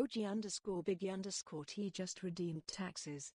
OG_Biggie_T just redeemed taxes.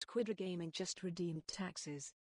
Squidra Gaming just redeemed taxes.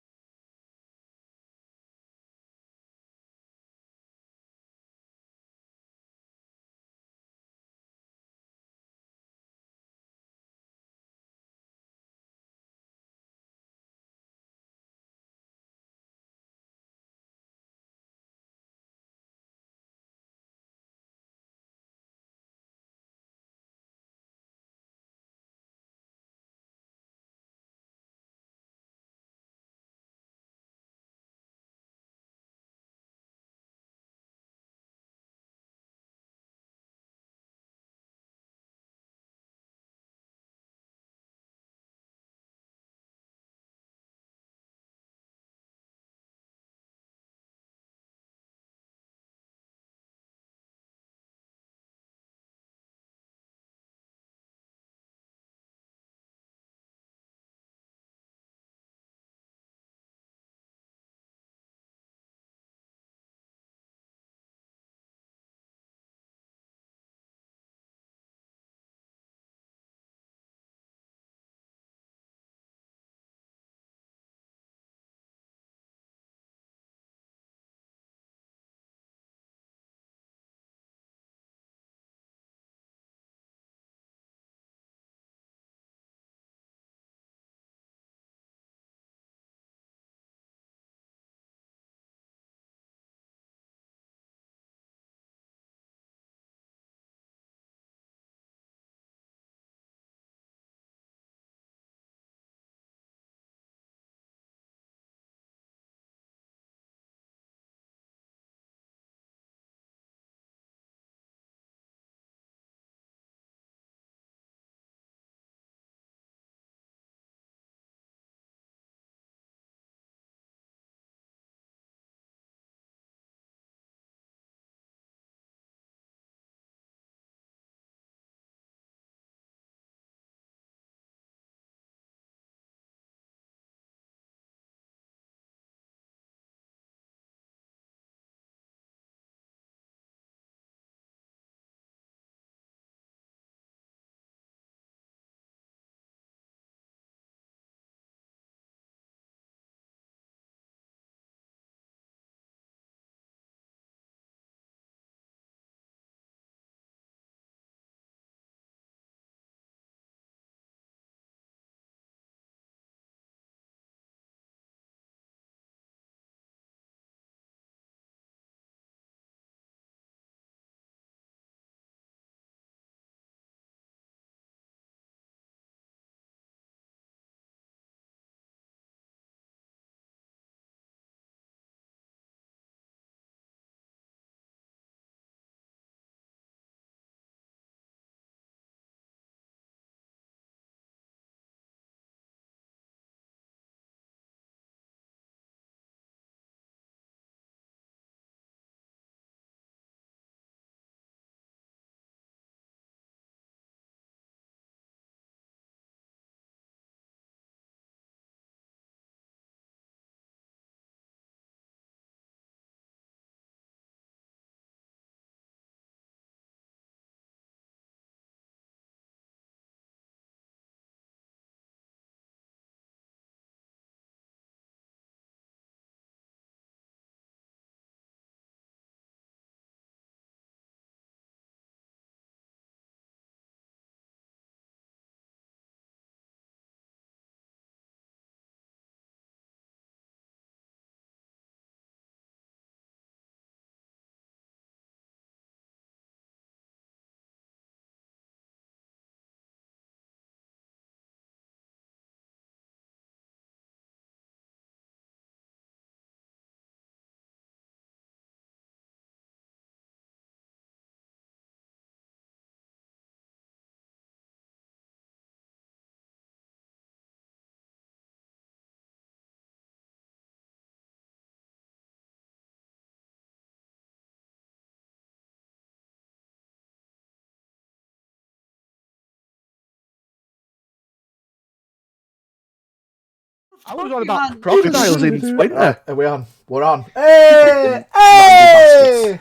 I was on about crocodiles in winter. Right, are we on? We're on. Hey! Hey!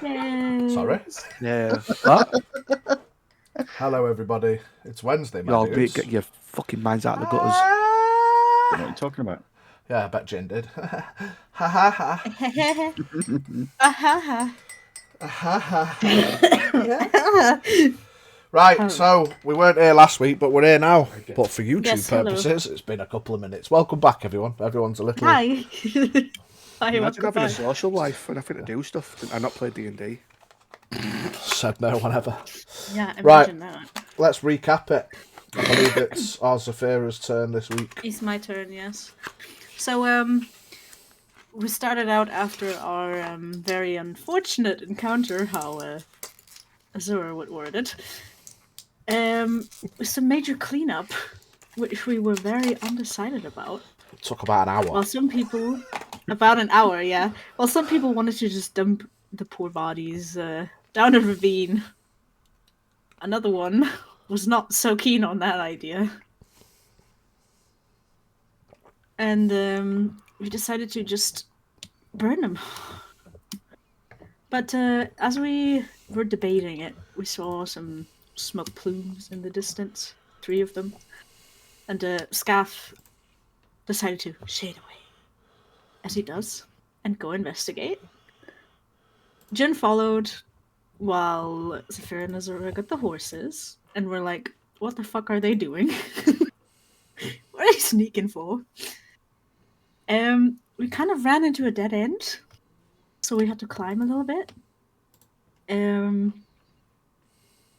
Sorry. Yeah. What? Hello, everybody. It's Wednesday, my Y'all dudes. get your fucking minds out of the gutters. What are you talking about? Yeah, I bet Jin did. Ha ha ha. Ha ha. Yeah. Right, so we weren't here last week, but we're here now. But for YouTube purposes, it's been a couple of minutes. Welcome back, everyone. Everyone's a little... Hi. Hi, Imagine having a back. social life and having to do stuff and not play D&D. Said no one ever. Yeah, imagine that. Let's recap it. I believe it's Azura's turn this week. It's my turn, yes. So, we started out after our very unfortunate encounter, how Azura would word it, with some major cleanup, which we were very undecided about. It took about an hour. Well, some people... About an hour, yeah. Well, some people wanted to just dump the poor bodies down a ravine. Another one was not so keen on that idea. And we decided to just burn them. But as we were debating it, we saw some smoke plumes in the distance. 3 of them. And Scaff decided to shade away, as he does, and go investigate. Jin followed while Zephyr and Azura got the horses, and we're like, what the fuck are they doing? What are they sneaking for? We kind of ran into a dead end, so we had to climb a little bit.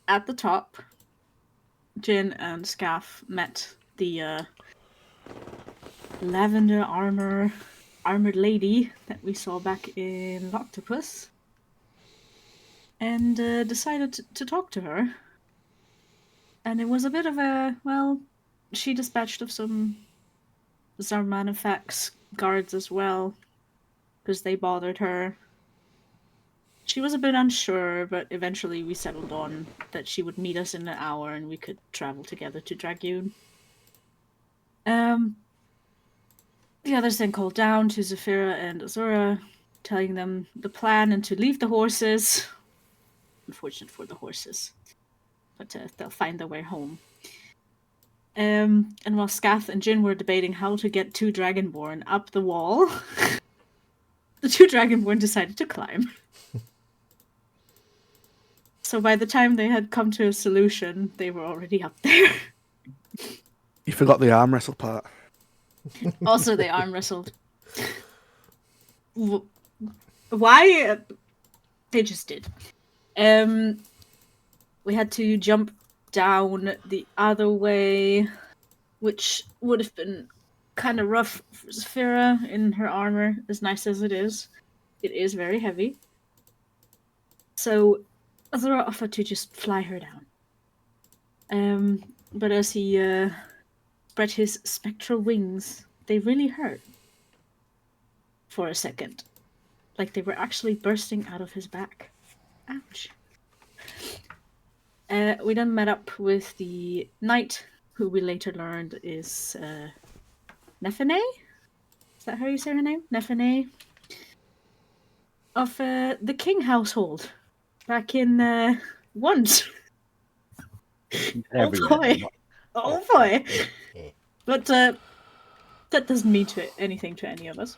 At the top, Jin and Scaff met the lavender armored lady that we saw back in Octopus, and decided to talk to her. And it was a bit of a, well, she dispatched of some Xarmanifax guards as well, because they bothered her. She was a bit unsure, but eventually we settled on that she would meet us in an hour and we could travel together to Dragoon. The others then called down to Zephyra and Azura, telling them the plan and to leave the horses. Unfortunate for the horses, but they'll find their way home. And while Scath and Jin were debating how to get 2 Dragonborn up the wall, the 2 Dragonborn decided to climb. So by the time they had come to a solution, they were already up there. You forgot the arm wrestle part. Also, they arm wrestled. Why? They just did. We had to jump down the other way, which would have been kind of rough for Zephyra in her armor, as nice as it is. It is very heavy. So Azura offered to just fly her down. But as he spread his spectral wings, they really hurt. For a second. Like they were actually bursting out of his back. Ouch. We then met up with the knight, who we later learned is Nefene? Is that how you say her name? Nefene? Of the King household. Back in once. Oh boy. Oh boy. But that doesn't mean anything to any of us.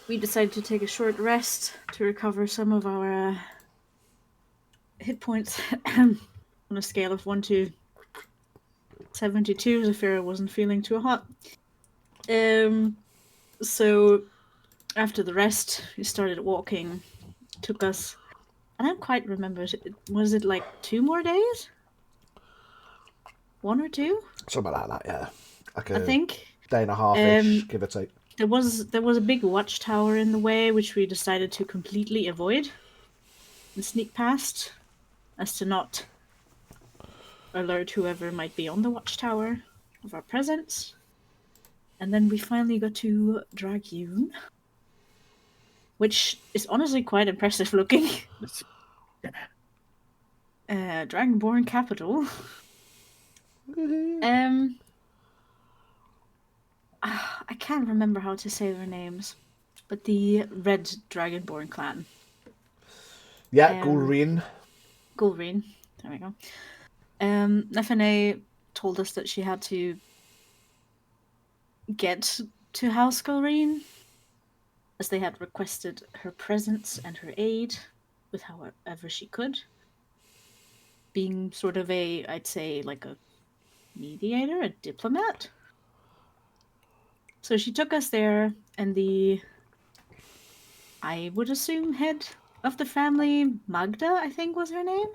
We decided to take a short rest to recover some of our hit points on a scale of 1 to 72. Zephyra wasn't feeling too hot. So after the rest, we started walking. Took us, I don't quite remember. Was it like 2 more days? 1 or 2? Something like that, yeah. Like I think. Day and a half-ish, give or take. There was a big watchtower in the way, which we decided to completely avoid and sneak past, as to not alert whoever might be on the watchtower of our presence. And then we finally got to Dragoon, which is honestly quite impressive looking. Dragonborn capital. I can't remember how to say their names, but the Red Dragonborn clan. Yeah, Gulreen. Gulreen. There we go. Nefene told us that she had to get to House Gulreen, as they had requested her presence and her aid with however she could. Being sort of I'd say, like a mediator, a diplomat. So she took us there, and I would assume, head of the family, Magda, I think was her name,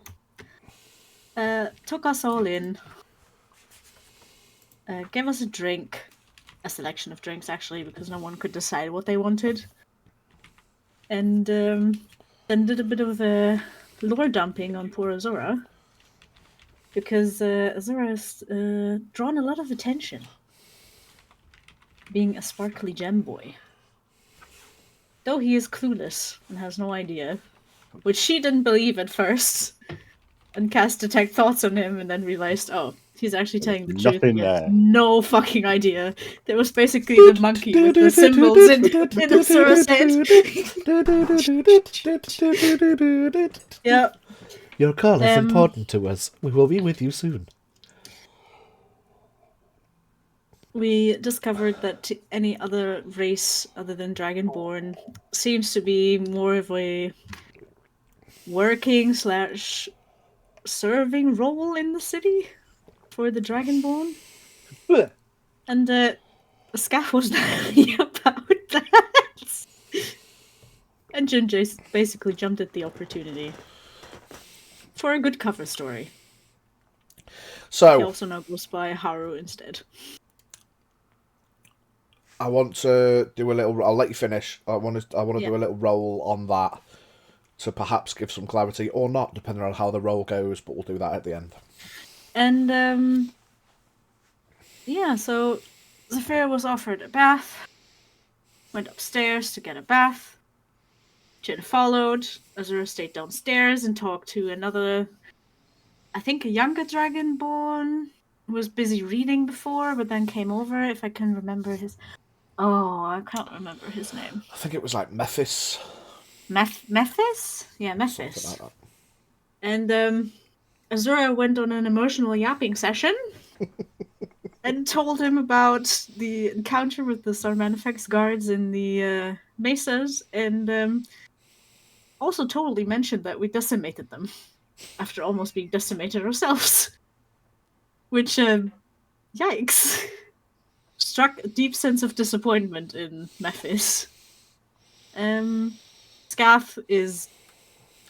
took us all in, gave us a drink, a selection of drinks actually, because no one could decide what they wanted, and then did a bit of lore dumping on poor Azura, because Azura has drawn a lot of attention, being a sparkly gem boy. Though he is clueless and has no idea, which she didn't believe at first, and cast detect thoughts on him, and then realized, oh, he's actually telling the truth. Nothing He has there. no fucking idea. There was basically the monkey with the symbols in Azura's head. Yeah. Your call is important to us. We will be with you soon. We discovered that any other race other than Dragonborn seems to be more of a working/serving role in the city for the Dragonborn. And Scaff was not happy about that. And Jinjay basically jumped at the opportunity for a good cover story. He So, also now goes by Haru instead. I want to do a little. I'll let you finish. I want to Yeah. do a little roll on that to perhaps give some clarity, or not, depending on how the roll goes. But we'll do that at the end. And yeah, so Zafira was offered a bath. Went upstairs to get a bath. Jin followed. Azura stayed downstairs and talked to another, I think a younger Dragonborn, who was busy reading before, but then came over, if I can remember his... Oh, I can't remember his name. I think it was like Mephis. Mephis? Yeah, Mephis. Something like that. And Azura went on an emotional yapping session and told him about the encounter with the Xarmanifax guards in the mesas, and also totally mentioned that we decimated them after almost being decimated ourselves. Which, yikes, struck a deep sense of disappointment in Mephis. Scath is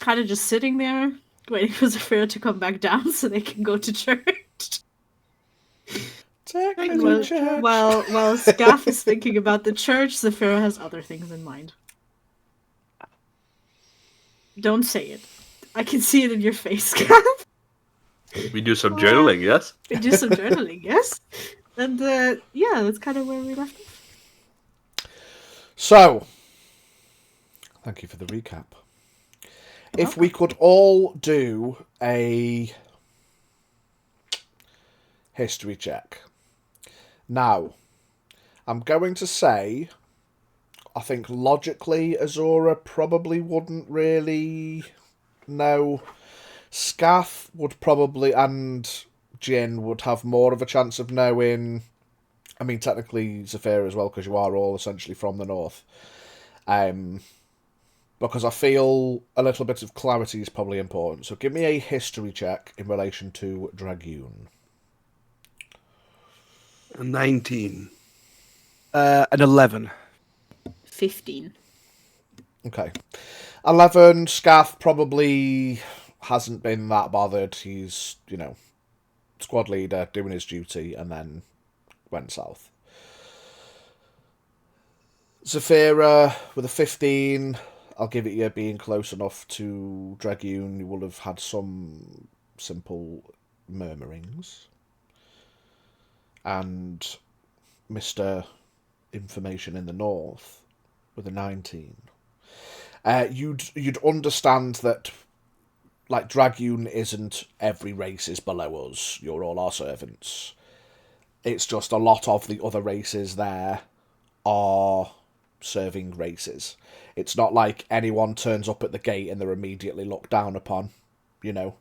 kind of just sitting there, waiting for Zafira to come back down so they can go to church. While Scath is thinking about the church, Zafira has other things in mind. Don't say it. I can see it in your face, Scath. We do some journaling, yes? We do some journaling, yes? And yeah, that's kind of where we left off. So, thank you for the recap. If we could all do a history check. Now, I'm going to say, I think logically Azura probably wouldn't really know. Scath would probably, and Jin would have more of a chance of knowing. I mean, technically Zafira as well, because you are all essentially from the north. Because I feel a little bit of clarity is probably important. So give me a history check in relation to Dragoon. 19. An 11. 15. Okay. 11, Scath probably hasn't been that bothered. He's, squad leader, doing his duty, and then went south. Zafira, with a 15, I'll give it you being close enough to Dragoon. You will have had some simple murmurings. And Mr. Information in the North, with a 19. You'd understand that, like, Dragoon isn't every race is below us. You're all our servants. It's just a lot of the other races there are serving races. It's not like anyone turns up at the gate and they're immediately looked down upon, you know.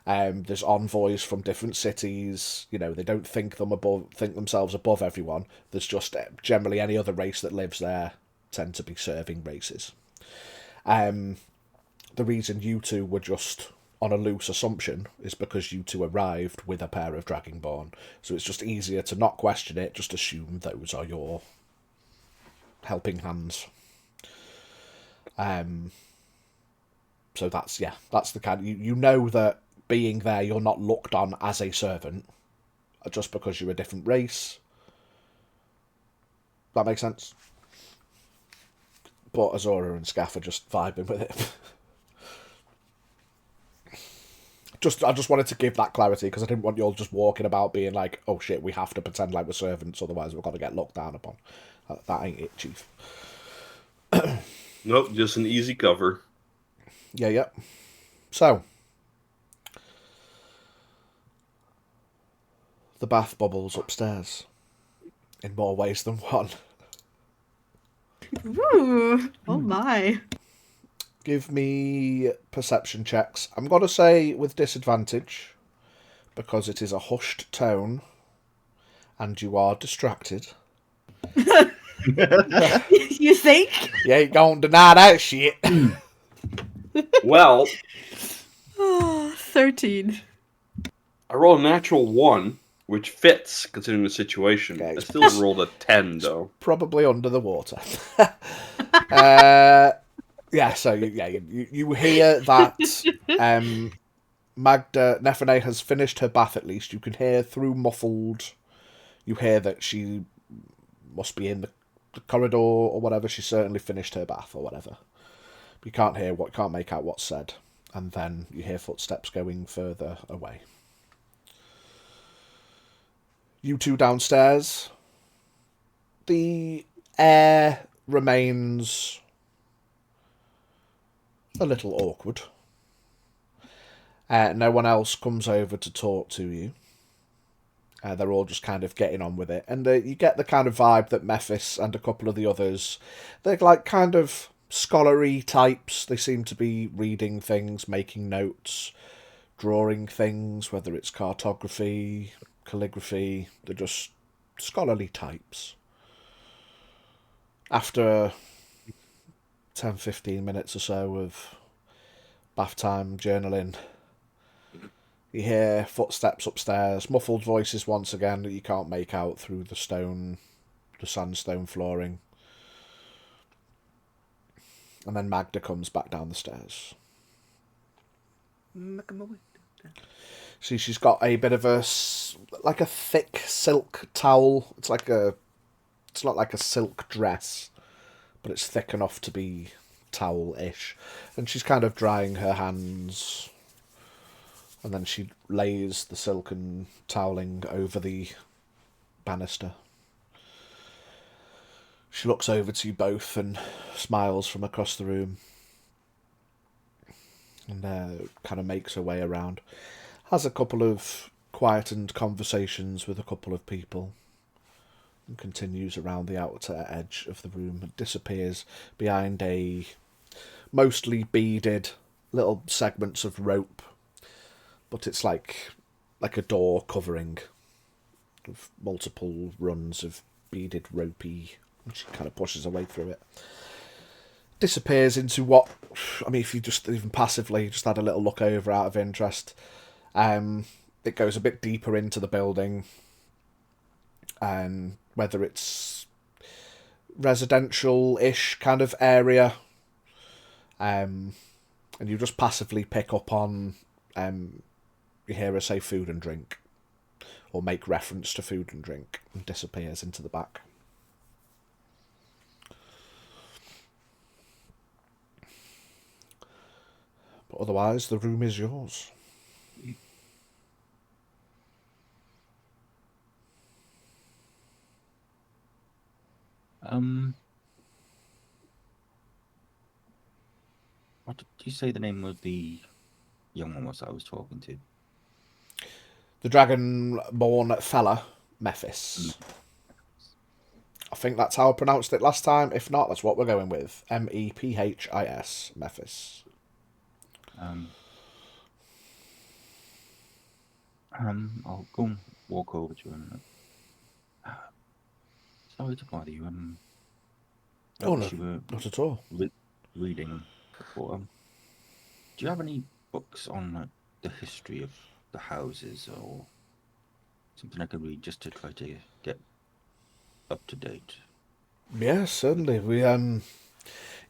There's envoys from different cities. You know, they don't think themselves above everyone. There's just generally any other race that lives there tend to be serving races. The reason you two were just on a loose assumption is because you two arrived with a pair of Dragonborn. So it's just easier to not question it, just assume those are your helping hands. So that's the kind. You know that being there, you're not looked on as a servant just because you're a different race. That makes sense. But Azura and Scaff are just vibing with it. I just wanted to give that clarity because I didn't want you all just walking about being like, oh shit, we have to pretend like we're servants, otherwise we're going to get looked down upon. That ain't it, Chief. Nope, just an easy cover. Yeah. So, the bath bubbles upstairs in more ways than one. Ooh, oh my. Give me perception checks. I'm going to say with disadvantage because it is a hushed tone and you are distracted. You think? You ain't going to deny that shit. Well, 13. I rolled a natural 1, which fits considering the situation. Okay, I still rolled a 10, though. Probably under the water. So you hear that Magda Nefene has finished her bath at least. You can hear through muffled. You hear that she must be in the corridor or whatever. She certainly finished her bath or whatever. You can't make out what's said. And then you hear footsteps going further away. You two downstairs. The air remains a little awkward. No one else comes over to talk to you. They're all just kind of getting on with it. And you get the kind of vibe that Mephis and a couple of the others, they're like kind of scholarly types. They seem to be reading things, making notes, drawing things, whether it's cartography, calligraphy. They're just scholarly types. After 10-15 minutes or so of bath time journaling, you hear footsteps upstairs, muffled voices once again that you can't make out through the sandstone flooring. And then Magda comes back down the stairs. See, she's got a bit of a thick silk towel. It's not like a silk dress, but it's thick enough to be towel-ish. And she's kind of drying her hands. And then she lays the silken toweling over the banister. She looks over to you both and smiles from across the room. And kind of makes her way around. Has a couple of quietened conversations with a couple of people. And continues around the outer edge of the room and disappears behind a mostly beaded little segments of rope. But it's like a door covering of multiple runs of beaded ropey. And she kind of pushes her way through it. Disappears into what, I mean, if you just even passively just had a little look over out of interest, it goes a bit deeper into the building. Whether it's residential-ish kind of area, and you just passively pick up on, you hear her say food and drink, or make reference to food and drink, and disappears into the back. But otherwise, the room is yours. What did you say the name of the young one was I was talking to? The dragon-born fella Mephis. I think that's how I pronounced it last time. If not, that's what we're going with. Mephis. Mephis. I'll go and walk over to him. Sorry to bother you. Oh, no, you were not at all. reading before. Do you have any books on the history of the houses or something I could read just to try to get up to date? Yes, certainly. We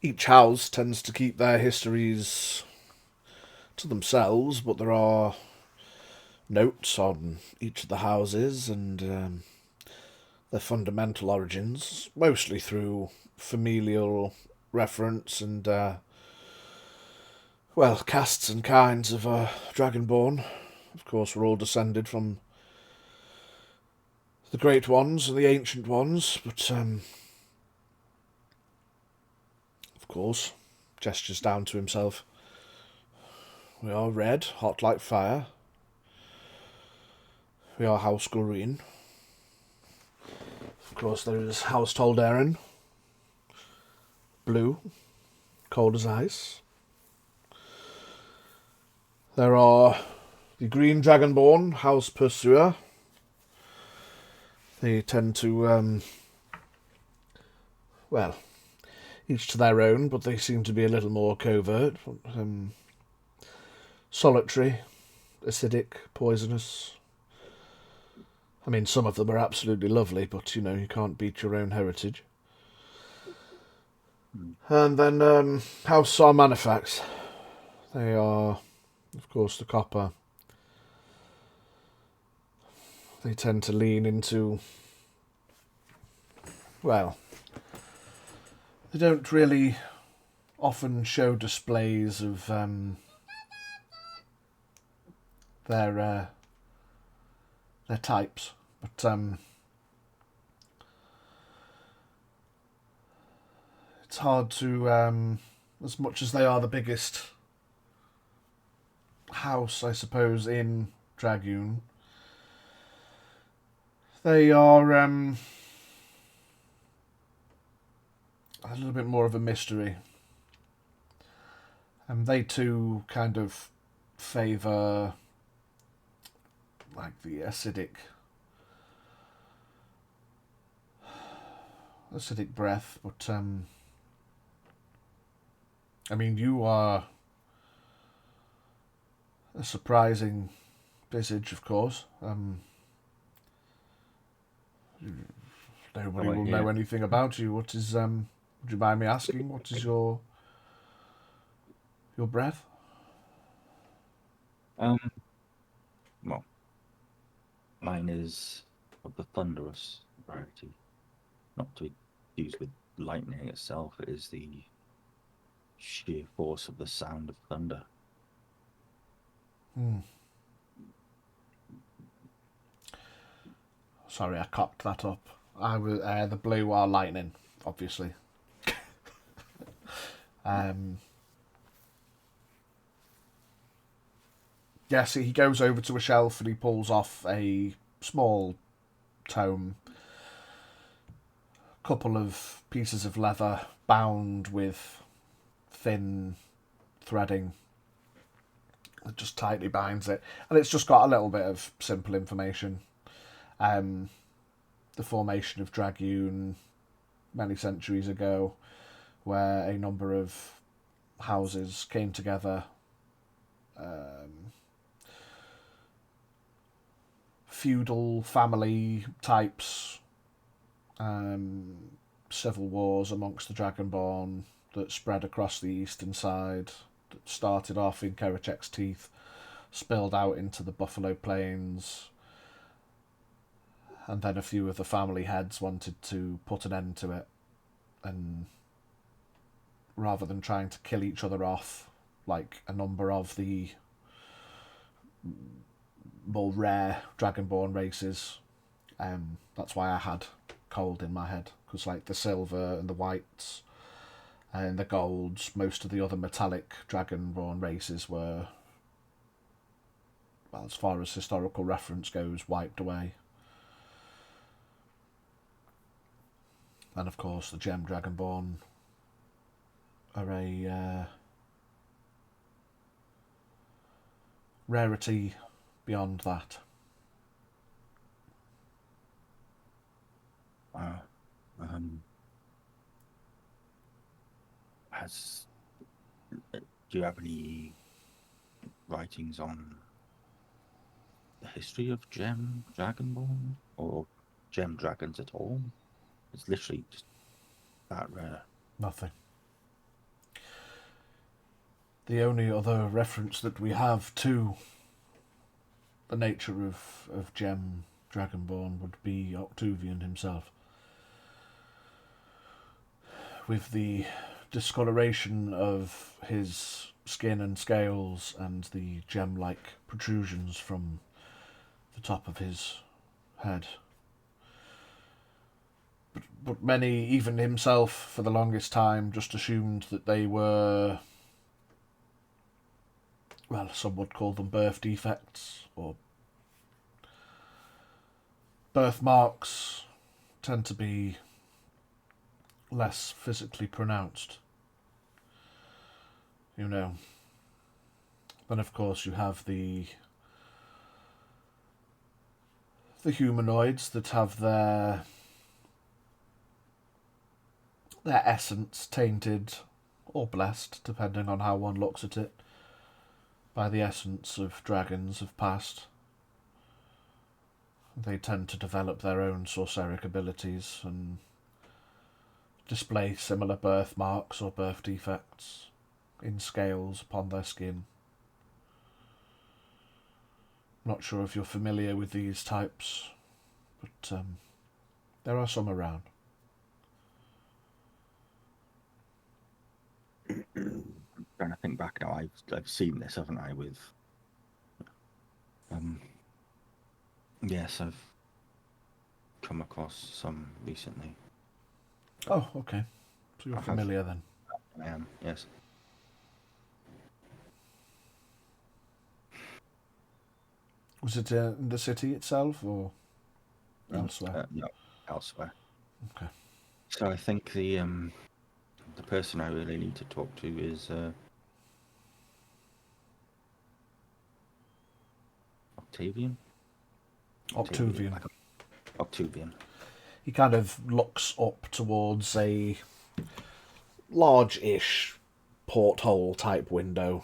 each house tends to keep their histories to themselves, but there are notes on each of the houses and their fundamental origins, mostly through familial reference and castes and kinds of Dragonborn. Of course, we're all descended from the Great Ones and the Ancient Ones, but of course, gestures down to himself. We are red, hot like fire. We are House Glorine. Of course, there is House Toldaren. Blue, cold as ice. There are the Green Dragonborn, House Pursuer. They tend to, each to their own, but they seem to be a little more covert. Solitary, acidic, poisonous. I mean, some of them are absolutely lovely, but, you can't beat your own heritage. And then House Xarmanifax. They are, of course, the copper. They tend to lean into, they don't really often show displays of their types, but it's hard to, as much as they are the biggest house, I suppose, in Dragoon, they are a little bit more of a mystery. And they too kind of favour like the acidic breath, but I mean, you are a surprising visage, of course. Nobody will know anything about you. What is would you mind me asking, what is your breath? Well, mine is of the thunderous variety. Not to be used with lightning itself, it is the sheer force of the sound of thunder. Sorry, I cocked that up. I was the blue are lightning, obviously. Yes, he goes over to a shelf and he pulls off a small tome, couple of pieces of leather bound with thin threading that just tightly binds it, and it's just got a little bit of simple information. The formation of Dragoon many centuries ago, where a number of houses came together, feudal family types, civil wars amongst the Dragonborn that spread across the eastern side, that started off in Kerecek's Teeth, spilled out into the Buffalo Plains, and then a few of the family heads wanted to put an end to it, and rather than trying to kill each other off like a number of the more rare Dragonborn races, that's why I had cold in my head, because like the silver and the whites and the golds, most of the other metallic Dragonborn races were, well, as far as historical reference goes, wiped away. And of course, the Gem Dragonborn are a rarity beyond that. Do you have any writings on the history of Gem Dragonborn or Gem Dragons at all? It's literally just that rare. Nothing. The only other reference that we have to the nature of Gem Dragonborn would be Octavian himself. With the discoloration of his skin and scales and the gem-like protrusions from the top of his head. But many, even himself, for the longest time, just assumed that they were, well, some would call them birth defects, or birthmarks tend to be less physically pronounced. You know. Then of course you have the humanoids that have their essence tainted or blessed, depending on how one looks at it, by the essence of dragons of past. They tend to develop their own sorceric abilities and display similar birthmarks or birth defects in scales upon their skin. Not sure if you're familiar with these types, but there are some around. I'm trying to think back now. I've seen this, haven't I? With yes, I've come across some recently. Oh, okay. So you're familiar then. I am, yes. Was it in the city itself or elsewhere? No, elsewhere. Okay. So I think the person I really need to talk to is Octavian. Octavian. He kind of looks up towards a large-ish porthole type window.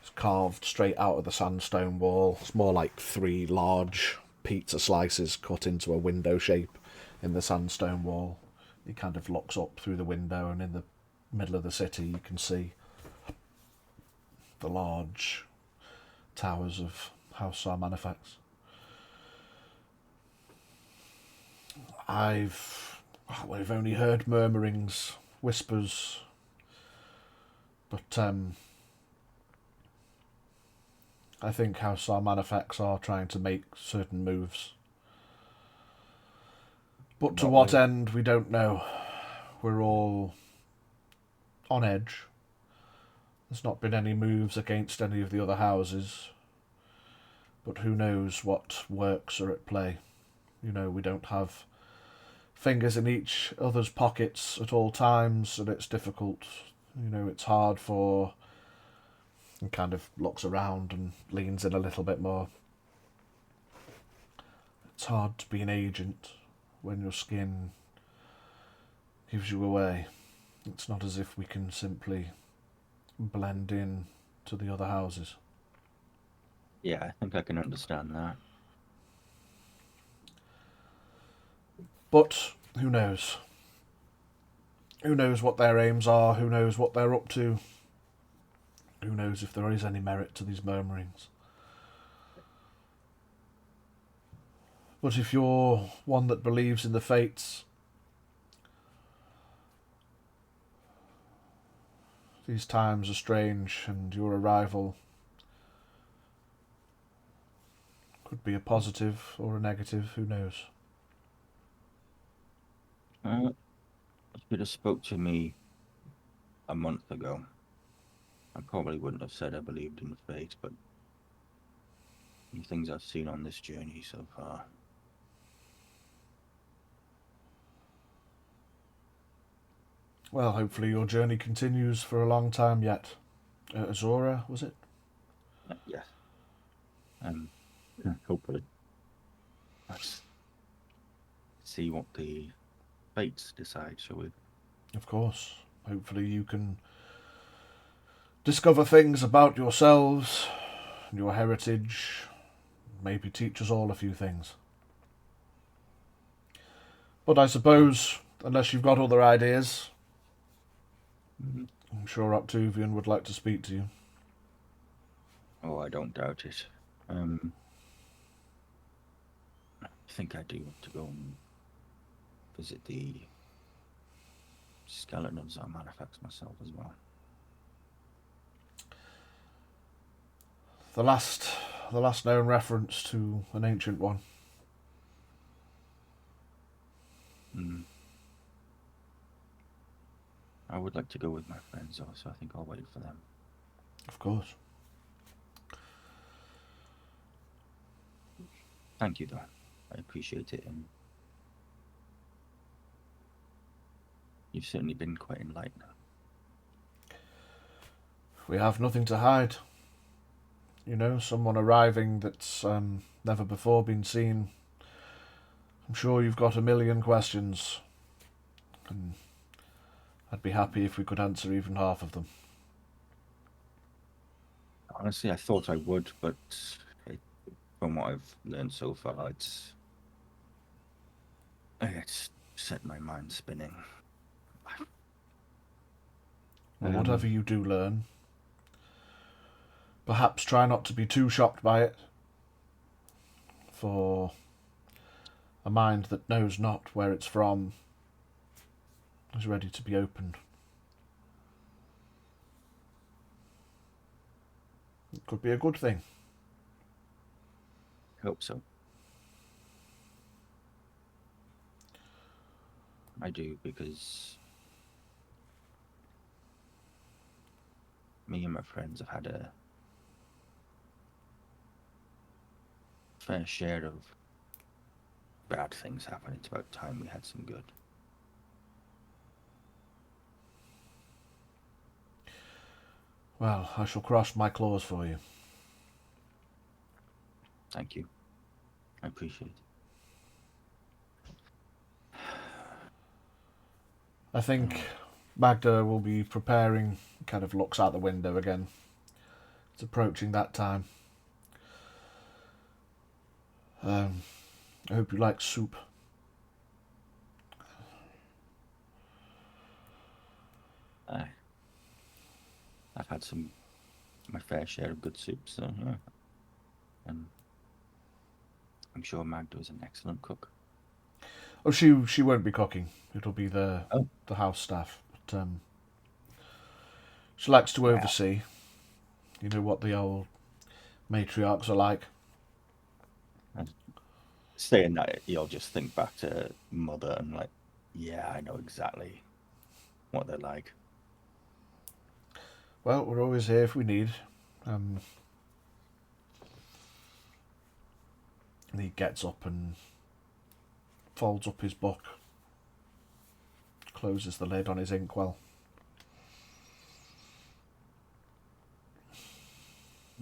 It's carved straight out of the sandstone wall. It's more like 3 large pizza slices cut into a window shape in the sandstone wall. He kind of looks up through the window, and in the middle of the city you can see the large towers of House Xarmanifax. We've only heard murmurings, whispers, but I think House Xarmanifax are trying to make certain moves. But to what end, we don't know. We're all on edge. There's not been any moves against any of the other houses. But who knows what works are at play. You know, we don't have fingers in each other's pockets at all times, and it's difficult. You know, it's hard for... He kind of looks around and leans in a little bit more. It's hard to be an agent when your skin gives you away. It's not as if we can simply blend in to the other houses. Yeah, I think I can understand that. But who knows? Who knows what their aims are? Who knows what they're up to? Who knows if there is any merit to these murmurings? But if you're one that believes in the fates, these times are strange, and your arrival could be a positive or a negative, who knows? If you'd have spoke to me a month ago, I probably wouldn't have said I believed in fate, but the things I've seen on this journey so far, Well, hopefully your journey continues for a long time yet. Azura, was it? Yes. Hopefully. Let's see what the fates decide, shall we? Of course. Hopefully you can discover things about yourselves and your heritage. Maybe teach us all a few things. But I suppose, unless you've got other ideas, I'm sure Octavian would like to speak to you. Oh, I don't doubt it. I think I do want to go and visit the skeletal Xarmanifax myself as well. The last known reference to an ancient one. I would like to go with my friends also. I think I'll wait for them. Of course. Thank you, though. I appreciate it, and you've certainly been quite enlightening. We have nothing to hide. You know, someone arriving that's never before been seen. I'm sure you've got a million questions, and I'd be happy if we could answer even half of them. Honestly, I thought I would, but from what I've learned so far, it's set my mind spinning. Well, whatever you do learn, perhaps try not to be too shocked by it, for a mind that knows not where it's from is ready to be opened. It could be a good thing. I hope so. I do, because me and my friends have had a fair share of bad things happen. It's about time we had some good. Well, I shall cross my claws for you. Thank you. I appreciate it. I think Magda will be preparing, kind of looks out the window again. It's approaching that time. I hope you like soup. I've had my fair share of good soups, so yeah. And I'm sure Magda is an excellent cook. Oh, she won't be cooking. It'll be the house staff. But she likes to oversee. You know what the old matriarchs are like. And saying that, you'll just think back to Mother and like, yeah, I know exactly what they're like. Well, we're always here if we need. And he gets up and folds up his book, closes the lid on his inkwell.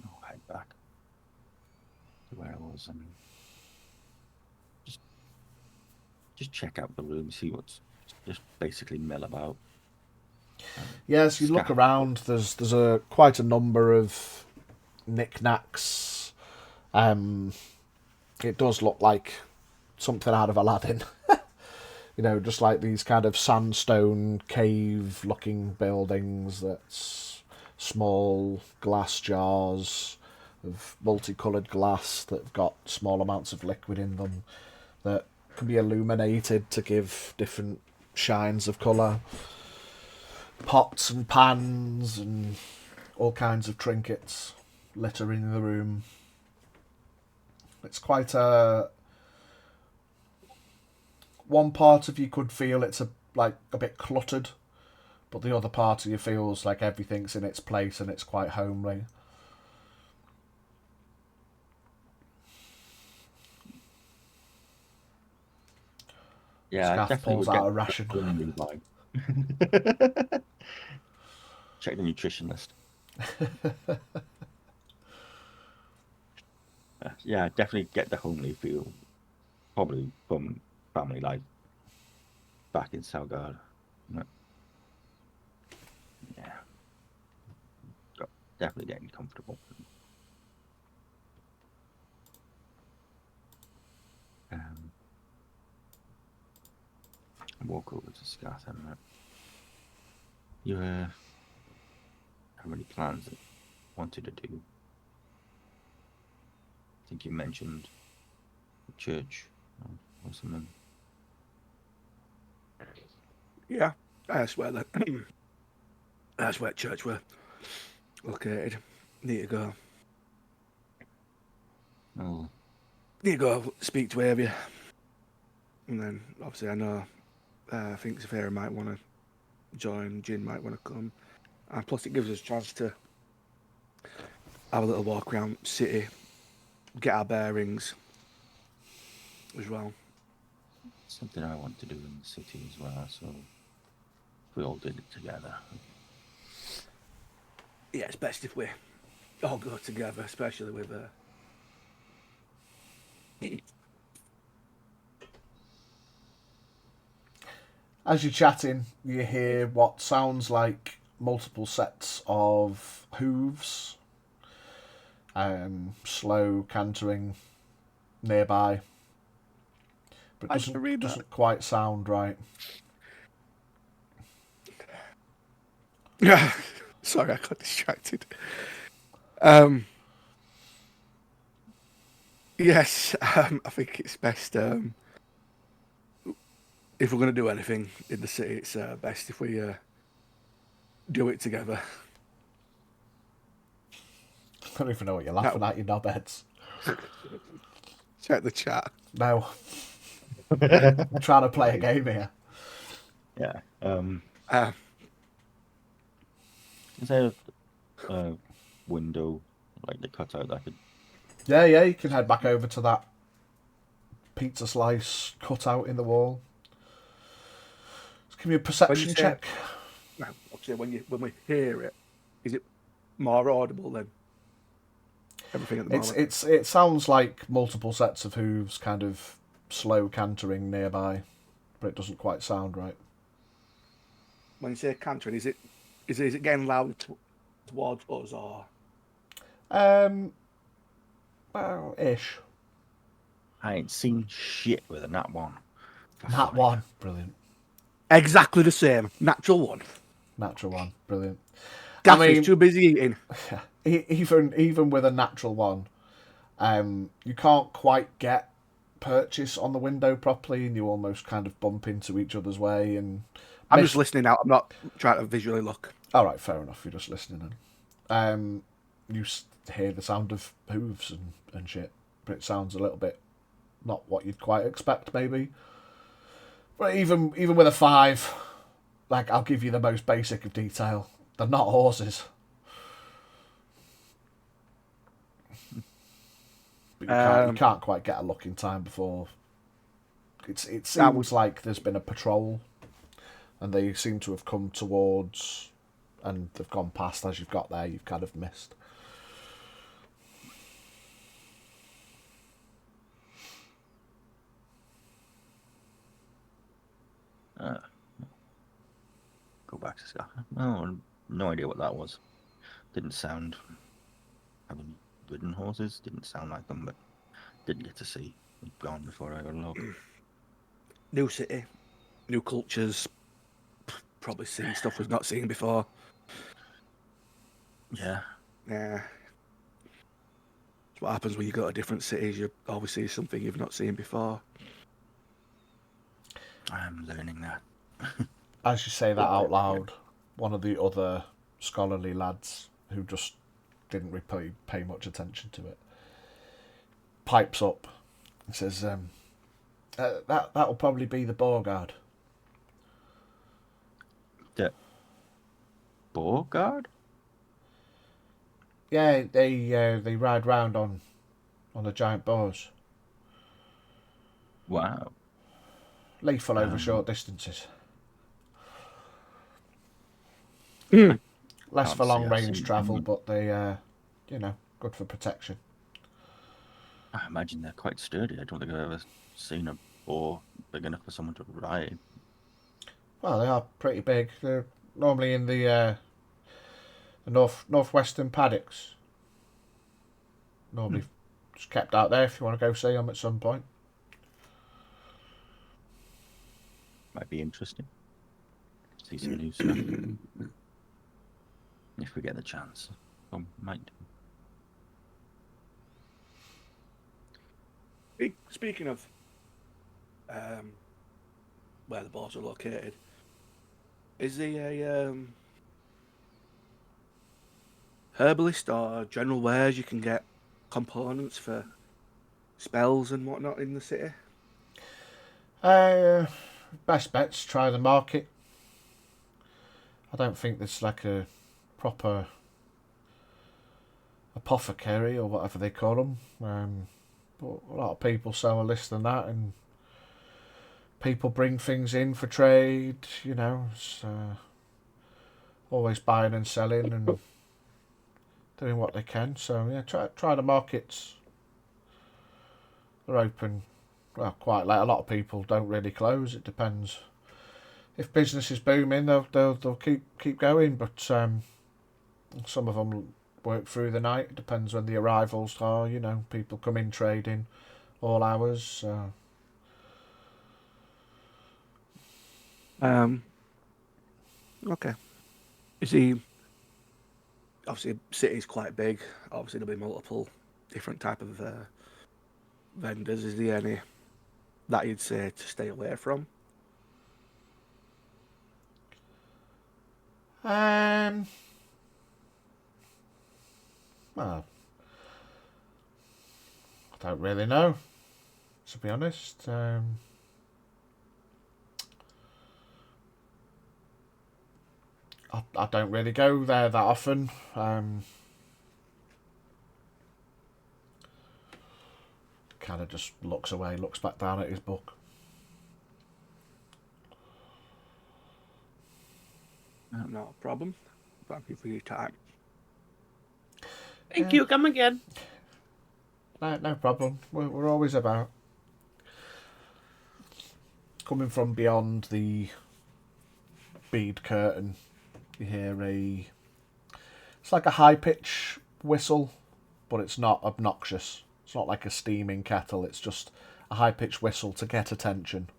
I'll head back to where I was and just check out the room, see what's just basically mill about. Yes, you look around. There's quite a number of knickknacks. It does look like something out of Aladdin. You know, just like these kind of sandstone cave-looking buildings. That's small glass jars of multicoloured glass that have got small amounts of liquid in them that can be illuminated to give different shines of colour. Pots and pans and all kinds of trinkets littering the room. It's quite one part of you could feel it's a bit cluttered, but the other part of you feels like everything's in its place and it's quite homely. Yeah, Scaff pulls out a ration. Check the nutrition list. Yeah, definitely get the homely feel. Probably from family life back in Salgard. Yeah. Definitely getting comfortable. Walk over to Scath and you have any plans that you wanted to do? I think you mentioned the church or something. Yeah, that's where that's where church were located. Need to go. Oh, Need to go speak to Avia. And then, obviously, I know, I think Saphira might want to join, Jin might want to come. And plus, it gives us a chance to have a little walk around city, get our bearings as well. something I want to do in the city as well, so if we all did it together. Yeah, it's best if we all go together, especially with As you're chatting, you hear what sounds like multiple sets of hooves, slow cantering nearby, but it doesn't quite sound right. Yeah, sorry, I got distracted. Yes, I think it's best. If we're going to do anything in the city, it's best if we do it together. I don't even know what you're laughing at, you knobheads. Check the chat. No. I'm trying to play a game here. Yeah. Is there a window, like the cutout that I could... Yeah, you can head back over to that pizza slice cutout in the wall. Just give me a perception check. No, obviously when we hear it, is it more audible than everything at the moment? It sounds like multiple sets of hooves kind of slow cantering nearby, but it doesn't quite sound right. When you say cantering, is it getting louder towards us or? Well, ish. I ain't seen shit with a nat 1. Nat 1, brilliant. Exactly the same. Natural 1. Natural 1, brilliant. Gaffy's too busy eating. Even with a natural 1, you can't quite get purchase on the window properly, and you almost kind of bump into each other's way. And I'm just listening out. I'm not trying to visually look. All right, fair enough. You're just listening. You hear the sound of hooves and shit, but it sounds a little bit not what you'd quite expect, maybe. But even with a 5, like, I'll give you the most basic of detail. They're not horses. But you can't quite get a look in time before. It seems like there's been a patrol, and they seem to have come towards, and they've gone past. As you've got there, you've kind of missed. Go back to Scath. No idea what that was. Didn't sound... Having ridden horses didn't sound like them, but didn't get to see. We'd gone before I got a look. New city, new cultures. Probably seeing stuff we've not seen before. Yeah. Yeah. It's what happens when you go to different cities. You always see something you've not seen before. I'm learning that. As you say that out loud, one of the other scholarly lads who just didn't really pay much attention to it pipes up and says, that'll probably be the Borgard. The Borgard? Yeah, they ride round on the giant boars. Wow. Lethal over short distances. Less Can't for see long us range in travel, them. but they, good for protection. I imagine they're quite sturdy. I don't think I've ever seen a boar big enough for someone to ride. Well, they are pretty big. They're normally in the northwestern paddocks. Normally just kept out there if you want to go see them at some point. Might be interesting. See some new stuff. If we get the chance. Might do. Speaking of where the boars are located, is there a herbalist or general wares you can get components for spells and whatnot in the city? Best bet's try the market. I don't think there's like a proper apothecary or whatever they call them. But a lot of people sell a list than that, and people bring things in for trade. It's always buying and selling and doing what they can. So yeah, try the markets. They're open quite late. A lot of people don't really close. It depends. If business is booming, they'll keep going. But some of them work through the night. It depends when the arrivals are. People come in trading all hours. Okay. You see, obviously, city's quite big. Obviously, there'll be multiple different type of vendors. Is there any that you'd say to stay away from? Well, I don't really know, to be honest. I don't really go there that often. Kind of just looks away, looks back down at his book. Not a problem. Thank you for your time. Thank you. Come again. No problem. We're always about. Coming from beyond the bead curtain, you hear it's like a high pitch whistle, but it's not obnoxious. It's not like a steaming kettle. It's just a high pitched whistle to get attention,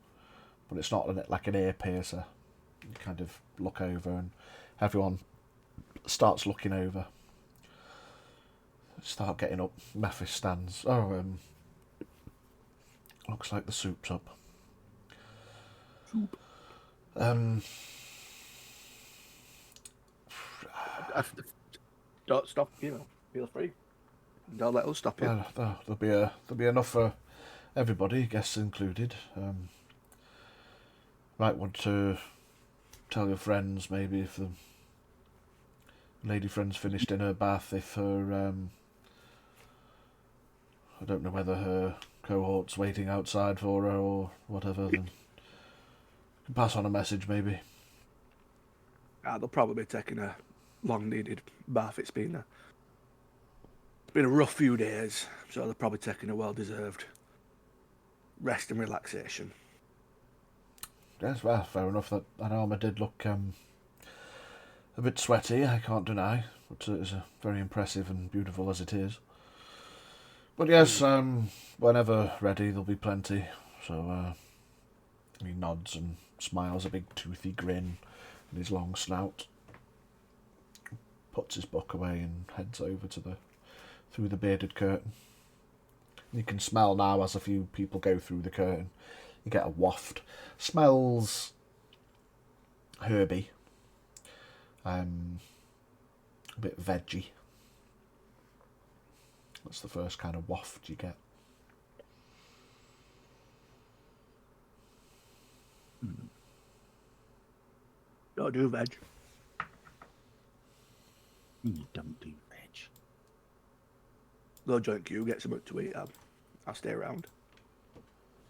but it's not like an ear piercer. You kind of look over, and everyone starts looking over. Start getting up. Mephis stands. Looks like the soup's up. Soup. Don't stop. Feel free. Don't let us stop you. There'll be enough for everybody, guests included. Might want to tell your friends maybe if the lady friend's finished in her bath, if her I don't know whether her cohort's waiting outside for her or whatever, then you can pass on a message maybe. They'll probably be taking a long-needed bath. It's been a rough few days, so they're probably taking a well-deserved rest and relaxation. Yes, well, fair enough. That armour did look a bit sweaty, I can't deny, but it is very impressive and beautiful as it is. But yes, whenever ready, there'll be plenty. So he nods and smiles a big toothy grin in his long snout. Puts his book away and heads over through the bearded curtain. You can smell now as a few people go through the curtain. You get a waft. Smells herby. A bit veggie. That's the first kind of waft you get. Don't do veg. You don't do veg. Go join queue, get something to eat. I'll stay around.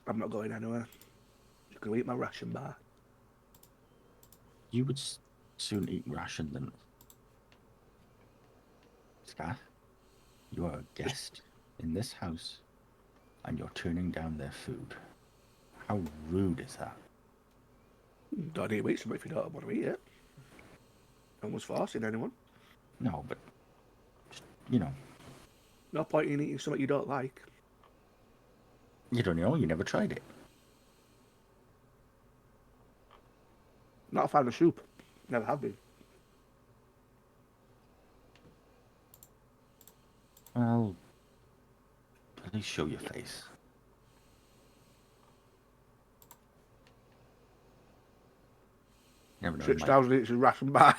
I'm not going anywhere. Just going to eat my ration bar. You would soon eat ration than. Scar, you are a guest in this house, and you're turning down their food. How rude is that? Don't need to eat something if you don't want to eat it. No one's forcing anyone. No, but just, No point in eating something you don't like. you don't know. You never tried it. Not a fan of soup. Never have been. Well, at least show your face. Never know. Sits down and eats his ration bar.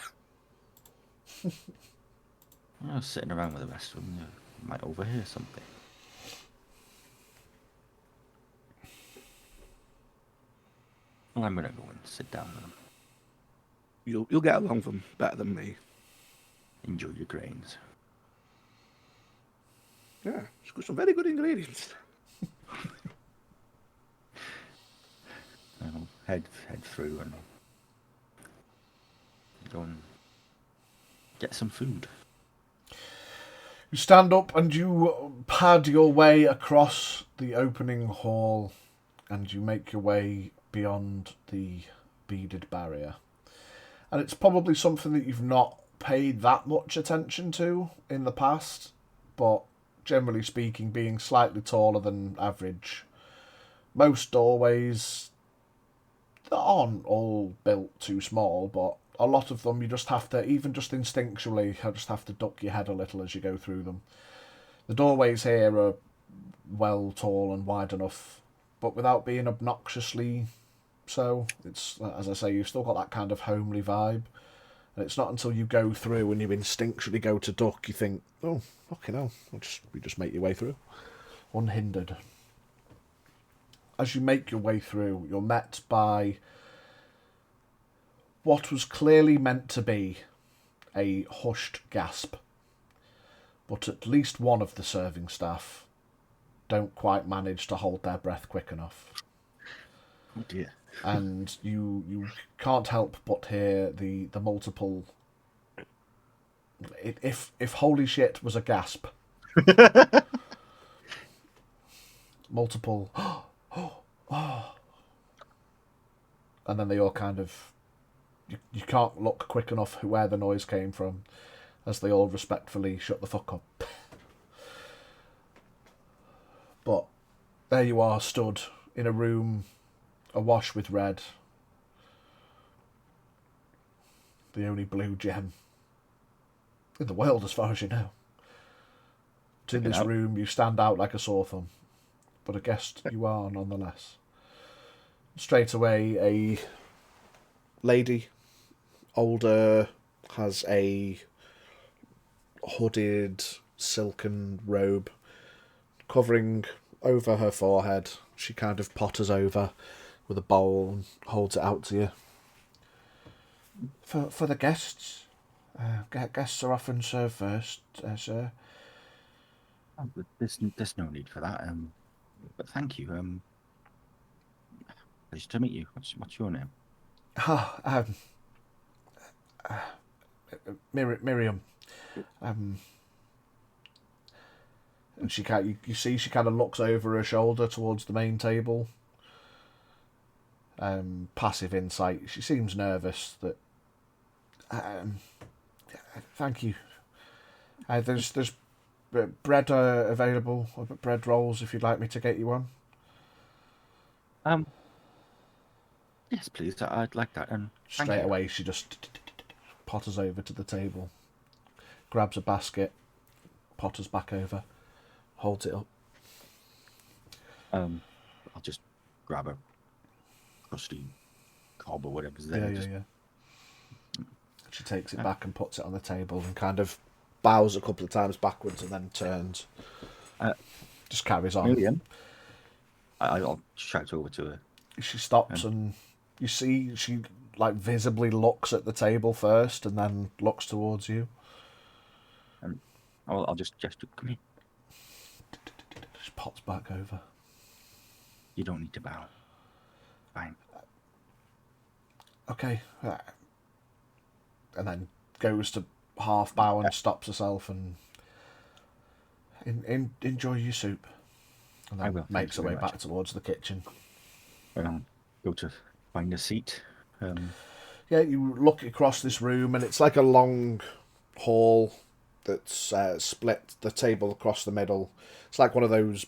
Sitting around with the rest of them, you might overhear something. Well, I'm gonna go and sit down with them. You'll get along with them better than me. Enjoy your grains. Yeah, it's got some very good ingredients. I'll head through and go and get some food. You stand up and you pad your way across the opening hall and you make your way beyond the beaded barrier. And it's probably something that you've not paid that much attention to in the past, but generally speaking, being slightly taller than average, most doorways aren't all built too small, but a lot of them you just have to, even just instinctually, you just have to duck your head a little as you go through them. The doorways here are well tall and wide enough, but without being obnoxiously so. It's, as I say, you've still got that kind of homely vibe. And it's not until you go through and you instinctually go to duck, you think, oh, fucking hell, you just make your way through, unhindered. As you make your way through, you're met by what was clearly meant to be a hushed gasp. But at least one of the serving staff don't quite manage to hold their breath quick enough. Oh dear. And you can't help but hear the multiple. If holy shit was a gasp, multiple, and then they all kind of. You can't look quick enough where the noise came from, as they all respectfully shut the fuck up. But there you are, stood in a room awash with red. The only blue gem in the world, as far as you know. But in this room, you stand out like a sore thumb. But a guest you are, nonetheless. Straight away, a lady, older, has a hooded silken robe covering over her forehead. She kind of potters over with a bowl and holds it out to you. For the guests. Guests are often served first, sir. Oh, but there's no need for that. But thank you. Pleasure to meet you. What's your name? Miriam. And she you see she kind of looks over her shoulder towards the main table. Passive insight. She seems nervous. That. Thank you. There's bread available. Bread rolls if you'd like me to get you one. Yes, please. I'd like that. And straight away, she just potters over to the table, grabs a basket, potters back over, holds it up. I'll just grab a crusty cob or whatever's there. Yeah. She takes it back and puts it on the table and kind of bows a couple of times backwards and then turns. Just carries on. Miriam, I'll shout over to her. She stops and you see she like visibly looks at the table first and then looks towards you. And I'll just gesture, come here. She pops back over. You don't need to bow. Fine. Okay. and then goes to half bow and stops herself and enjoy your soup. And I then will, makes her thank you way very back towards the kitchen. Go to find a seat. Yeah, you look across this room, and it's like a long hall that's split the table across the middle. It's like one of those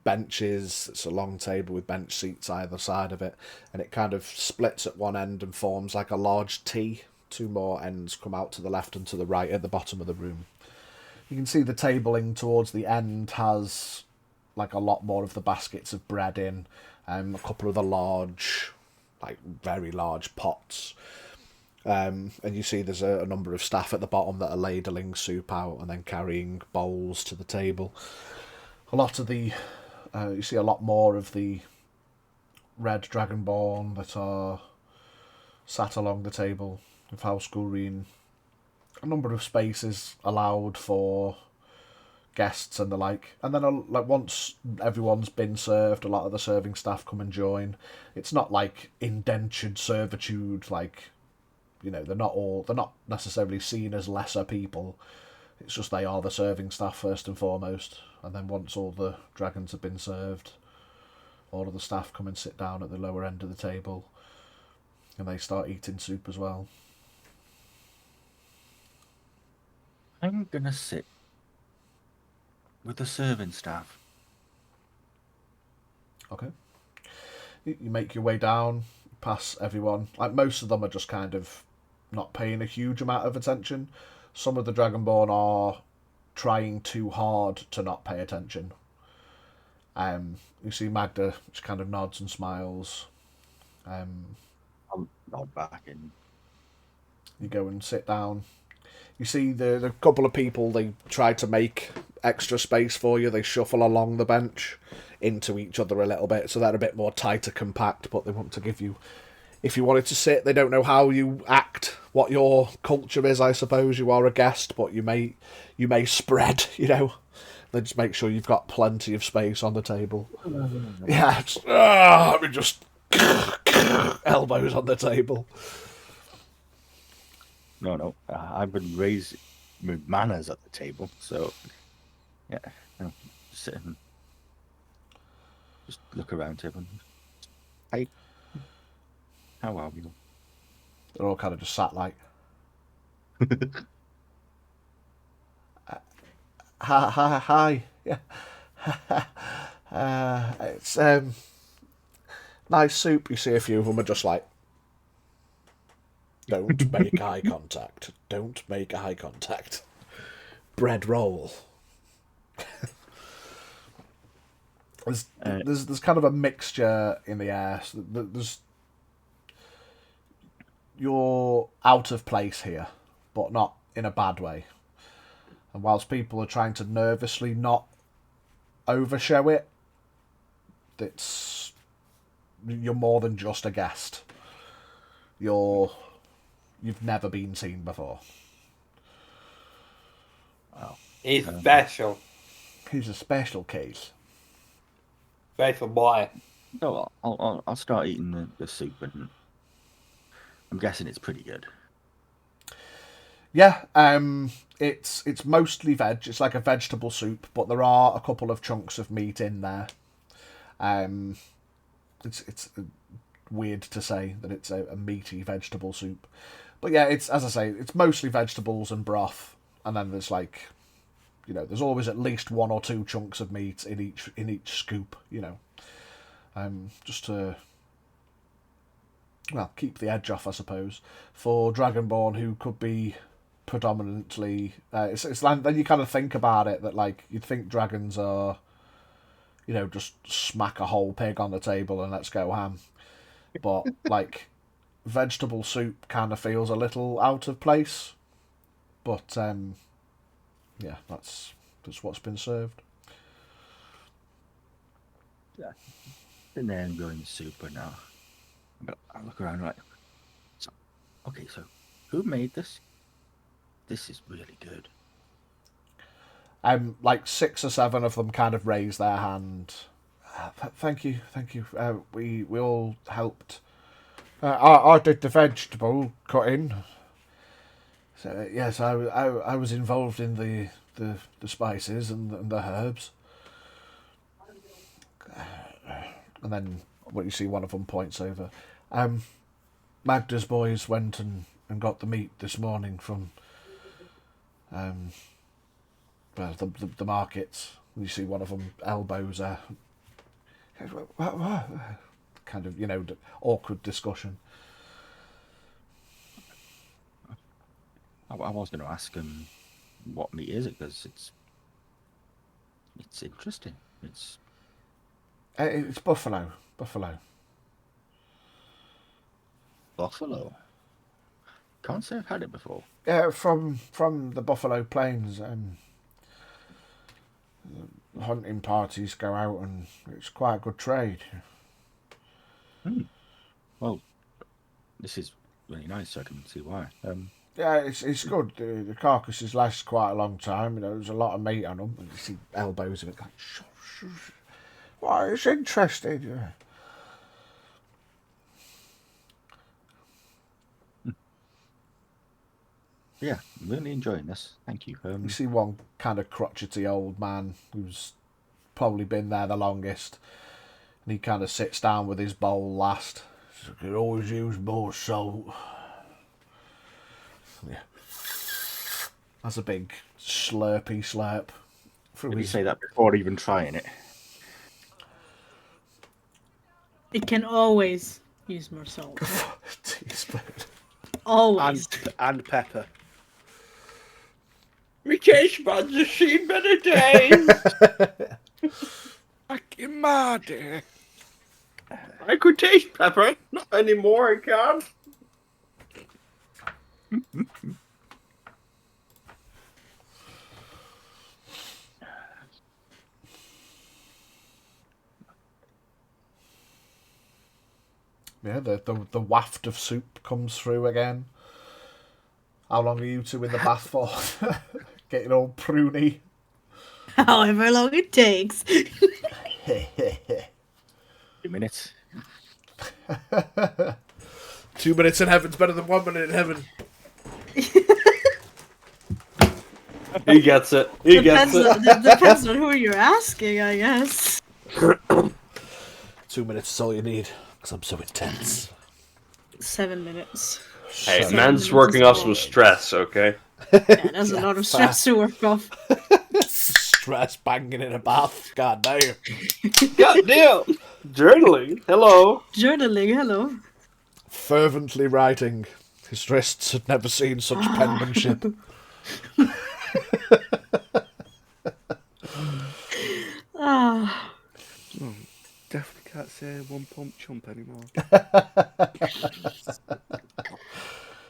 benches. It's a long table with bench seats either side of it, and it kind of splits at one end and forms like a large T. Two more ends come out to the left and to the right at the bottom of the room. You can see the tabling towards the end has like a lot more of the baskets of bread in, a couple of the large, like very large pots. And you see there's a number of staff at the bottom that are ladling soup out and then carrying bowls to the table. A lot of the, you see a lot more of the red dragonborn that are sat along the table with House Gulreen. A number of spaces allowed for guests and the like. And then like once everyone's been served, a lot of the serving staff come and join. It's not like indentured servitude, like, you know, they're not necessarily seen as lesser people. It's just they are the serving staff first and foremost. And then once all the dragons have been served, all of the staff come and sit down at the lower end of the table, and they start eating soup as well. I'm gonna sit with the serving staff. Okay. You make your way down, pass everyone. Like, most of them are just kind of not paying a huge amount of attention. Some of the Dragonborn are trying too hard to not pay attention. You see Magda just kind of nods and smiles. I'll nod back and you go and sit down. You see the couple of people, they try to make extra space for you. They shuffle along the bench into each other a little bit, so they're a bit more tighter, compact, but they want to give you, if you wanted to sit, they don't know how you act, what your culture is, I suppose. You are a guest, but you may spread, you know. They just make sure you've got plenty of space on the table. Yeah, let me just elbows on the table. No, I've been raised with manners at the table, so yeah, sit and just look around everyone. Hey, how are you? They're all kind of just sat like, hi, yeah. It's nice soup. You see a few of them are just like, don't make eye contact. Don't make eye contact. Bread roll. There's kind of a mixture in the air. You're out of place here, but not in a bad way. And whilst people are trying to nervously not overshow it, you're more than just a guest. You've never been seen before. Wow. He's special. He's a special case. Special boy. So I'll start eating the soup, and I'm guessing it's pretty good. Yeah, it's mostly veg. It's like a vegetable soup, but there are a couple of chunks of meat in there. It's weird to say that it's a meaty vegetable soup, but yeah, it's, as I say, it's mostly vegetables and broth, and then there's like, you know, there's always at least one or two chunks of meat in each scoop, you know, just to, well, keep the edge off, I suppose, for Dragonborn, who could be predominantly it's like, then you kind of think about it, that like you'd think dragons are, you know, just smack a whole pig on the table and let's go ham, but like vegetable soup kind of feels a little out of place, but yeah, that's what's been served. Yeah, been there enjoying the soup, and now I look around like, so who made this? This is really good. Like 6 or 7 of them kind of raise their hand. Thank you. We all helped. I did the vegetable cutting. So yes, I was involved in the spices and the herbs. And then what you see, one of them points over. Magda's boys went and got the meat this morning from the markets. You see one of them elbows a kind of, awkward discussion. I was going to ask him what meat is it, because it's interesting. It's buffalo. Buffalo. Can't say I've had it before. Yeah, from the Buffalo Plains. Hunting parties go out, and it's quite a good trade. Well, this is really nice, so I can see why. Yeah, it's good. The carcasses last quite a long time. There's a lot of meat on them. And you see elbows of it going, shush. Well, it's interesting. Yeah. Yeah, I'm really enjoying this. Thank you. You see one kind of crotchety old man who's probably been there the longest, and he kind of sits down with his bowl last. So I could always use more salt. Yeah, that's a big slurpy slurp. Did you say that before even trying it? It can always use more salt. Teaspoon. Always. And pepper. My taste buds have seen better days. Back in my day. I could taste pepper. Not anymore, I can't. Yeah, the waft of soup comes through again. How long are you two in the bath for? Getting all pruny. However long it takes. 2 minutes. 2 minutes in heaven's better than 1 minute in heaven. He gets it. He gets it. Depends on who you're asking, I guess. 2 minutes is all you need, because I'm so intense. 7 minutes. Hey, 7 man's minutes working is off all. some stress, okay? Yeah, there's a lot of stress to work off. Stress banging in a bath. God damn. Goddamn! Journaling. Hello. Journaling, hello. Fervently writing. His wrists had never seen such penmanship. Ah. Definitely can't say one pump chump anymore.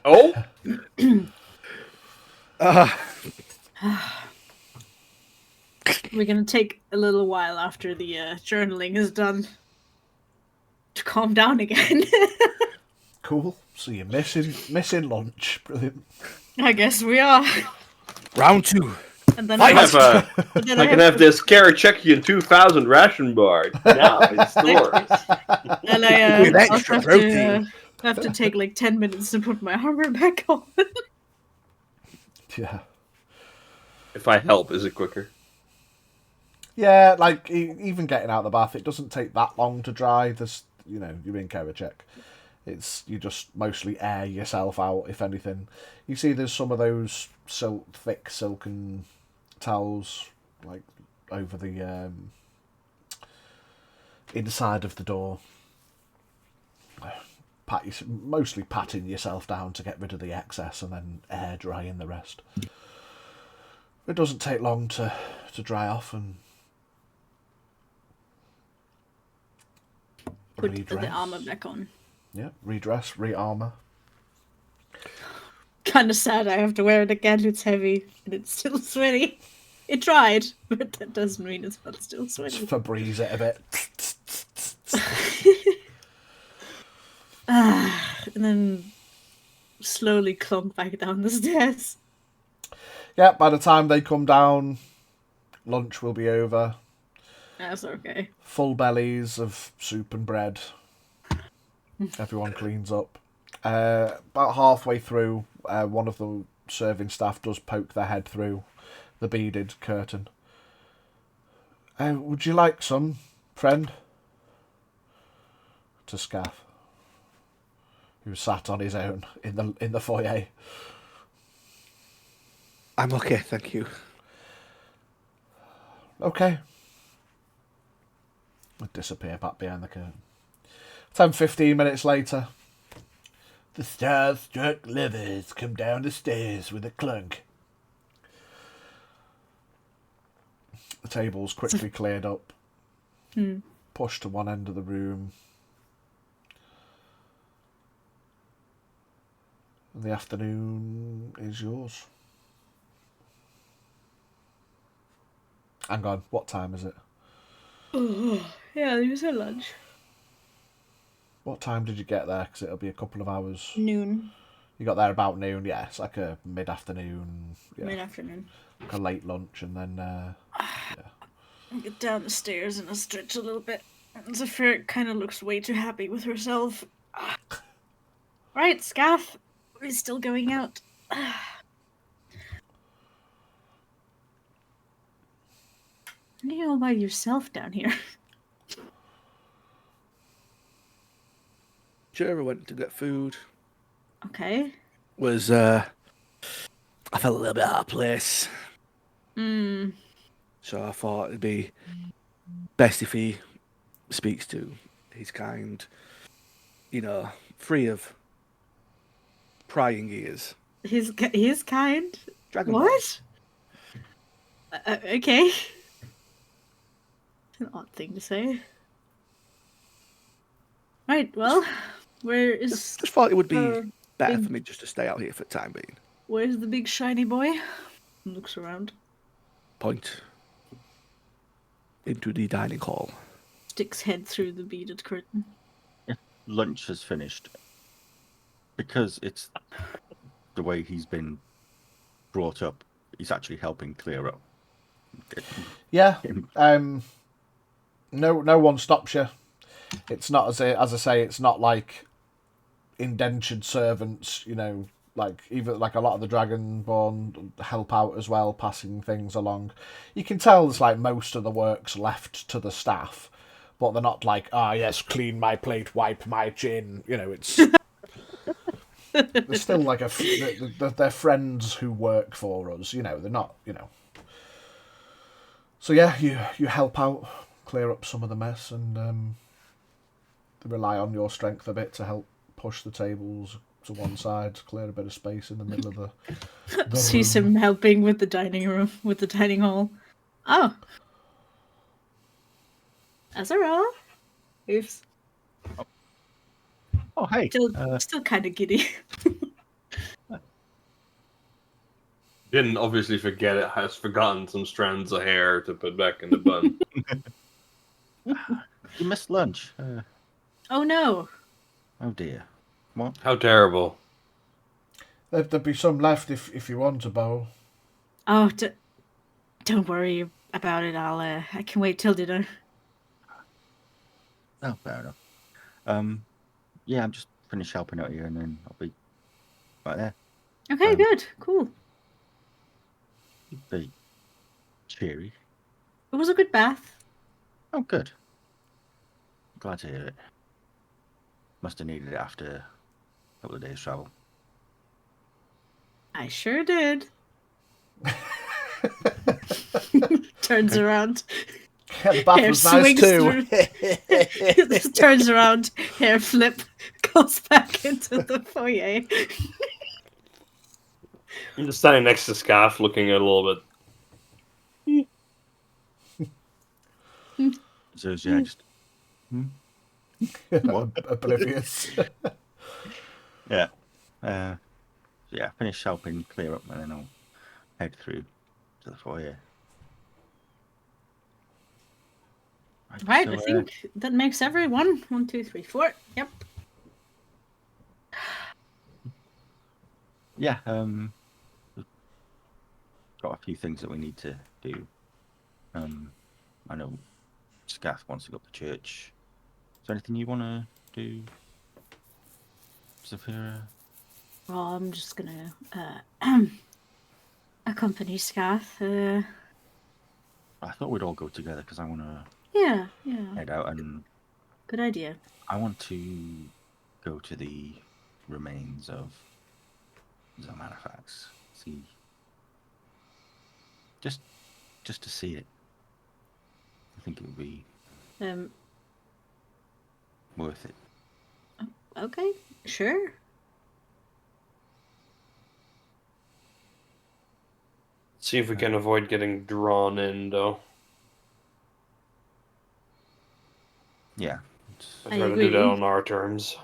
Oh? We're gonna take a little while after the journaling is done to calm down again. Cool. So you're missing lunch. Brilliant. I guess we are. Round 2. And then I have can have this Kerecekian 2000 ration bar now in stores. And I With also extra have protein. have to take like 10 minutes to put my armor back on. Yeah. If I help, is it quicker? Yeah, like even getting out of the bath, it doesn't take that long to dry. There's, you're in Kerecek. You just mostly air yourself out, if anything. You see, there's some of those thick silken towels, like over the inside of the door. Mostly patting yourself down to get rid of the excess, and then air drying the rest. It doesn't take long to dry off and Put redress. the armor back on. Yeah, redress, re-armor. Kind of sad I have to wear it again. It's heavy and it's still sweaty. It dried, but that doesn't mean it's not still sweaty. Febreze it a bit. And then slowly clunk back down the stairs. Yeah, by the time they come down, lunch will be over. That's okay. Full bellies of soup and bread. Everyone cleans up. About halfway through, one of the serving staff does poke their head through the beaded curtain. Would you like some, friend? To Scaff, who sat on his own in the foyer. I'm okay, thank you. Okay. I disappear back behind the curtain. 10-15 minutes later, the star-struck lovers come down the stairs with a clunk. The table's quickly cleared up, pushed to one end of the room. And the afternoon is yours. Hang on, what time is it? Oh, yeah, you said lunch. What time did you get there? Because it'll be a couple of hours. Noon. You got there about noon, yeah. It's like a mid-afternoon. Yeah. Mid-afternoon. Like a late lunch, and then, yeah. I get down the stairs and I stretch a little bit. And Zafira kind of looks way too happy with herself. Right, Scaff. We're still going out. You're all by yourself down here. Jura went to get food. Okay. I felt a little bit out of place. Hmm. So I thought it'd be best if he speaks to his kind, free of prying ears. His kind? Dragon What? Okay. An odd thing to say. Right, well, where is... Just thought it would be better big... for me just to stay out here for the time being. Where's the big shiny boy? Looks around. Point into the dining hall. Sticks head through the beaded curtain. Lunch has finished. Because it's the way he's been brought up, he's actually helping clear up. Yeah. No one stops you. It's not as I say. It's not like indentured servants. Like even like a lot of the Dragonborn help out as well, passing things along. You can tell it's like most of the work's left to the staff, but they're not like, yes, clean my plate, wipe my chin. It's they're still like they're friends who work for us. They're not. So yeah, you help out, clear up some of the mess, and they rely on your strength a bit to help push the tables to one side, clear a bit of space in the middle of the See some helping with the dining hall. Oh. Azura. Oops. Oh, hey. Still kind of giddy. Didn't obviously forget it. Has forgotten some strands of hair to put back in the bun. You missed lunch. Oh no. Oh dear. What? How terrible. There'd be some left if you want a bowl. Oh, don't worry about it. I can wait till dinner. Oh, fair enough. Yeah, I'm just finished helping out here, and then I'll be right there. Okay, good, cool. Be cheery. It was a good bath. Oh, good. Glad to hear it. Must have needed it after a couple of days' travel. I sure did. Turns around. Yeah, the bath Hair was nice too. This turns around, hair flip, goes back into the foyer. I'm just standing next to Scaff, looking at a little bit. So yeah, just oblivious. yeah. Yeah, finish helping clear up, and then I'll head through to the foyer. Right, So, I think that makes everyone. 1, 2, 3, 4. Yep. Yeah, got a few things that we need to do. I know Scath wants to go to church. Is there anything you want to do, Zafira? Well, I'm just gonna accompany Scath. I thought we'd all go together because I want to Yeah. head out, and Good idea. I want to go to the remains of Xarmanifax. See, just to see it. I think it would be worth it. Okay, sure. See if we can avoid getting drawn in, though. Yeah. I'd rather do that on our terms.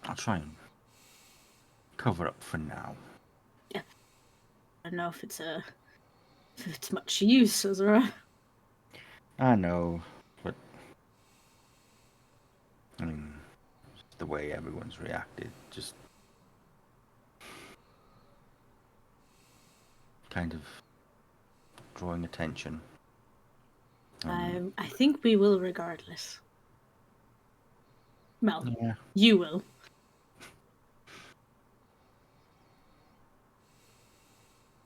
I'll try and cover up for now. Yeah. I don't know if it's much use, Azura. I know, but I mean, the way everyone's reacted, just kind of drawing attention. I think we will regardless. Well, yeah. You will.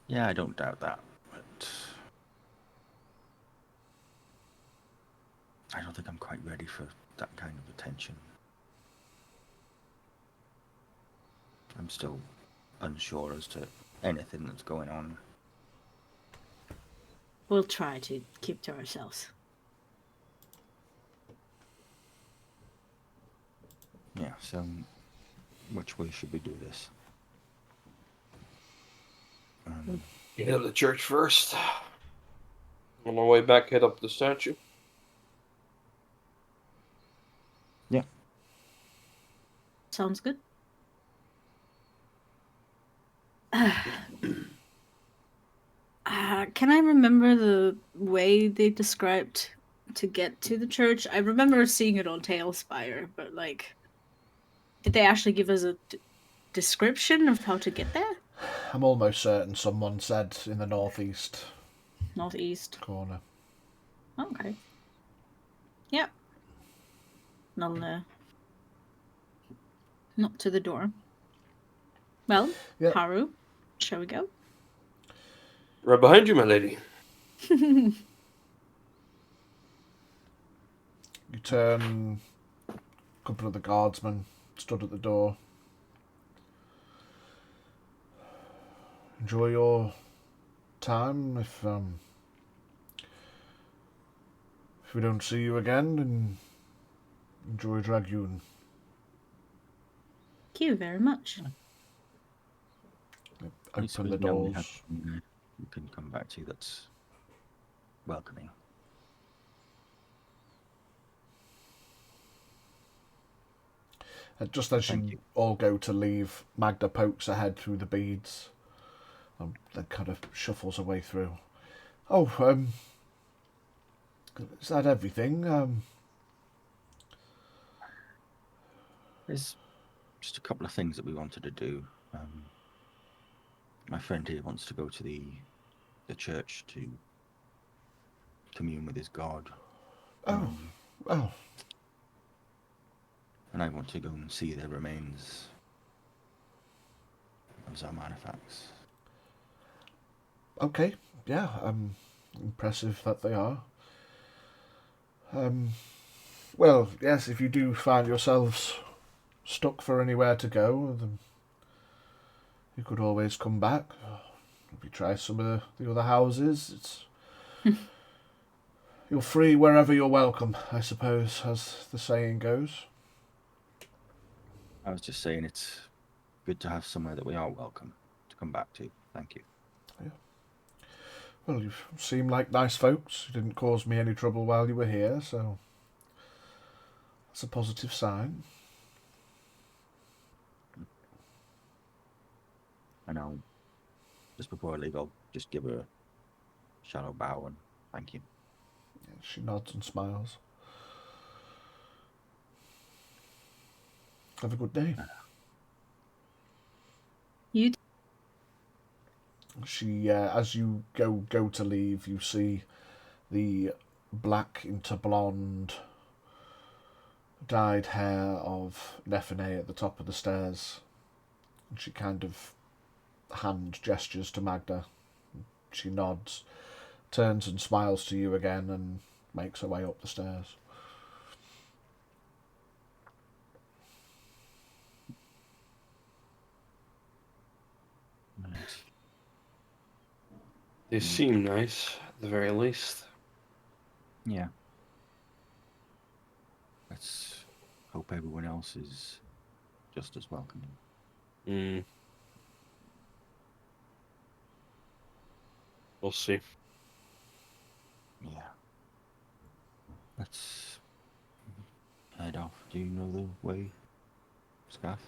Yeah, I don't doubt that, but I don't think I'm quite ready for that kind of attention. I'm still unsure as to anything that's going on. We'll try to keep to ourselves. Yeah, so which way should we do this? Hit up the church first. On our way back, hit up the statue. Yeah. Sounds good. Can I remember the way they described to get to the church? I remember seeing it on Tailspire, but like, did they actually give us a description of how to get there? I'm almost certain someone said in the northeast corner. Okay. Yep. I'll knock to the door. Well, Yep. Haru, shall we go? Right behind you, my lady. You turn. A couple of the guardsmen stood at the door. Enjoy your time. If we don't see you again, then enjoy Dragoon. Thank you very much. Open the doors. You can come back to that's welcoming. Just as you all go to leave, Magda pokes her head through the beads and then kind of shuffles her way through. Oh, is that everything? There's just a couple of things that we wanted to do. My friend here wants to go to the church to commune with his god. Oh. And I want to go and see their remains of Xarmanifax. Okay, yeah, impressive that they are. Well, yes, if you do find yourselves stuck for anywhere to go, then you could always come back. Maybe try some of the other houses. It's you're free wherever you're welcome, I suppose, as the saying goes. I was just saying it's good to have somewhere that we are welcome to come back to. Thank you. Yeah. Well, you seem like nice folks. You didn't cause me any trouble while you were here, so that's a positive sign. And I'll, just before I leave, I'll just give her a shallow bow and thank you. Yeah, she nods and smiles. Have a good day. You. She, as you go to leave, you see the black into blonde dyed hair of Nephine at the top of the stairs. And she kind of hand gestures to Magda. She nods, turns and smiles to you again, and makes her way up the stairs. They seem nice, at the very least. Yeah. Let's hope everyone else is just as welcoming. We'll see. Yeah. Let's head off. Do you know the way, Scaff?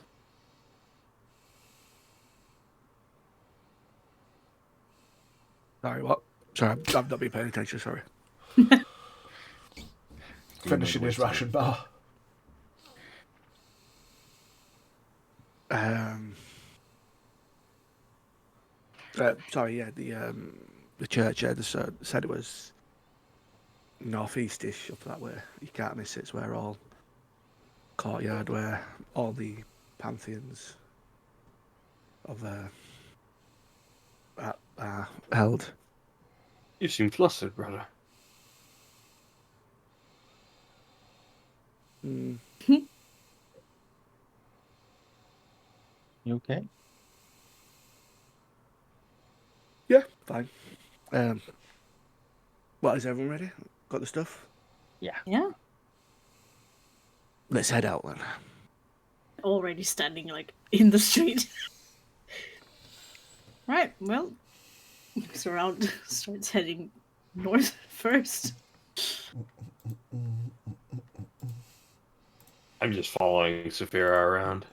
Sorry, what? Sorry, I've not been paying attention, sorry. Finishing his ration bar. Sorry, yeah, the church, yeah, said it was northeastish up that way. You can't miss it. It's where all courtyard, where all the pantheons of are held. You seem flustered, brother. Mm. You okay? Yeah, fine. What, is everyone ready? Got the stuff? Yeah. Yeah. Let's head out then. Already standing like in the street. Right, well, looks around, starts heading north first. I'm just following Saphira around.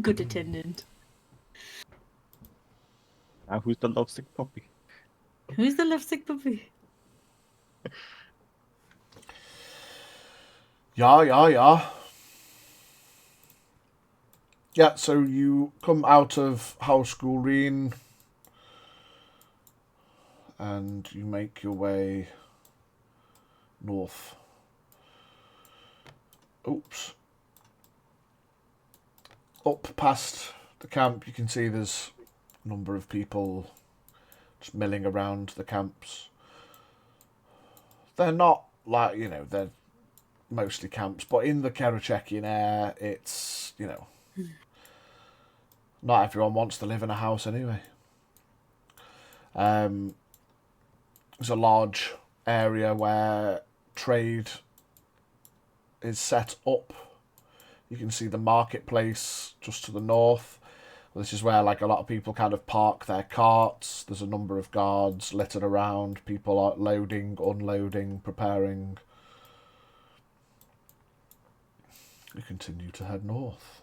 Good attendant. Now who's the lovesick puppy? Who's the lovesick puppy? Yeah. Yeah, so you come out of House Gulreen and you make your way north. Oops. Up past the camp, you can see there's a number of people just milling around the camps. They're not like, they're mostly camps, but in the Kerecekian air, it's, not everyone wants to live in a house anyway. There's a large area where trade is set up. You can see the marketplace just to the north. This is where like a lot of people kind of park their carts. There's a number of guards littered around. People are loading, unloading, preparing. We continue to head north.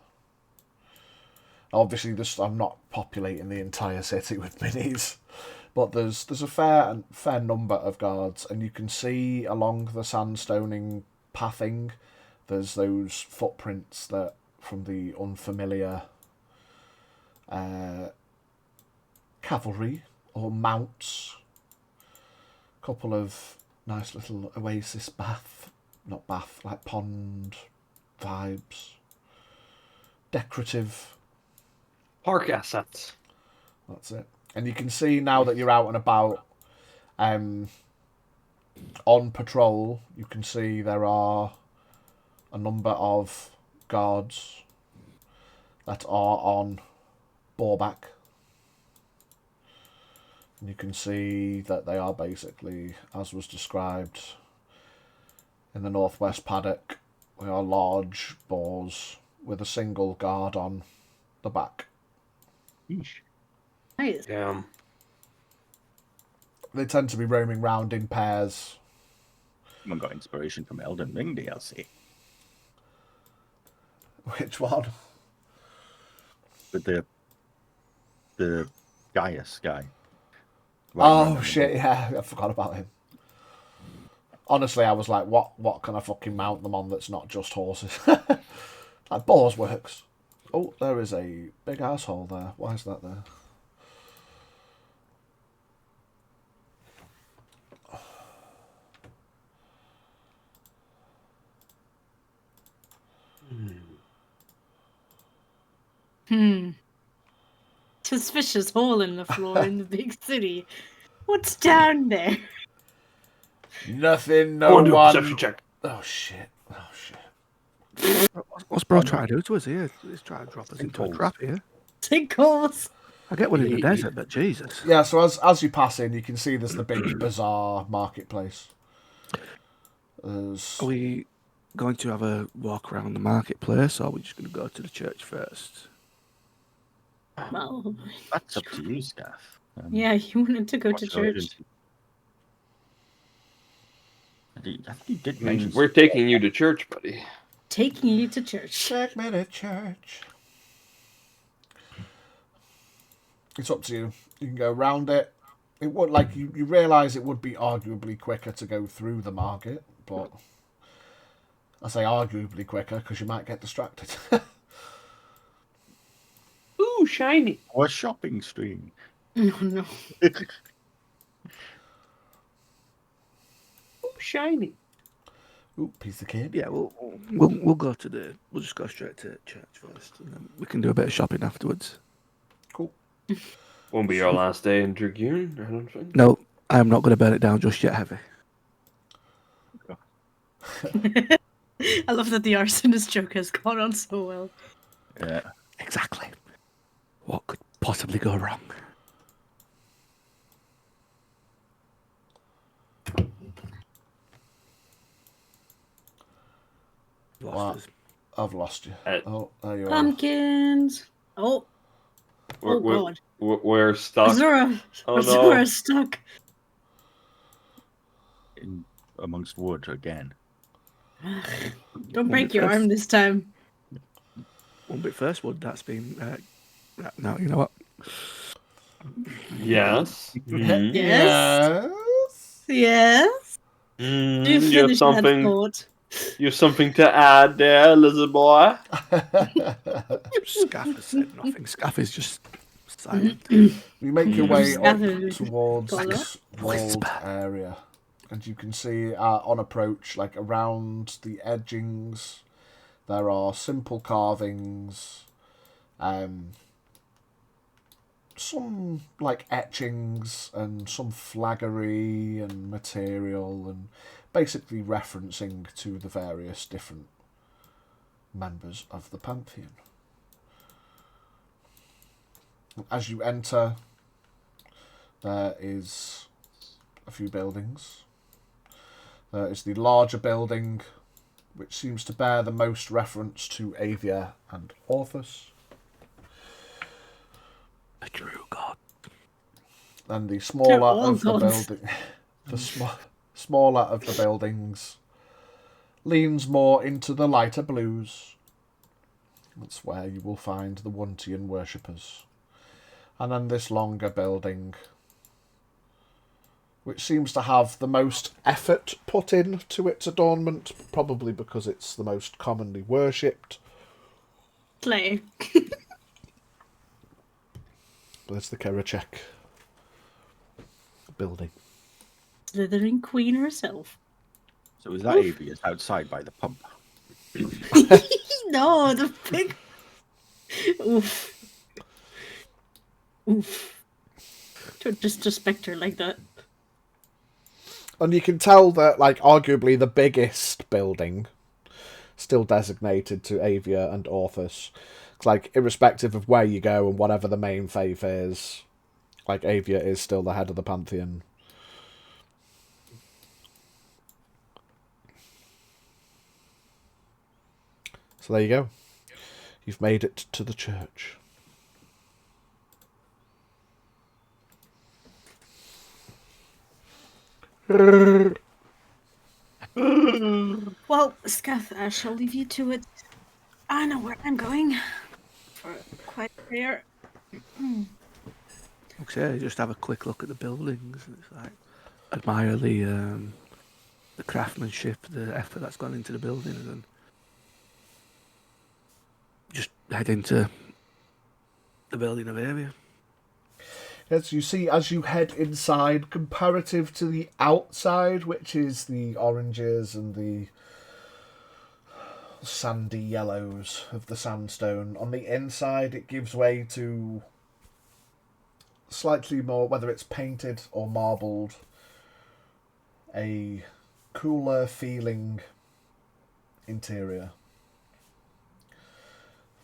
Obviously, I'm not populating the entire city with minis, but there's a fair number of guards, and you can see along the sandstoning pathing, there's those footprints that from the unfamiliar cavalry or mounts. A couple of nice little oasis like pond vibes. Decorative. Park assets. That's it. And you can see now that you're out and about on patrol, you can see there are a number of guards that are on boarback. And you can see that they are basically, as was described in the northwest paddock, they are large boars with a single guard on the back. Yeesh. Nice. Damn. They tend to be roaming round in pairs. Someone got inspiration from Elden Ring DLC. Which one? But the Gaius guy. Oh shit, yeah, I forgot about him. Honestly, I was like, what can I fucking mount them on that's not just horses? Like, boars works. Oh, there is a big asshole there. Why is that there? Suspicious hole in the floor in the big city. What's down there? Nothing, Go no on, do a one. perception check. Oh shit. What's bro trying to do to us here? He's trying to drop us into a trap here. Sinkholes. I get one in the desert, but Jesus. Yeah, so as you pass in, you can see there's the big bazaar marketplace. Are we going to have a walk around the marketplace, or are we just going to go to the church first? Well, That's up to you, Scaff. yeah, you wanted to go to what's your church. urgency? I think you did mention We're taking you to church, buddy. Taking you to church. Take me to church. It's up to you. You can go round it. It would you realise it would be arguably quicker to go through the market, but I say arguably quicker because you might get distracted. Ooh, shiny. or shopping stream. No. Ooh, shiny. Ooh, piece of cake. Yeah, we'll go to we'll just go straight to church first, and then we can do a bit of shopping afterwards. Cool. Won't be your last day in Dragoon, I don't think. No, I am not going to burn it down just yet, Heavy. I love that the arsonist joke has gone on so well. Yeah. Exactly. What could possibly go wrong? What? I've lost you. Oh, there you are. Pumpkins. Oh. Oh, God. We're stuck. Azura. Oh, Azura's stuck. Amongst wood again. Don't break your arm this time. One bit first wood, that's been... no, you know what? Yes. Yes. Yes. Yes. You have something. You have something to add there, lizard boy. Scaff has said nothing. Scaff is just silent. You make your way up Scaff- towards Colour? this walled area, and you can see on approach, like around the edgings, there are simple carvings, some like etchings and some flaggery and material, and basically referencing to the various different members of the Pantheon. As you enter, there is a few buildings. There is the larger building, which seems to bear the most reference to Avia and Orthus. A true god. And the smaller all of the gods. building, smaller of the buildings, leans more into the lighter blues. That's where you will find the Wuntian worshippers. And then this longer building, which seems to have the most effort put into its adornment, probably because it's the most commonly worshipped. Play. There's the Kerechek building. Slithering queen herself. So is that Avia's outside by the pump? No, the big. Oof. Oof. Don't disrespect her like that. And you can tell that, like, arguably the biggest building, still designated to Avia and Orthus. It's like, irrespective of where you go and whatever the main faith is, like, Avia is still the head of the Pantheon. So there you go. You've made it to the church. Well, Scath, I shall leave you to it. I know where I'm going. For a quiet prayer. Okay, just have a quick look at the buildings. It's like admire the craftsmanship, the effort that's gone into the buildings, and just head into the building of area. Yes, you see as you head inside, comparative to the outside, which is the oranges and the sandy yellows of the sandstone. On the inside, it gives way to slightly more, whether it's painted or marbled, a cooler feeling interior.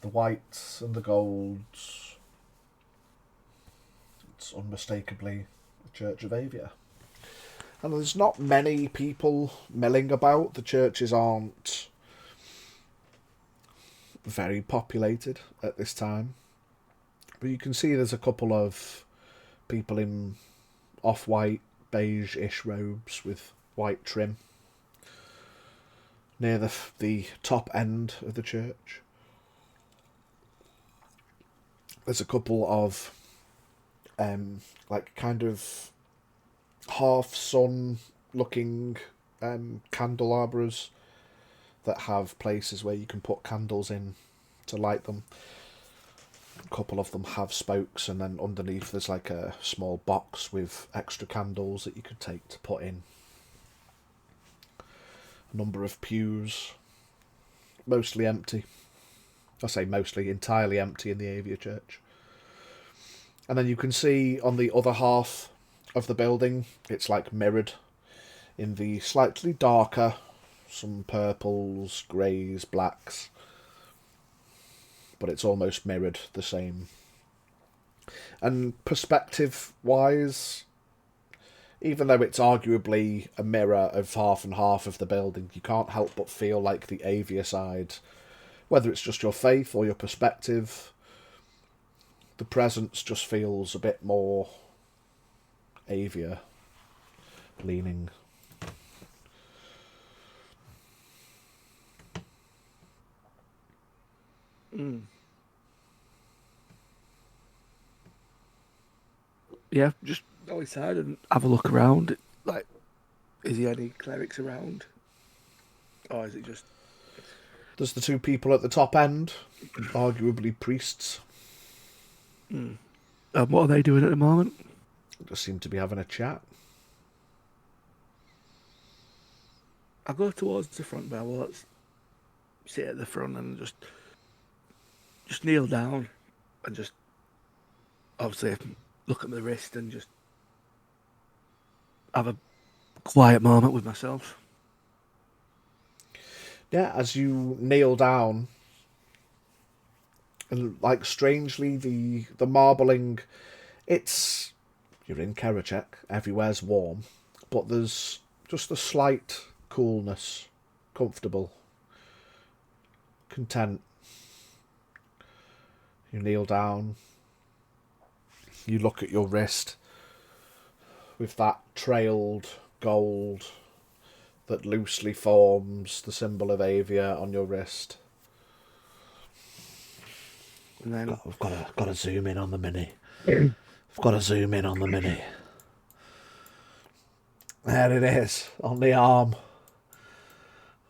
The whites and the golds. It's unmistakably the Church of Avia. And there's not many people milling about. The churches aren't very populated at this time. But you can see there's a couple of people in off-white, beige-ish robes with white trim near the top end of the church. There's a couple of like kind of half-sun looking candelabras that have places where you can put candles in to light them. A couple of them have spokes, and then underneath there's like a small box with extra candles that you could take to put in. A number of pews, mostly empty. I say mostly, entirely empty in the Avia Church. And then you can see on the other half of the building, it's like mirrored in the slightly darker, some purples, greys, blacks, but it's almost mirrored the same. And perspective-wise, even though it's arguably a mirror of half and half of the building, you can't help but feel like the Avia side, whether it's just your faith or your perspective, the presence just feels a bit more Avia leaning. Yeah, just go inside and have a look around. Like, is there any clerics around? Or is it just... There's the two people at the top end, arguably priests. what are they doing at the moment? Just seem to be having a chat. I go towards the front bell. Let's sit at the front and just kneel down and just obviously look at my wrist and just have a quiet moment with myself. Yeah, as you kneel down, and like strangely the marbling, you're in Kerecek, everywhere's warm, but there's just a slight coolness, comfortable, content. You kneel down, you look at your wrist with that trailed gold that loosely forms the symbol of Avia on your wrist. And then I've got to zoom in on the mini. I've got to zoom in on the mini. There it is, on the arm.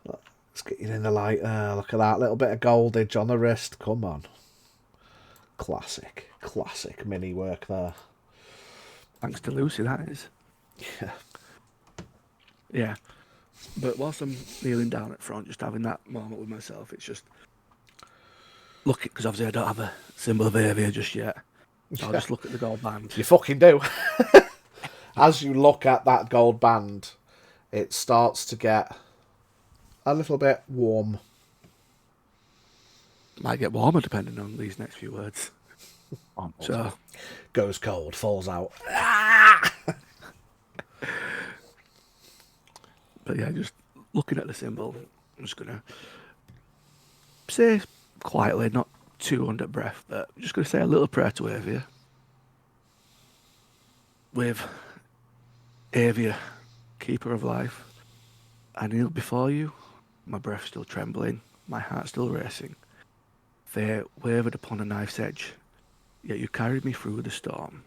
Let's get you in the light there. Look at that little bit of goldage on the wrist. Come on. Classic mini work there. thanks to Lucy, that is. Yeah. Yeah. But whilst I'm kneeling down at front, just having that moment with myself, it's just looking, because obviously I don't have a symbol of Avia just yet. So I'll just look at the gold band. You fucking do. As you look at that gold band, it starts to get a little bit warm. Might get warmer depending on these next few words. So Goes cold, falls out. But yeah, just looking at the symbol, I'm just going to say quietly, not too under breath, but I'm just going to say a little prayer to Avia. With Avia, keeper of life, I kneel before you, my breath still trembling, my heart still racing. Fear wavered upon a knife's edge, yet you carried me through the storm.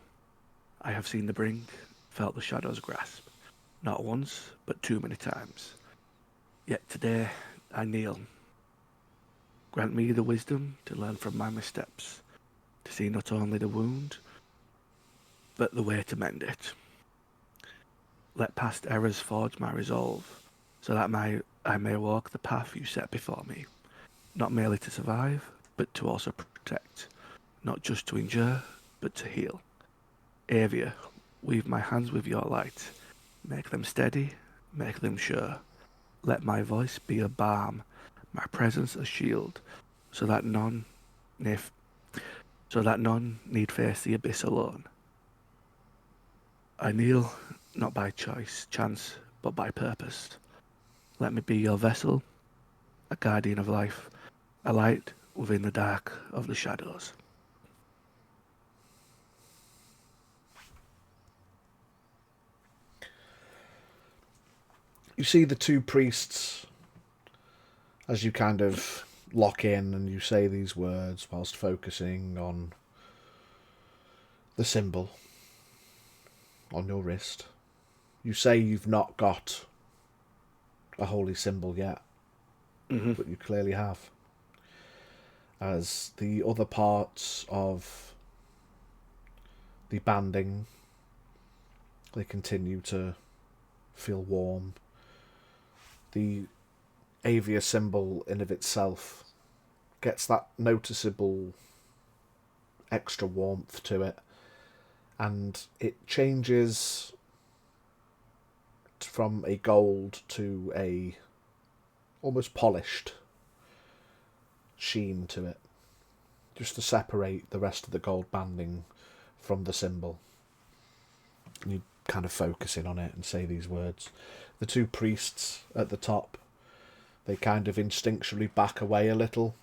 I have seen the brink, felt the shadows grasp, not once, but too many times. Yet today I kneel. Grant me the wisdom to learn from my missteps, to see not only the wound, but the way to mend it. Let past errors forge my resolve, so that I may walk the path you set before me, not merely to survive, but to also protect, not just to endure, but to heal. Avia, weave my hands with your light, make them steady, make them sure. Let my voice be a balm, my presence a shield, so that none need face the abyss alone. I kneel not by choice, chance, but by purpose. Let me be your vessel, a guardian of life, a light within the dark of the shadows. You see the two priests as you kind of lock in and you say these words whilst focusing on the symbol on your wrist. You say you've not got a holy symbol yet, but you clearly have. As the other parts of the banding, they continue to feel warm. The Avia symbol in of itself gets that noticeable extra warmth to it, and it changes from a gold to a almost polished sheen to it, just to separate the rest of the gold banding from the symbol. And you kind of focus in on it and say these words. The two priests at the top, they kind of instinctually back away a little,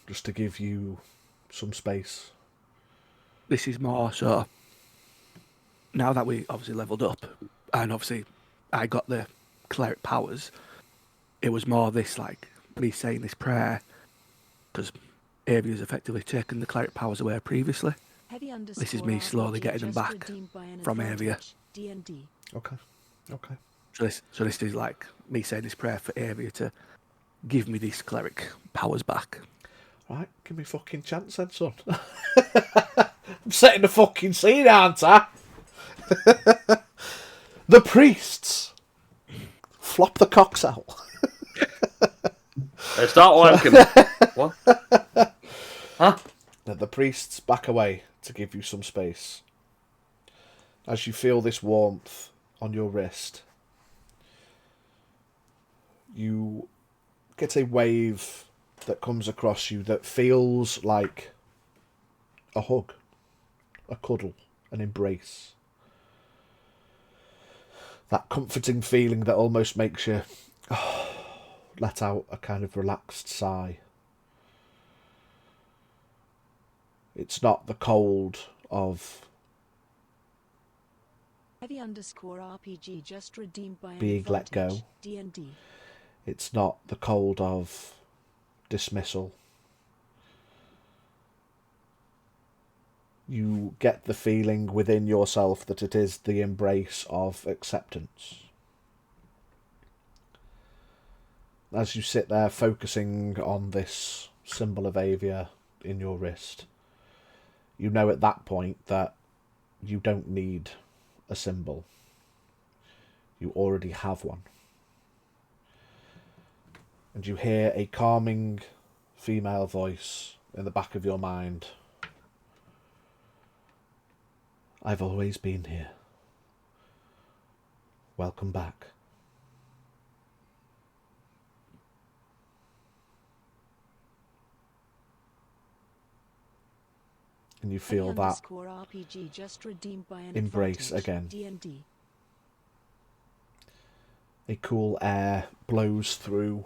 just to give you some space. This is more so, now that we obviously leveled up, and obviously I got the cleric powers, it was more this, like, me saying this prayer, because Avia's effectively taken the cleric powers away previously. This is me slowly getting them back from Avia. D&D. Okay. So this is like me saying this prayer for Avia to give me these cleric powers back. Right, give me fucking chance then, son. I'm setting the fucking scene, aren't I? The priests flop the cocks out. Start wanking. What? Huh? The priests back away to give you some space. As you feel this warmth on your wrist, you get a wave that comes across you that feels like a hug, a cuddle, an embrace. That comforting feeling that almost makes you let out a kind of relaxed sigh. It's not the cold of Heavy_RPG just redeemed by being let go. D&D. It's not the cold of dismissal. You get the feeling within yourself that it is the embrace of acceptance. As you sit there focusing on this symbol of Avia in your wrist, you know at that point that you don't need a symbol. You already have one. And you hear a calming female voice in the back of your mind. I've always been here. Welcome back. And you feel that RPG just redeemed by an embrace advantage. again. D&D. A cool air blows through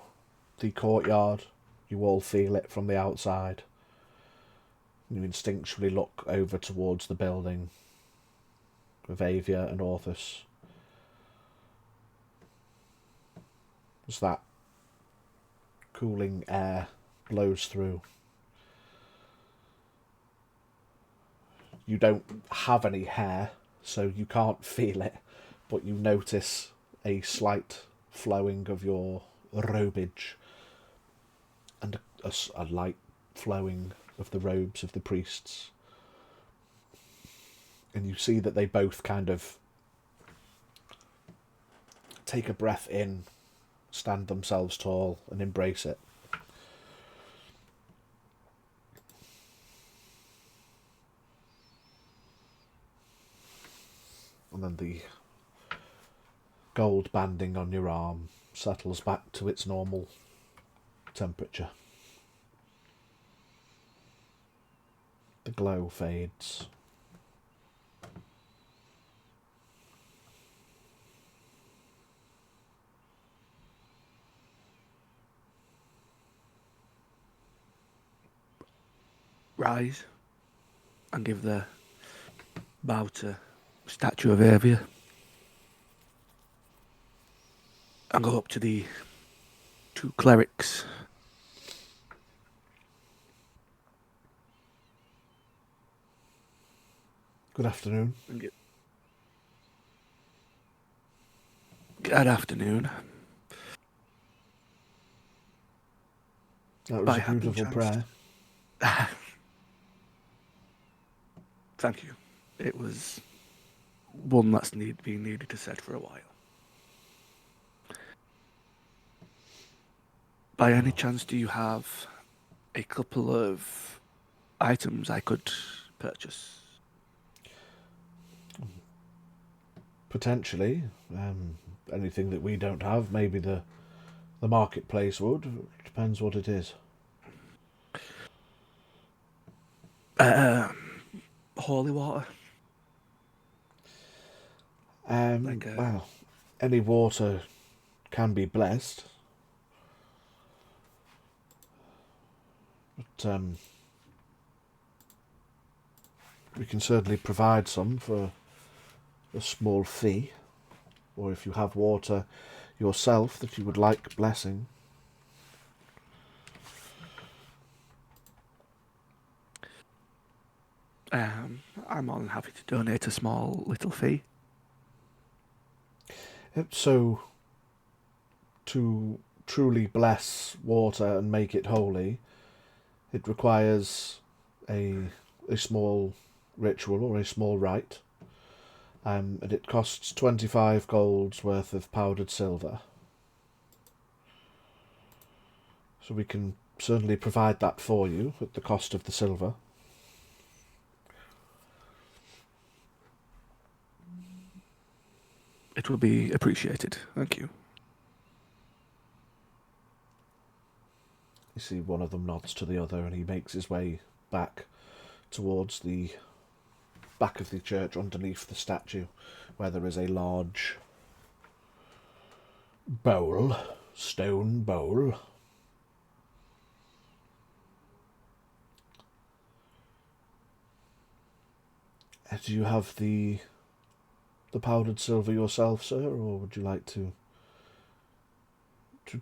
the courtyard. You all feel it from the outside. You instinctually look over towards the building with Avia and Orthus. As that cooling air blows through. You don't have any hair, so you can't feel it, but you notice a slight flowing of your robage and a light flowing of the robes of the priests. And you see that they both kind of take a breath in, stand themselves tall and embrace it. and the gold banding on your arm settles back to its normal temperature. The glow fades. Rise and give the bow to statue of Avia. And go up to the 2 clerics. Good afternoon. Good afternoon. That was By a happy beautiful chance. prayer. Thank you. It was one that's been needed to said for a while. By any chance, do you have a couple of items I could purchase? Potentially. Anything that we don't have, maybe the marketplace would. Depends what it is. Holy water. Well, any water can be blessed. But we can certainly provide some for a small fee. Or if you have water yourself that you would like blessing. I'm more than happy to donate a small little fee. So, to truly bless water and make it holy, it requires a small ritual or a small rite. And it costs 25 gold's worth of powdered silver. So we can certainly provide that for you at the cost of the silver. It will be appreciated. Thank you. You see one of them nods to the other and he makes his way back towards the back of the church underneath the statue, where there is a large bowl, stone bowl. Do you have the powdered silver yourself, sir, or would you like to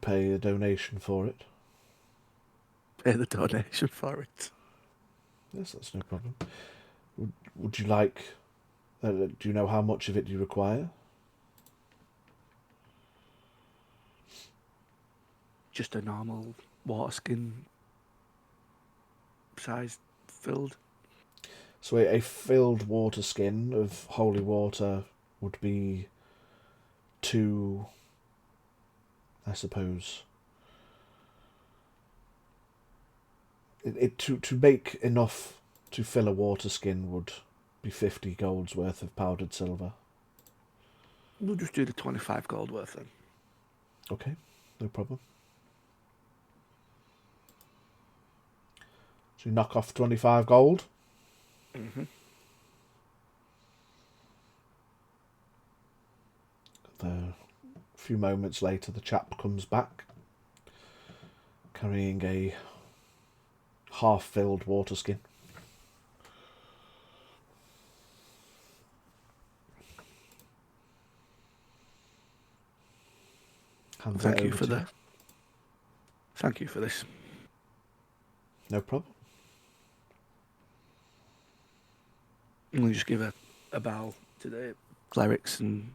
pay a donation for it? Pay the donation for it. Yes, that's no problem. Would you like... do you know how much of it you require? Just a normal water skin size filled. So a filled water skin of holy water would be 2, I suppose. To make enough to fill a water skin would be 50 gold's worth of powdered silver. We'll just do the 25 gold worth then. Okay, no problem. So you knock off 25 gold. Mm-hmm. A few moments later, the chap comes back, carrying a half-filled water skin. Thank you for this. No problem. We'll just give a bow to the clerics and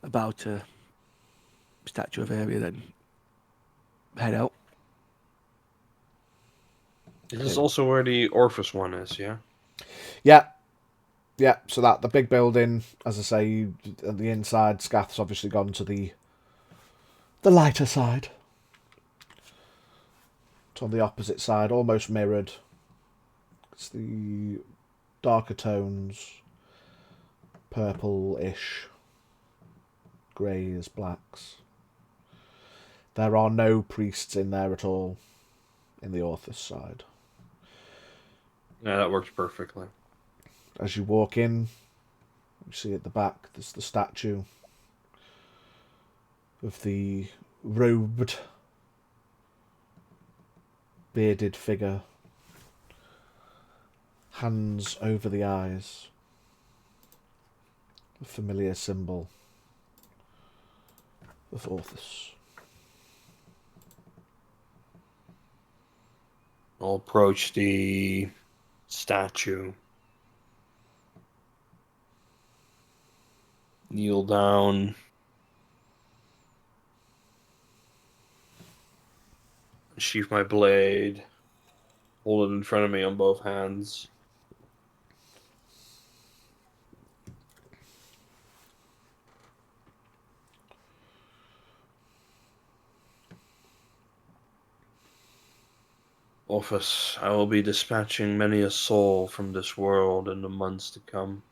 a bow to statue of Avia, then head out. Is this also where the Orphus one is, yeah? Yeah, so that the big building, as I say, at the inside, Scath's obviously gone to the lighter side. It's on the opposite side, almost mirrored. It's the darker tones, purple-ish, greys, blacks. There are no priests in there at all in the author's side. Yeah, that works perfectly. As you walk in, you see at the back there's the statue of the robed, bearded figure, hands over the eyes, a familiar symbol of Orthus. I'll approach the statue. Kneel down. Sheath my blade. Hold it in front of me on both hands. Orpheus, I will be dispatching many a soul from this world in the months to come.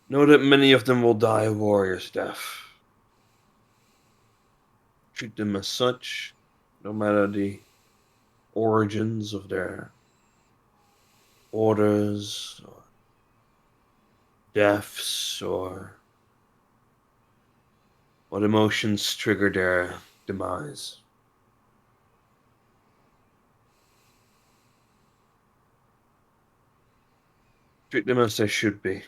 Know that many of them will die a warrior's death. Treat them as such, no matter the origins of their orders, or deaths, or what emotions trigger their demise. Treat them as they should be.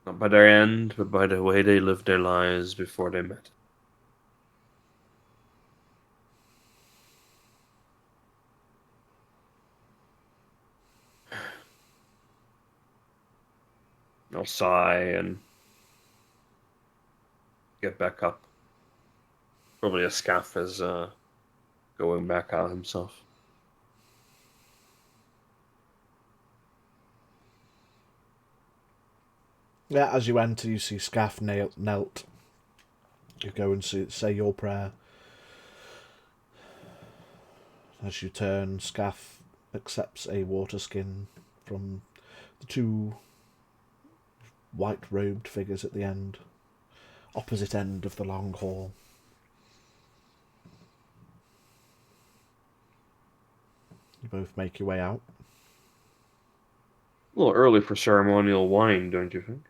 Not by their end, but by the way they lived their lives before they met. I'll sigh and get back up. Probably a scaff is going back out himself. Yeah, as you enter, you see Scaff knelt. You go and say your prayer. As you turn, Scaff accepts a water skin from the two white-robed figures at the end, opposite end of the long hall. You both make your way out. A little early for ceremonial wine, don't you think?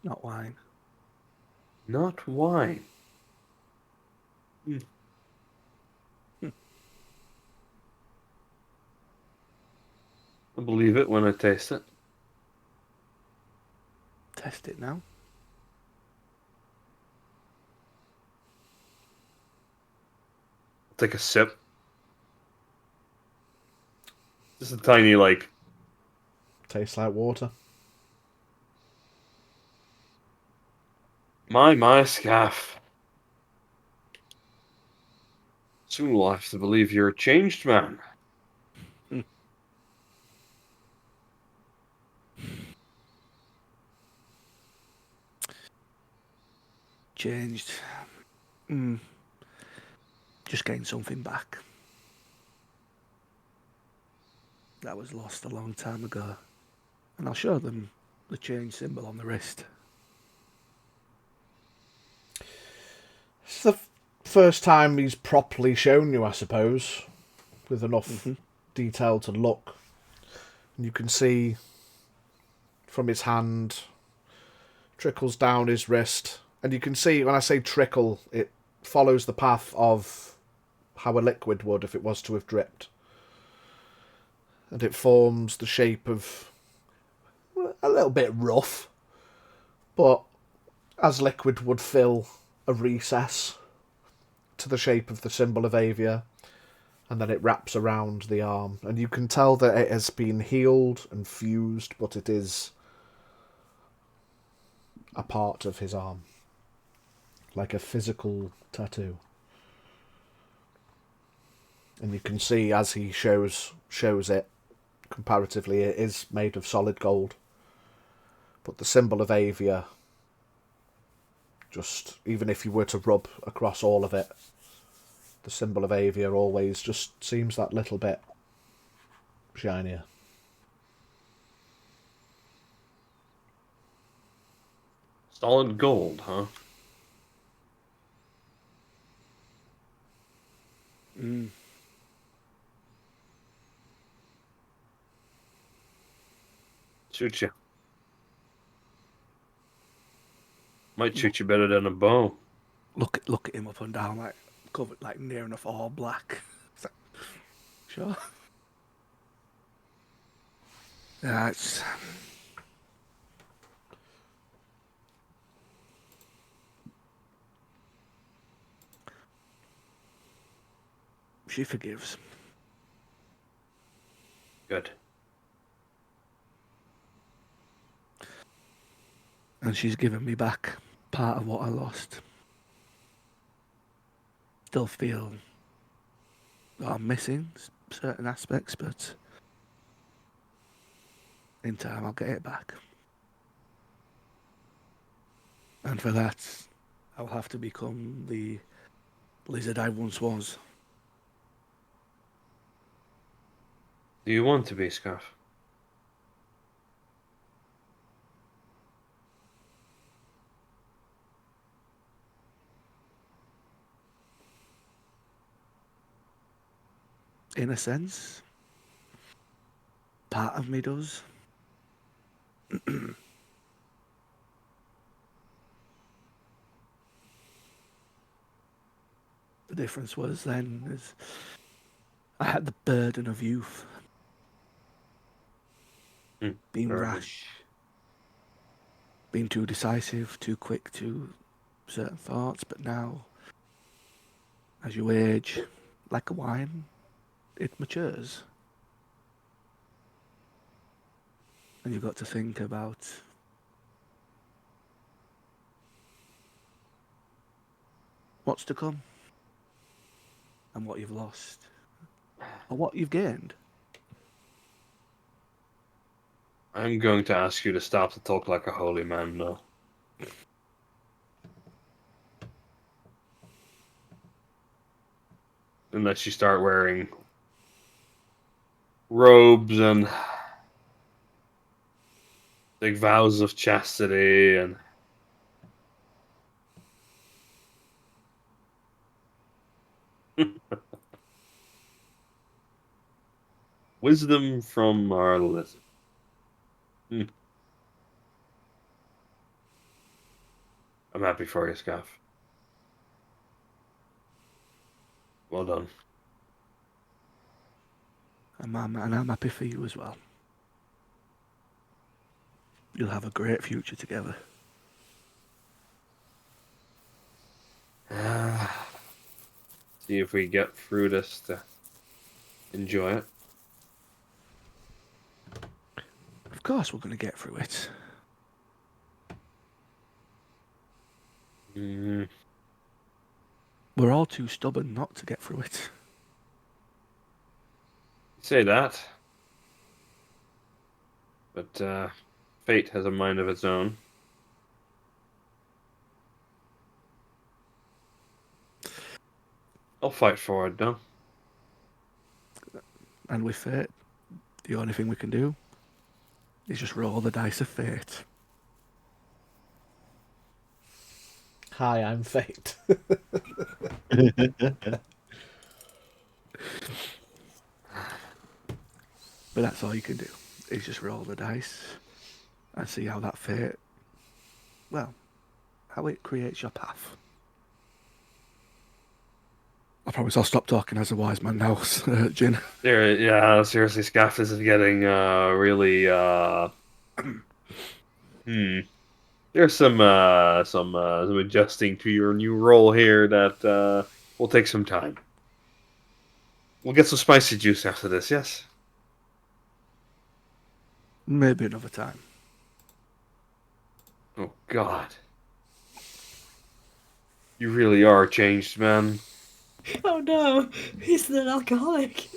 Not wine. Not wine. I'll believe it when I taste it. Test it now. Take a sip. Just a tiny, Tastes like water. My scaff. Soon we'll have to believe you're a changed man. Changed. Just gained something back. That was lost a long time ago. And I'll show them the change symbol on the wrist. It's the first time he's properly shown you, I suppose, with enough detail to look. And you can see from his hand, trickles down his wrist. And you can see, when I say trickle, it follows the path of how a liquid would if it was to have dripped. And it forms the shape of a little bit rough, but as liquid would fill a recess to the shape of the symbol of Avia, and then it wraps around the arm. And you can tell that it has been healed and fused, but it is a part of his arm, like a physical tattoo. And you can see as he shows it, comparatively, it is made of solid gold. But the symbol of Avia, just even if you were to rub across all of it, the symbol of Avia always just seems that little bit shinier. Solid gold, huh? Shoot you. Might shoot you better than a bow. Look at him up and down, like covered, like near enough all black. Sure. Yeah, it's. She forgives. Good. And she's given me back part of what I lost. Still feel that I'm missing certain aspects, but in time I'll get it back. And for that, I'll have to become the lizard I once was. Do you want to be, Scarf? In a sense, part of me does. The difference was then is I had the burden of youth, being rash, being too decisive, too quick to certain thoughts. But now, as you age, like a wine, it matures. And you've got to think about what's to come and what you've lost or what you've gained. I'm going to ask you to stop to talk like a holy man, though. Unless you start wearing robes and big vows of chastity and wisdom from our lizard. I'm happy for you, Scaff. Well done. And I'm happy for you as well. You'll have a great future together. See if we get through this to enjoy it. Of course we're going to get through it. We're all too stubborn not to get through it. Say that. But fate has a mind of its own. I'll fight for it, though. And with fate, the only thing we can do is just roll the dice of fate. Hi, I'm Fate. But that's all you can do, is just roll the dice and see how that fate, well, how it creates your path. I promise I'll stop talking as a wise man now, Jin. Yeah, seriously, Scaff, this is getting really. There's some adjusting to your new role here that will take some time. We'll get some spicy juice after this, yes? Maybe another time. Oh, God. You really are changed, man. Oh no, he's an alcoholic.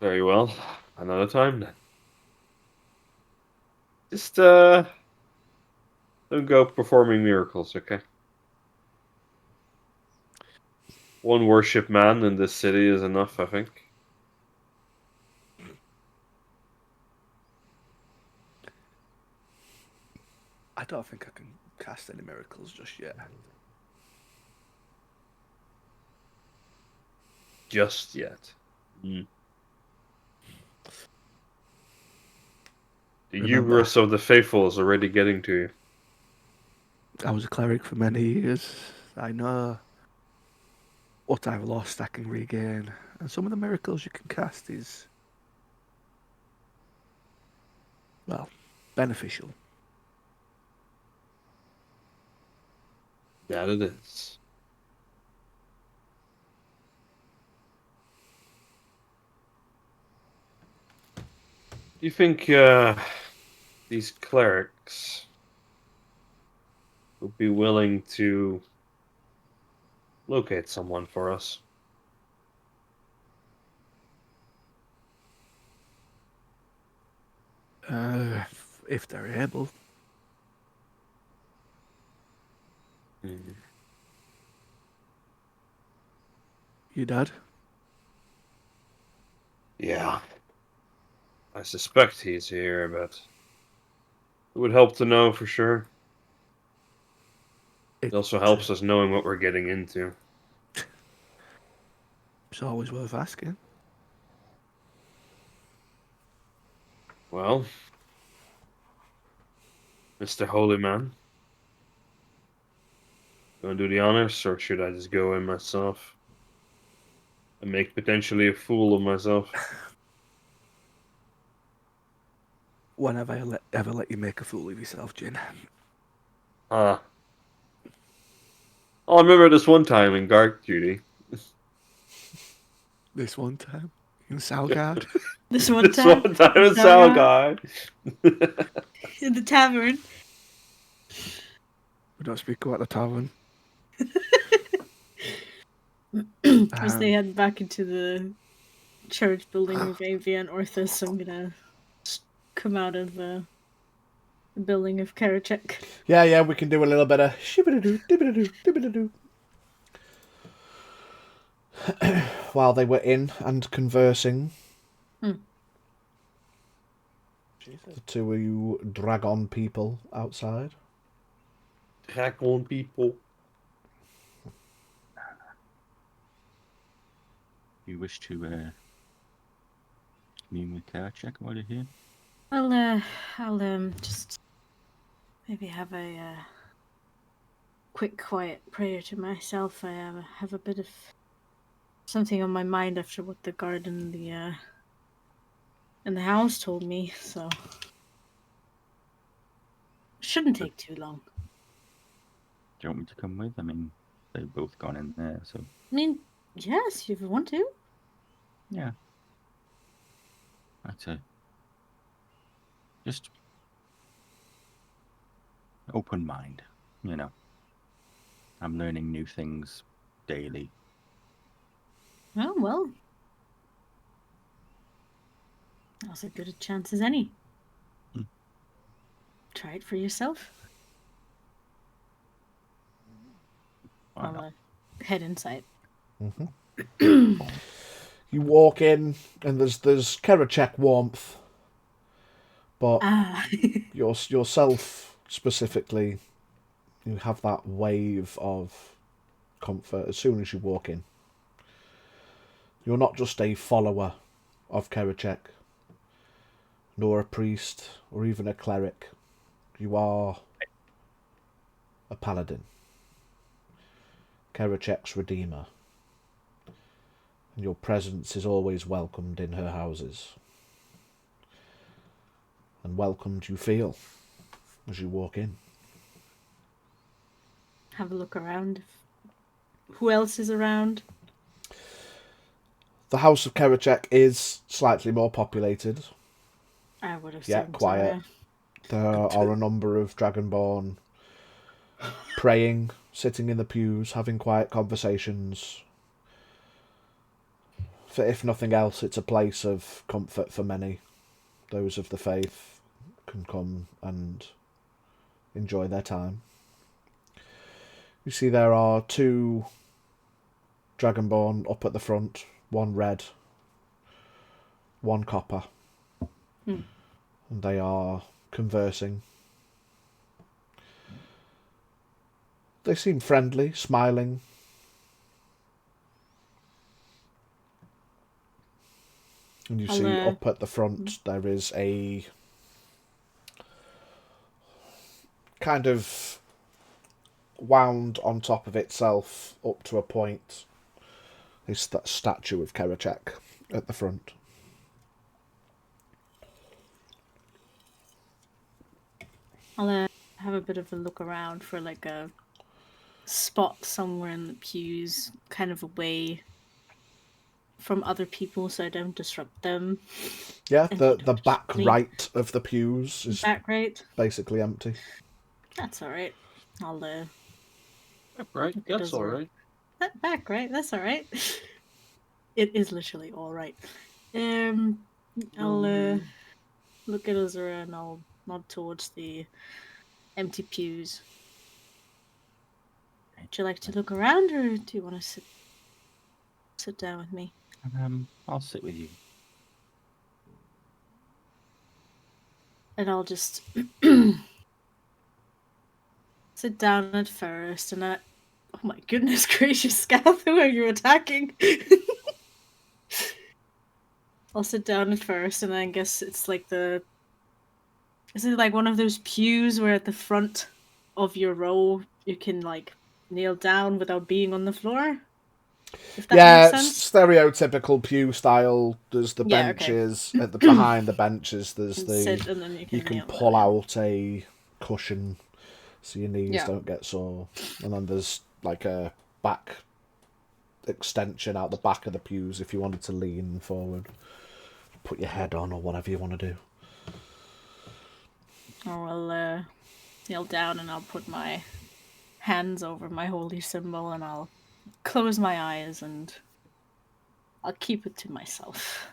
Very well. Another time then. Just Don't go performing miracles, okay? One worship man in this city is enough, I think. I don't think I can cast any miracles just yet. Just yet. Mm. The Remember, hubris of the faithful is already getting to you. I was a cleric for many years. I know what I've lost I can regain. And some of the miracles you can cast is, well, beneficial. That it is. Do you think these clerics would be willing to locate someone for us? If they're able. Mm. You dad? Yeah. I suspect he's here, but it would help to know for sure. It also helps us knowing what we're getting into. It's always worth asking. Well, Mr. Holy Man, you want to do the honors, or should I just go in myself and make potentially a fool of myself? When have I ever let you make a fool of yourself, Jin? Oh, I remember this one time in guard duty. This one time? In Salgard? This one This time. one time in Salgard. Salgard. In the tavern. We don't speak about the tavern. As they head back into the church building of Avia and Orthus, I'm gonna come out of the building of Kerechek. Yeah, we can do a little bit of shibidadoo, dibidadoo, dibidadoo. While they were in and conversing, the two of you dragon people outside. Dragon people. You wish to commune with Kerechek while you're here? I'll just maybe have a quick, quiet prayer to myself. I have a bit of something on my mind after what the guard in the house told me, so shouldn't take too long. Do you want me to come with? I mean, they've both gone in there, so... I mean, yes, if you want to. Yeah. That's it. Just... open mind, you know. I'm learning new things daily. Oh, well. That's as good a chance as any. Try it for yourself. I'll head inside. Mm-hmm. You walk in, and there's Kerechek warmth, but yourself specifically, you have that wave of comfort as soon as you walk in. You're not just a follower of Kerechek, nor a priest, or even a cleric. You are a paladin. Kerechek's redeemer. And your presence is always welcomed in her houses. And welcomed you feel as you walk in. Have a look around. Who else is around? The house of Kerechek is slightly more populated. I would have Yeah, said quiet. There are a number of Dragonborn praying, sitting in the pews, having quiet conversations. For if nothing else, it's a place of comfort for many. Those of the faith can come and enjoy their time. You see there are 2 Dragonborn up at the front, 1 red, 1 copper. And they are conversing. They seem friendly, smiling. And you see up at the front there is a kind of wound on top of itself up to a point. Is that statue of Kerecekian at the front. I'll have a bit of a look around for like a spot somewhere in the pews, kind of away from other people so I don't disrupt them. Yeah, the back right of the pews is back right, basically empty. That's alright. I'll Back right, that's alright. Back right, that's alright. It is literally alright. I'll look at Azura and I'll nod towards the empty pews. Would you like to look around, or do you want to sit down with me? I'll sit with you. And I'll just sit down at first, and oh my goodness gracious, Scath, who are you attacking? I'll sit down at first, and I guess it's like is it like one of those pews where at the front of your row you can like kneel down without being on the floor? If that makes sense? Stereotypical pew style. There's the benches at the behind the benches. There's sit, and then you can pull out a cushion so your knees don't get sore, and then there's like a back extension out the back of the pews if you wanted to lean forward, put your head on, or whatever you want to do. I'll kneel down and I'll put my hands over my holy symbol and I'll close my eyes and I'll keep it to myself.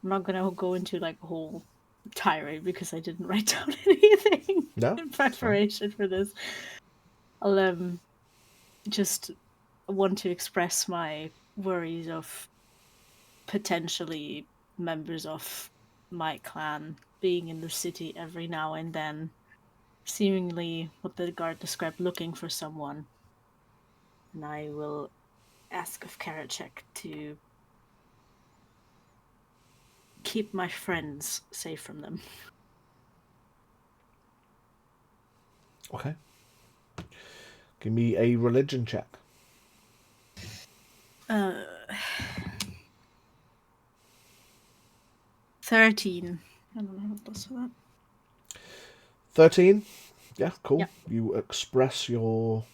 I'm not gonna go into like a whole tirade because I didn't write down anything in preparation for this. I'll just want to express my worries of potentially members of my clan being in the city every now and then, seemingly what the guard described, looking for someone. And I will ask of Kerecekian to keep my friends safe from them. Okay. Give me a religion check. 13. I don't know what that's for that. 13? Yeah, cool. Yep. You express your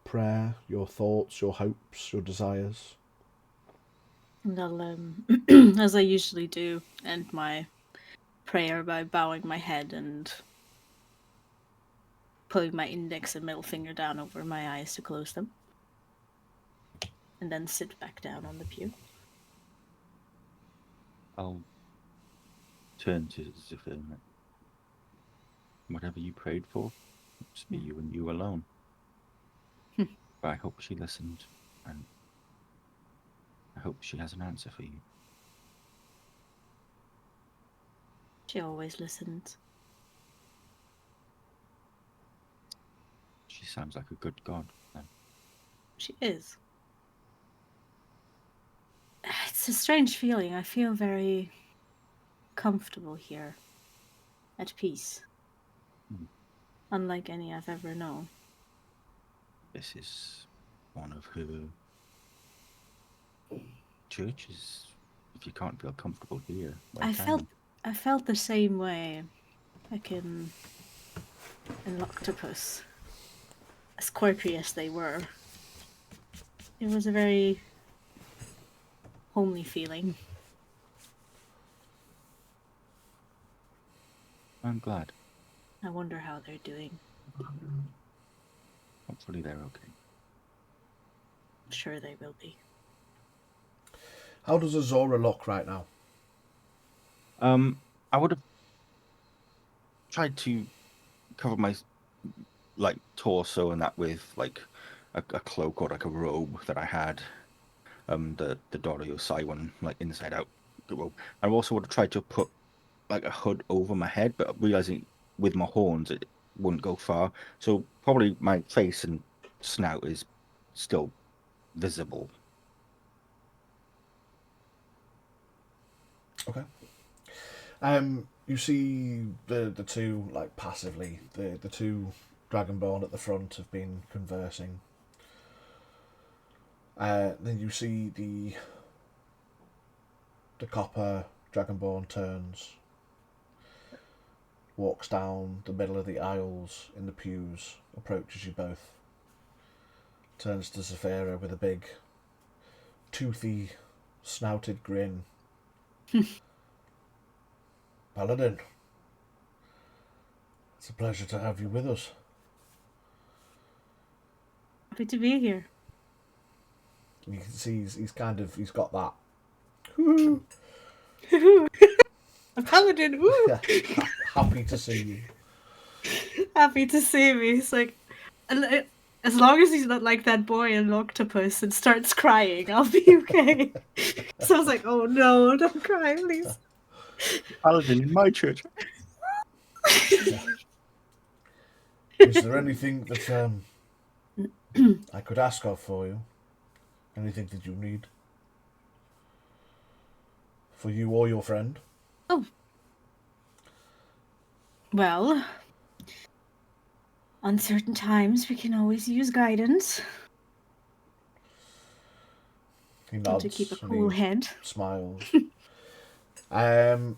prayer, your thoughts, your hopes, your desires. And I'll, as I usually do, end my prayer by bowing my head and putting my index and middle finger down over my eyes to close them. And then sit back down on the pew. I'll turn to Zephyr. Whatever you prayed for, must be you and you alone. But I hope she listened, and I hope she has an answer for you. She always listens. She sounds like a good god, then. She is. It's a strange feeling. I feel very comfortable here. At peace. Unlike any I've ever known. This is one of her churches. If you can't feel comfortable here, I felt the same way. Like in Octopus. As quirky as they were. It was a very homely feeling. I'm glad. I wonder how they're doing. Hopefully they're okay. I'm sure they will be. How does Azura look right now? I would have tried to cover my torso and that with like a cloak or like a robe that I had. The Dora Yosai one, like inside out the robe. I also would have tried to put like a hood over my head, but realizing with my horns it wouldn't go far. So probably my face and snout is still visible. Okay. You see the two like passively the two Dragonborn at the front have been conversing. Then you see the copper Dragonborn turns, walks down the middle of the aisles in the pews, approaches you both, turns to Zafira with a big, toothy, snouted grin. Paladin, it's a pleasure to have you with us. Happy to be here. You can see he's got that. A paladin, woo! Yeah, happy to see you. Happy to see me. It's like, as long as he's not like that boy in Octopus and starts crying, I'll be okay. So I was like, oh no, don't cry, please. Paladin in my church. Yeah. Is there anything that I could ask of for you? Anything that you need? For you or your friend? Oh. Well, on certain times we can always use guidance. He nods to keep a and cool he head. smiles. I'll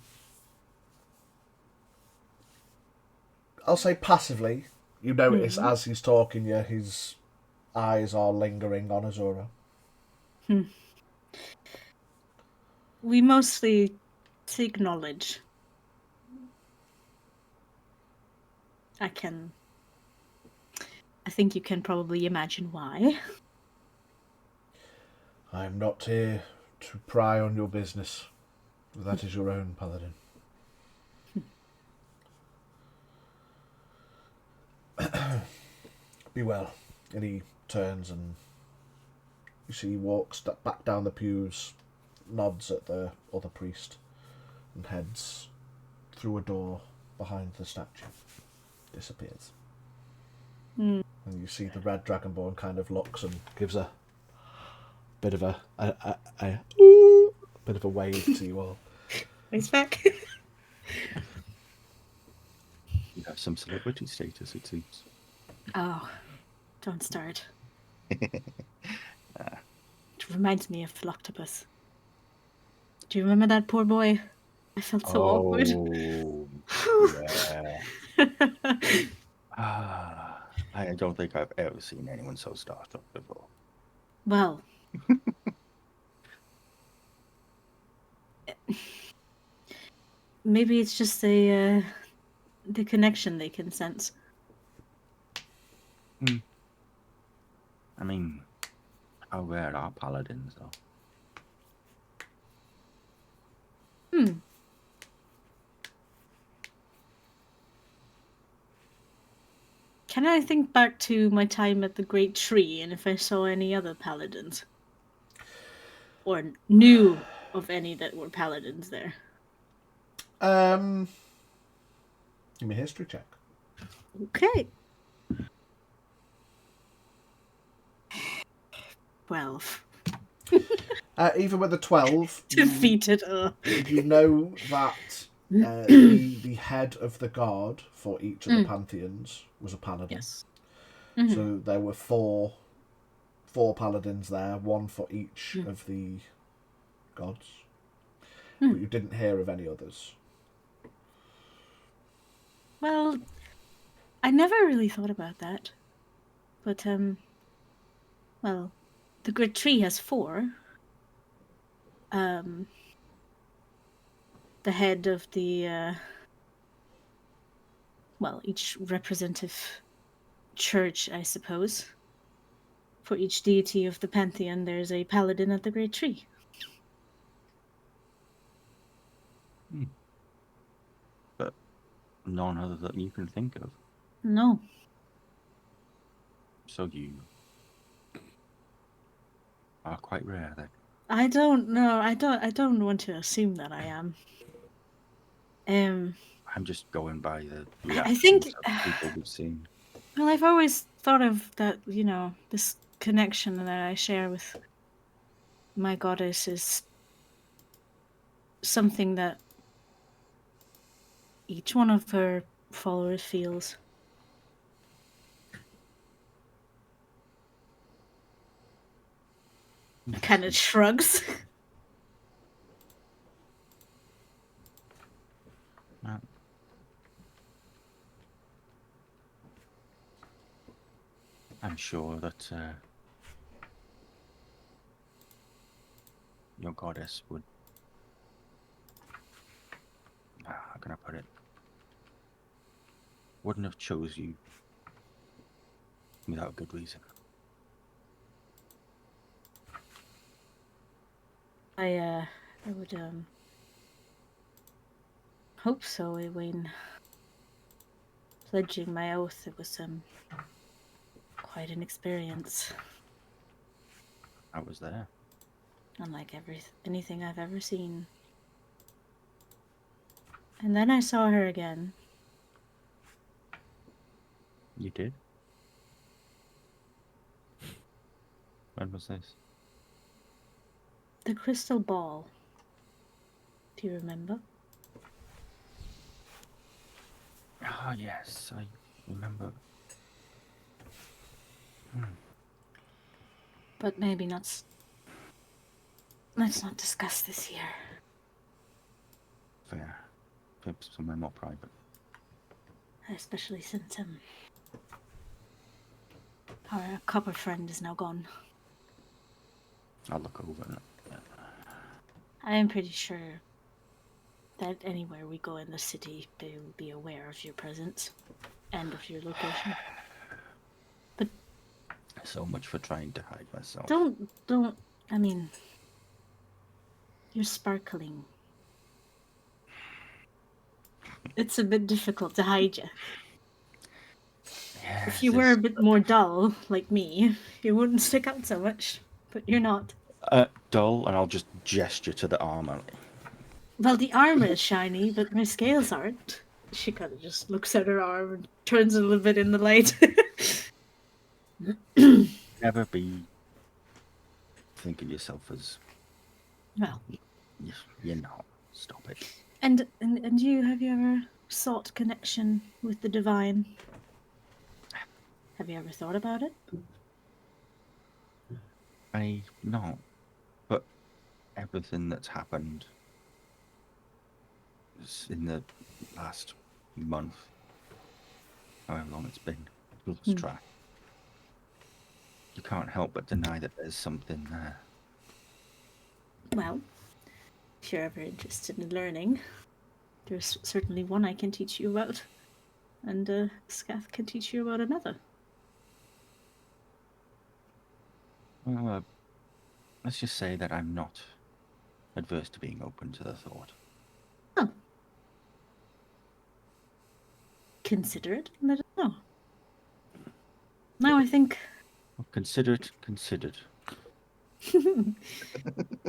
say passively. You notice as he's talking, his eyes are lingering on Azura. We mostly seek knowledge. I think you can probably imagine why. I'm not here to pry on your business. That is your own, Paladin. Be well. And he turns and you see he walks back down the pews, nods at the other priest, and heads through a door behind the statue. Disappears. And you see the red dragonborn kind of looks and gives a bit of a bit of a wave to you all. He's back. You have some celebrity status, it seems. Oh, don't start. It reminds me of Octopus. Do you remember that poor boy? I felt so awkward. Yeah. I don't think I've ever seen anyone so starstruck before. Well, maybe it's just the connection they can sense. I mean, how rare are paladins, though? Can I think back to my time at the Great Tree and if I saw any other paladins? Or knew of any that were paladins there? Give me a history check. Okay. 12. Even with a 12, Defeated. you know that the head of the guard for each of the pantheons was a paladin. Yes. So there were four paladins there, one for each of the gods. But you didn't hear of any others. Well, I never really thought about that. But, well, the Great Tree has 4. The head of the, well, each representative church, I suppose. For each deity of the pantheon, there's a paladin at the Great Tree. None other that you can think of. No. So you are quite rare then. I don't know. I don't want to assume that I am. I'm just going by the I think reactions of people we've seen. well, I've always thought of that, this connection that I share with my goddess is something that each one of her followers feels. Kind of shrugs. Well, I'm sure that your goddess would. How can I put it? Wouldn't have chose you without good reason. I would hope so. When pledging my oath, it was quite an experience. I was there. Unlike anything I've ever seen. And then I saw her again. You did? When was this? The crystal ball. Do you remember? Ah, yes, I remember. But maybe not. Let's not discuss this here. Fair. Perhaps somewhere more private. Especially since our copper friend is now gone. I'll look over it. Yeah. I am pretty sure that anywhere we go in the city, they will be aware of your presence and of your location. But so much for trying to hide myself. don't. I mean, you're sparkling. It's a bit difficult to hide you. Yes, If you were a bit more dull, like me, you wouldn't stick out so much. But you're not. Dull, and I'll just gesture to the armor. Well, the armor is shiny, but my scales aren't. She kind of just looks at her arm and turns a little bit in the light. Never think of yourself as... Well. You're not. Stop it. And you, have you ever sought connection with the divine? Have you ever thought about it? No. But everything that's happened in the last month, however long it's been, lost track. You can't help but deny that there's something there. Well, if you're ever interested in learning, there's certainly one I can teach you about, and Scath can teach you about another. Well, let's just say that I'm not adverse to being open to the thought. Oh. Consider it and let us know. Now I think... Well, considered.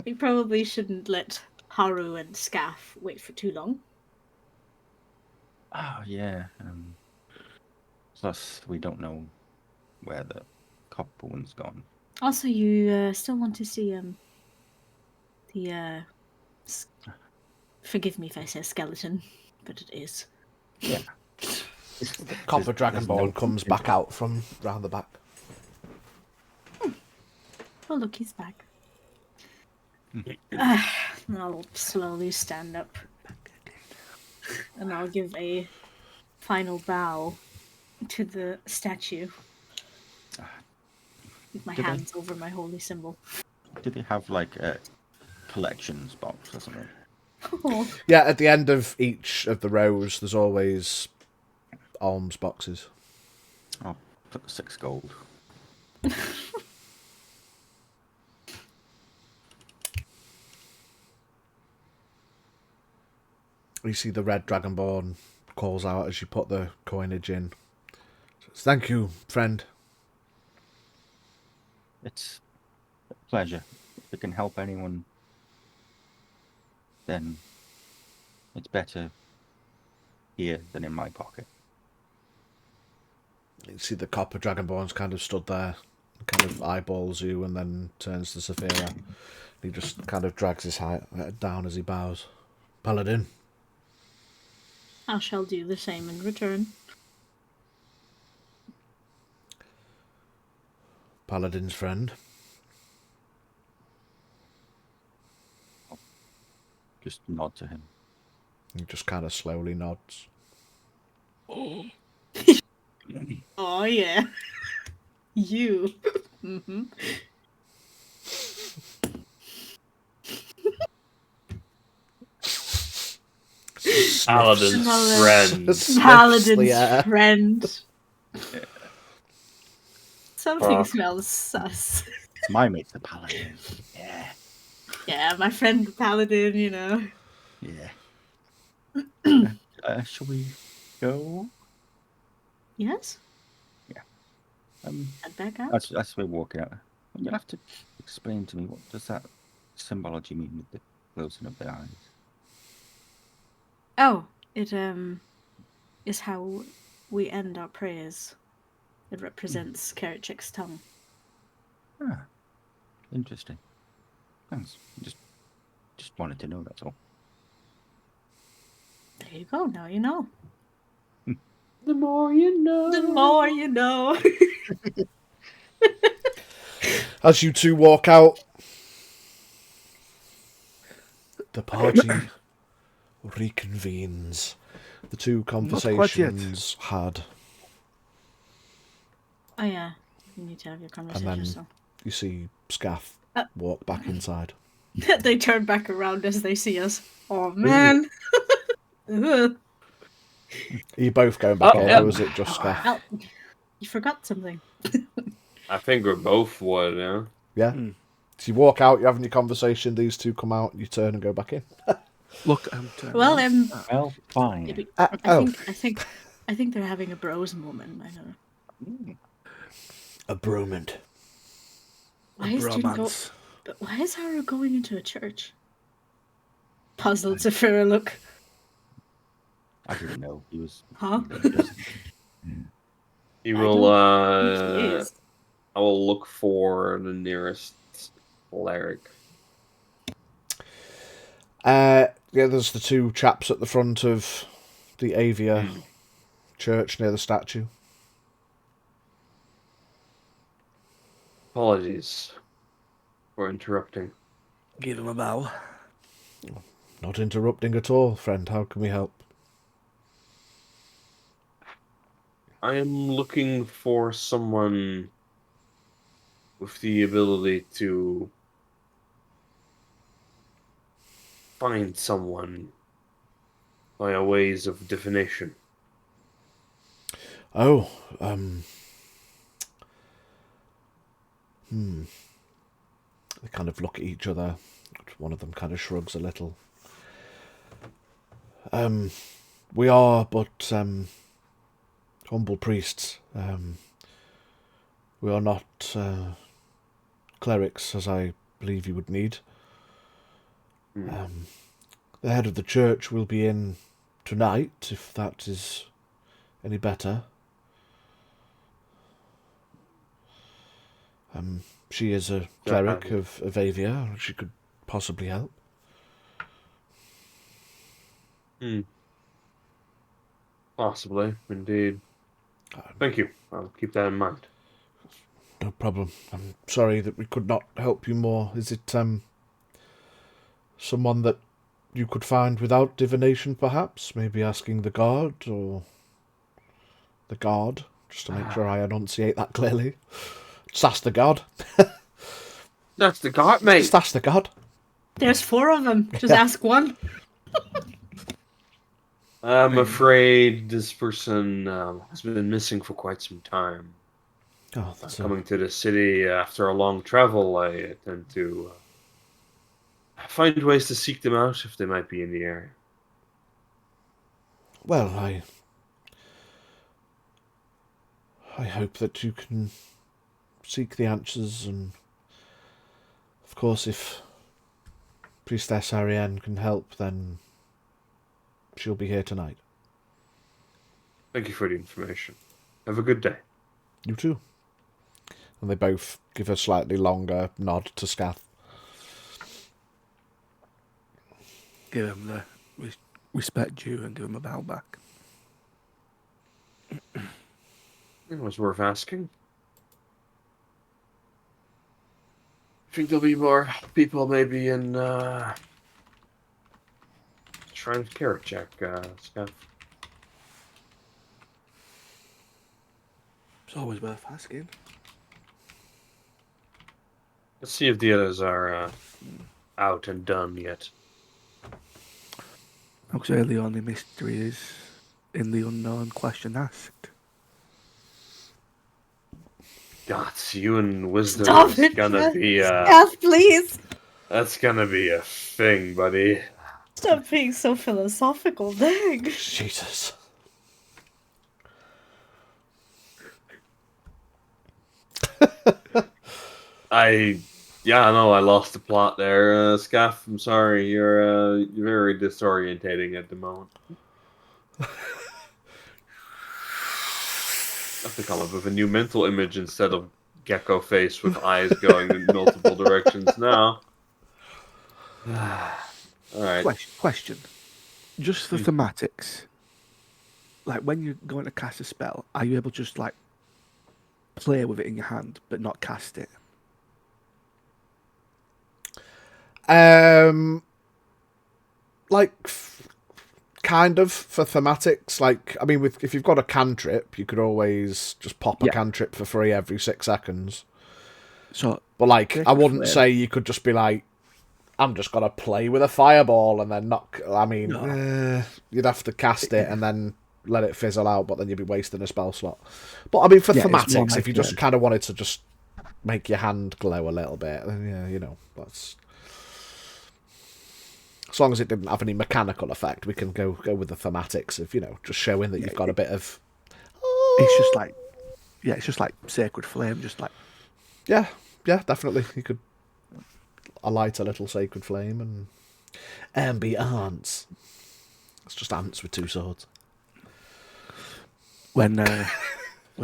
We probably shouldn't let Haru and Scaff wait for too long. Oh, yeah. Plus, we don't know where the copper one's gone. Also, you still want to see the forgive me if I say skeleton, but it is. Yeah. The copper dragonborn comes back out from round the back. Oh, look, he's back. And I'll slowly stand up. And I'll give a final bow to the statue. With my hands over my holy symbol. Do they have, like, a collections box or something? Oh. Yeah, at the end of each of the rows, there's always alms boxes. I'll put 6 gold. You see the red dragonborn calls out as you put the coinage in. Says, "Thank you, friend." It's a pleasure. If it can help anyone, then it's better here than in my pocket. You see the copper dragonborn's kind of stood there, kind of eyeballs you, and then turns to Saphira. He just kind of drags his head down as he bows. "Paladin." I shall do the same in return. "Paladin's friend." Just nod to him. He just kind of slowly nods. Oh yeah. You. Mm-hmm. Paladin's friend. Paladin's friend. Something smells sus. My mate's the paladin. Yeah. Yeah, my friend the paladin, you know. Yeah. Shall we go? Yes? Yeah. Head back out. As we're walking out, you'll have to explain to me, what does that symbology mean with the closing of the eyes? Oh, it is how we end our prayers. It represents Kerecek's tongue. Ah, interesting. Thanks. Just wanted to know, that's all. There you go, now you know. The more you know. The more you know. As you two walk out, the party reconvenes. The two conversations had. Oh yeah, you need to have your conversation. And then so. you see Scaff walk back inside. They turn back around as they see us. Oh man. Are you both going back in, or was it just Scaff? Oh, you forgot something. I think we're both would, yeah. Yeah. So you walk out, you're having your conversation, these two come out, you turn and go back in. Look, well, well, fine. maybe, I think they're having a bros moment. I don't know. A bromant. Why is Haru going into a church? Puzzled Saphira look. I didn't know he was. Huh? He will. Yes. I will look for the nearest cleric. Yeah, there's the two chaps at the front of the Avia church near the statue. Apologies for interrupting. Give him a bow. Not interrupting at all, friend. How can we help? I am looking for someone with the ability to find someone via ways of divination. Oh, They kind of look at each other. One of them kind of shrugs a little. We are but humble priests. We are not clerics, as I believe you would need. The head of the church will be in tonight, if that is any better. She is a cleric of Avia. She could possibly help. Possibly, indeed. Thank you. I'll keep that in mind. No problem. I'm sorry that we could not help you more. Is it someone that you could find without divination, perhaps? Maybe asking the guard or the guard, just to make sure I enunciate that clearly. Just ask the guard. That's the guard, mate. Just ask the guard. There's 4 of them. Just ask one. I'm afraid this person has been missing for quite some time. Oh, that's Coming to the city after a long travel, I tend to find ways to seek them out if they might be in the area. Well, I hope that you can seek the answers, and of course, if Priestess Ariane can help, then she'll be here tonight. Thank you for the information. Have a good day. You too. And they both give a slightly longer nod to Scath. Give him the respect due and give him a bow back. It was worth asking. I think there'll be more people maybe in Shrine of Kerecekian, Scott. It's always worth asking. Let's see if the others are out and done yet. I would say the only mystery is in the unknown question asked. God, you and Wisdom Stop is it, gonna be Yes, please. that's gonna be a thing, buddy. Stop being so philosophical, dang. Jesus. I lost the plot there. Scaff, I'm sorry, you're very disorientating at the moment. I have to come up with a new mental image instead of gecko face with eyes going in multiple directions now. Alright. Question. Just for thematics, like when you're going to cast a spell, are you able to just like play with it in your hand but not cast it? Kind of for thematics. Like, I mean, if you've got a cantrip, you could always just pop a cantrip for free every 6 seconds. So, but like, I wouldn't flame. say you could just be like, I'm just gonna play with a fireball and then not. I mean, you'd have to cast it and then let it fizzle out, but then you'd be wasting a spell slot. But I mean, for thematics, like if you just kind of wanted to just make your hand glow a little bit, then yeah, you know, that's. As long as it didn't have any mechanical effect, we can go with the thematics of, you know, just showing that you've got a bit of. It's just like, it's just like sacred flame, just like. Yeah, definitely. You could alight a little sacred flame and be ants. It's just ants with 2 swords. When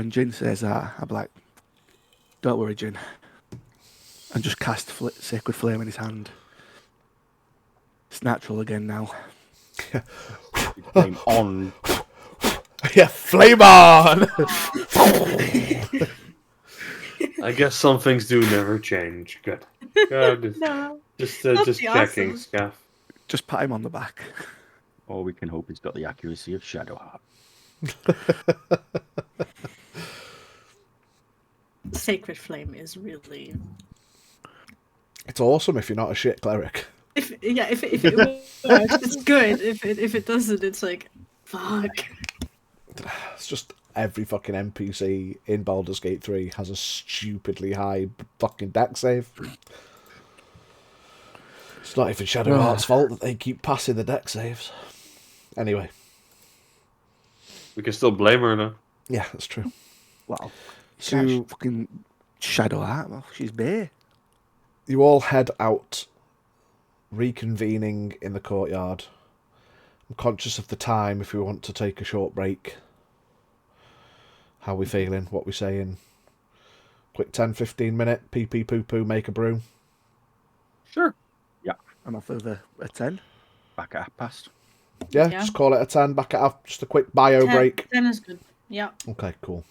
Jin says that, I'm like, don't worry, Jin. And just cast sacred flame in his hand. It's natural again now. Flame on. Yeah, flame on! I guess some things do never change. Good. No. Just That'd be checking, awesome. Scaff. Just pat him on the back. Or we can hope he's got the accuracy of Shadowheart. Sacred flame is really. It's awesome if you're not a shit cleric. If it works, it's good. If it doesn't, it's like, fuck. It's just every fucking NPC in Baldur's Gate 3 has a stupidly high fucking dex save. It's not even Shadowheart's fault that they keep passing the dex saves. Anyway. We can still blame her now. Yeah, that's true. Well, So fucking Shadowheart. Well, she's bare. you all head out, reconvening in the courtyard. I'm conscious of the time if we want to take a short break. How we feeling? What we saying? Quick 10-15 minute pee pee poo poo make a brew. Sure. Yeah. I'm off over a 10. Back at 1:30. Yeah, Yeah. just call it a 10 back at just a quick bio break. 10 is good. Yeah. Okay, cool.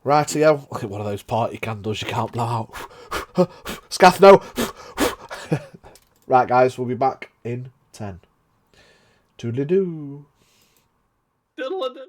Rightio. Look at one of those party candles you can't blow out. Scath, no. Right, guys, we'll be back in 10. Toodly-doo. Diddle-a-doo.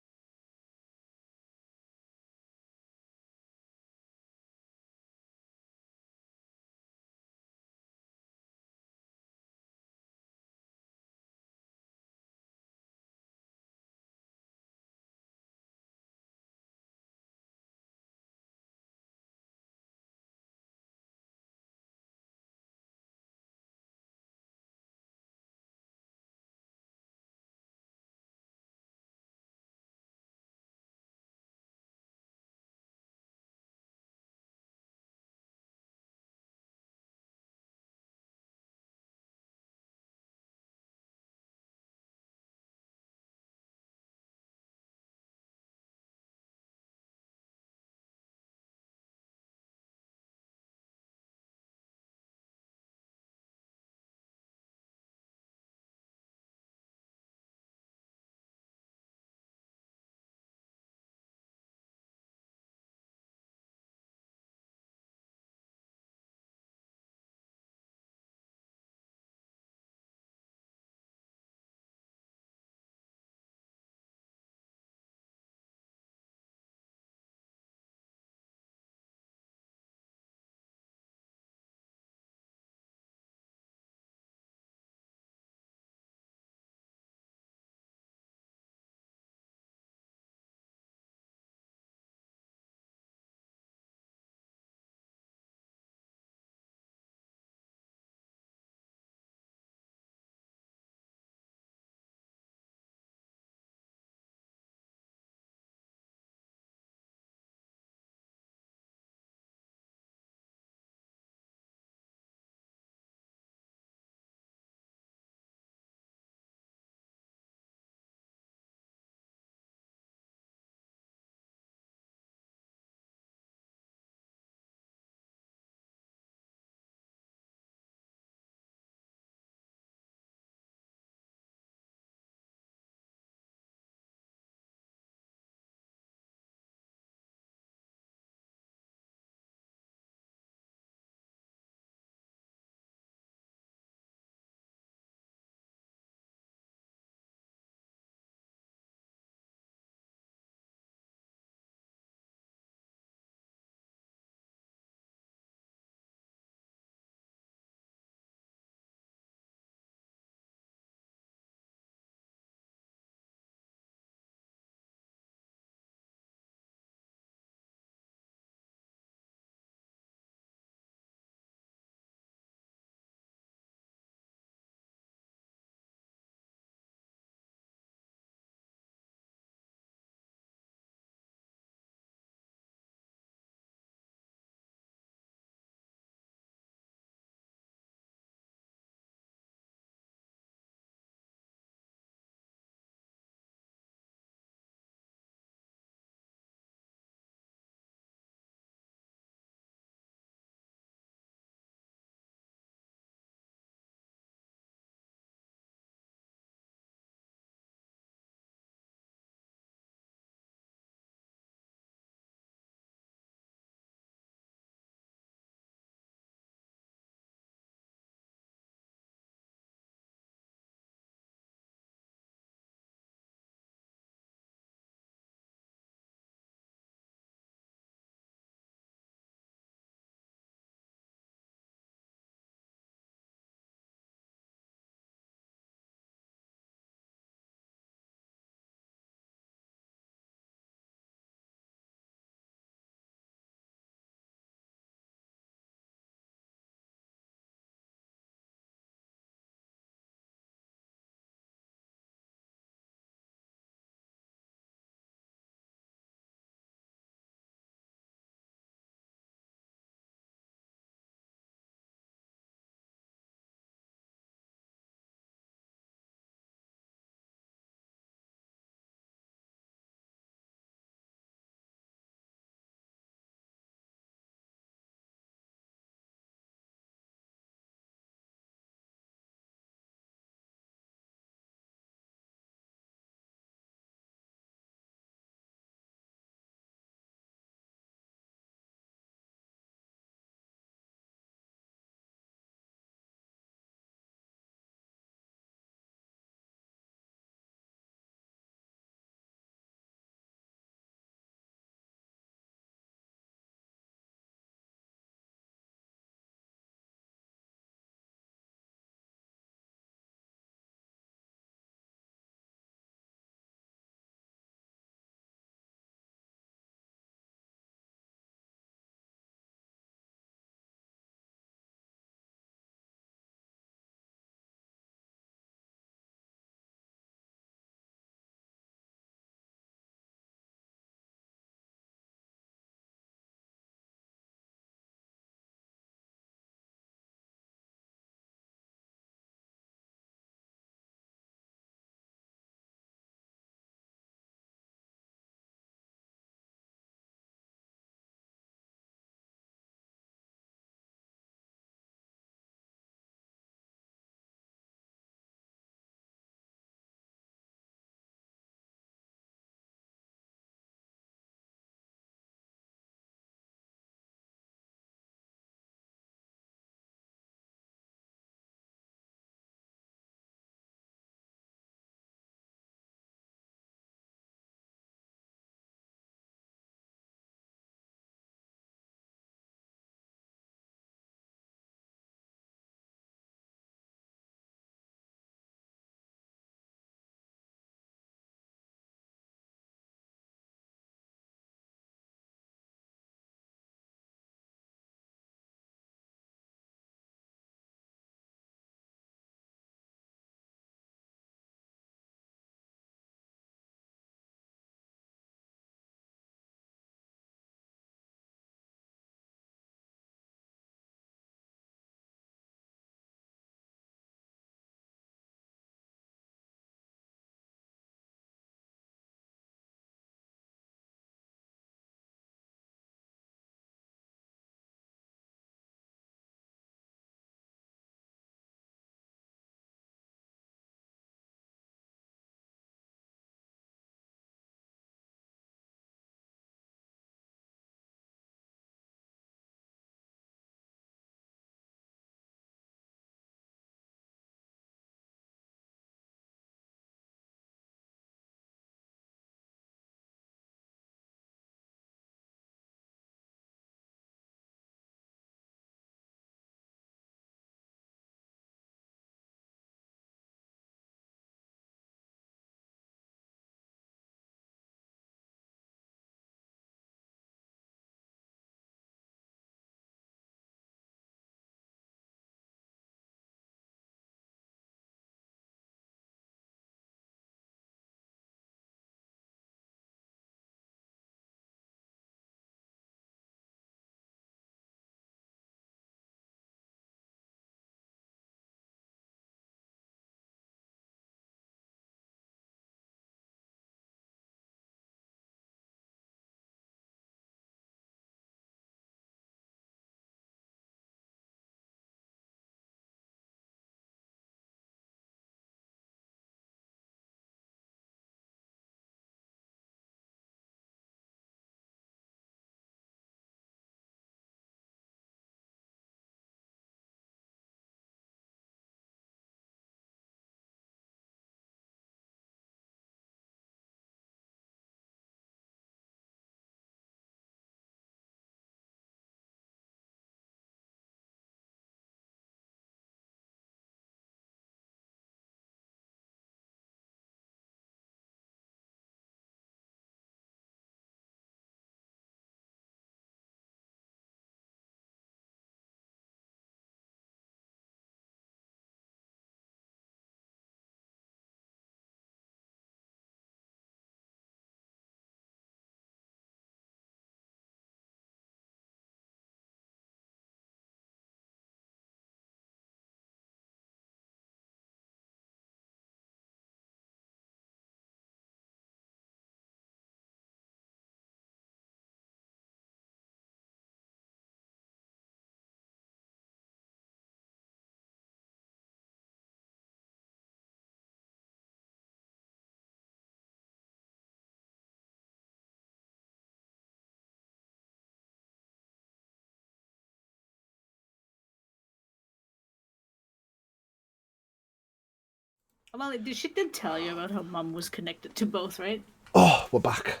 Well, she did tell you about how Mum was connected to both, right? Oh, we're back.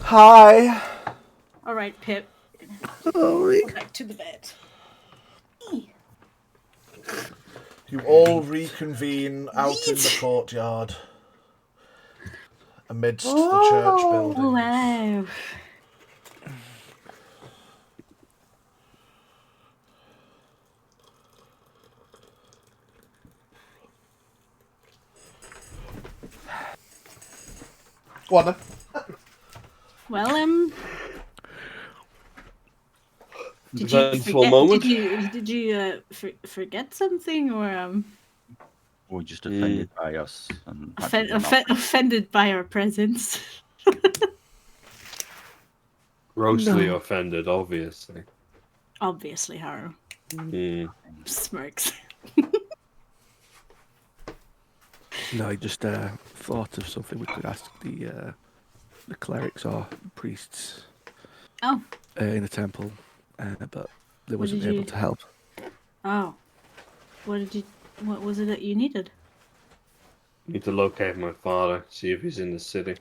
Hi. All right, Pip. Oh, Go back to the bed. You all reconvene out in the courtyard amidst the church buildings. Wow. Go on then. Well, did you Eventful forget? moment. Did you forget something, or Or just offended by us and offended by our presence? Grossly No. offended, obviously. Obviously, Haru smirks. No, I just thought of something we could ask the clerics or priests Oh, in the temple, but they What wasn't did able you- to help. oh. What was it that you needed? Need to locate my father, see if he's in the city.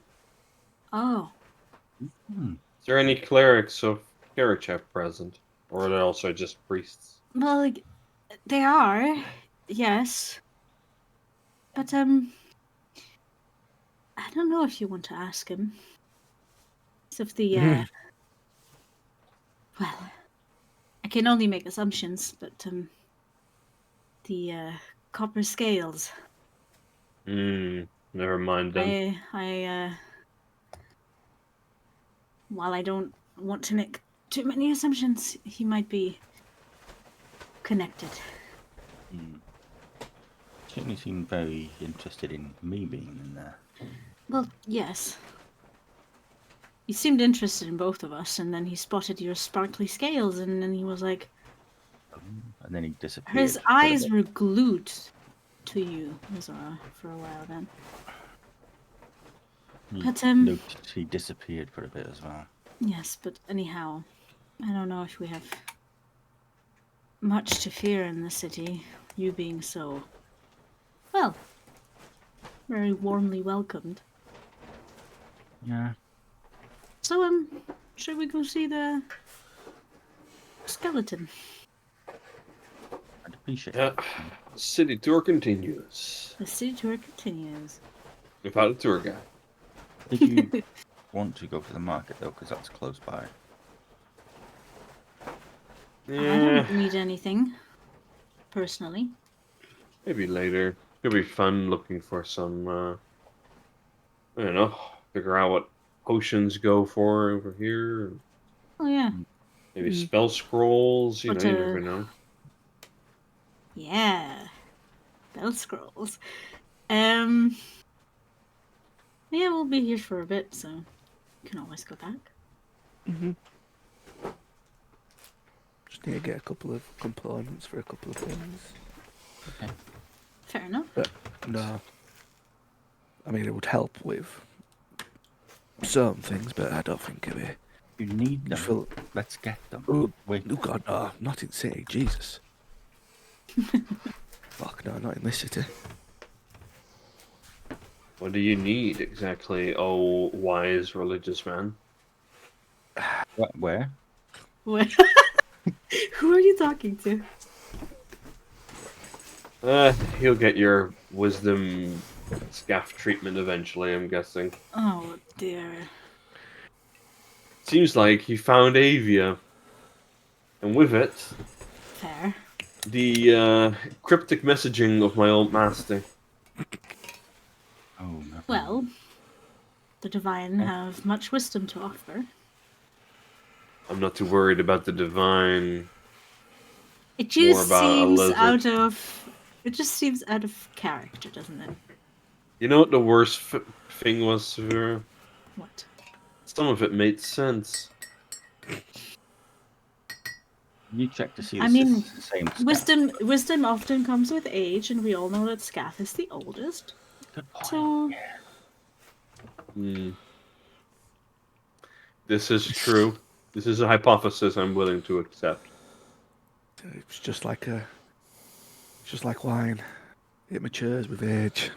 Oh, Is there any clerics of Kerecekian present? Or are they also just priests? well, like, they are, yes, but I don't know if you want to ask him. So if the well, I can only make assumptions, but the copper scales. Never mind then. While I don't want to make too many assumptions, he might be connected. Certainly seemed very interested in me being in there. Well, yes. He seemed interested in both of us, and then he spotted your sparkly scales, and then he was like... And then he disappeared. His eyes were glued to you, Azura, for a while then. But, Noticed he disappeared for a bit as well. Yes, but anyhow, I don't know if we have much to fear in the city, you being so, well, very warmly welcomed. Yeah. So, should we go see the skeleton? I'd appreciate Yeah. it. City tour continues. The city tour continues. Without a tour guide. Did you want to go to the market though? Because that's close by. I Yeah, don't need anything, personally. maybe later. Could be fun looking for some, I don't know, figure out what potions go for over here. Oh, yeah. Maybe spell scrolls, you But, never know. Yeah. Bell scrolls. Yeah, we'll be here for a bit, so we can always go back. Just need to get a couple of components for a couple of things. Okay. Fair enough. But no, I mean it would help with some things, but I don't think it would. You need them. Feel... Let's get them. Oh, Wait. oh God, no, not in city, Jesus. Fuck no, not in this city. What do you need exactly, oh wise religious man? Where? What? Who are you talking to? He'll get your wisdom scaff treatment eventually, I'm guessing. Oh, dear. Seems like he found Avia. And with it, Fair. the cryptic messaging of my old master. Oh, no. Well, the Divine have much wisdom to offer. I'm not too worried about the divine. It just More about a seems lizard. It just seems out of character, doesn't it? You know what the worst thing was, Severa? What? Some of it made sense. You check to see I this mean, is the same stuff. wisdom often comes with age, and we all know that Scath is the oldest. Good point. So, This is true. This is a hypothesis I'm willing to accept. It's just like wine. It matures with age.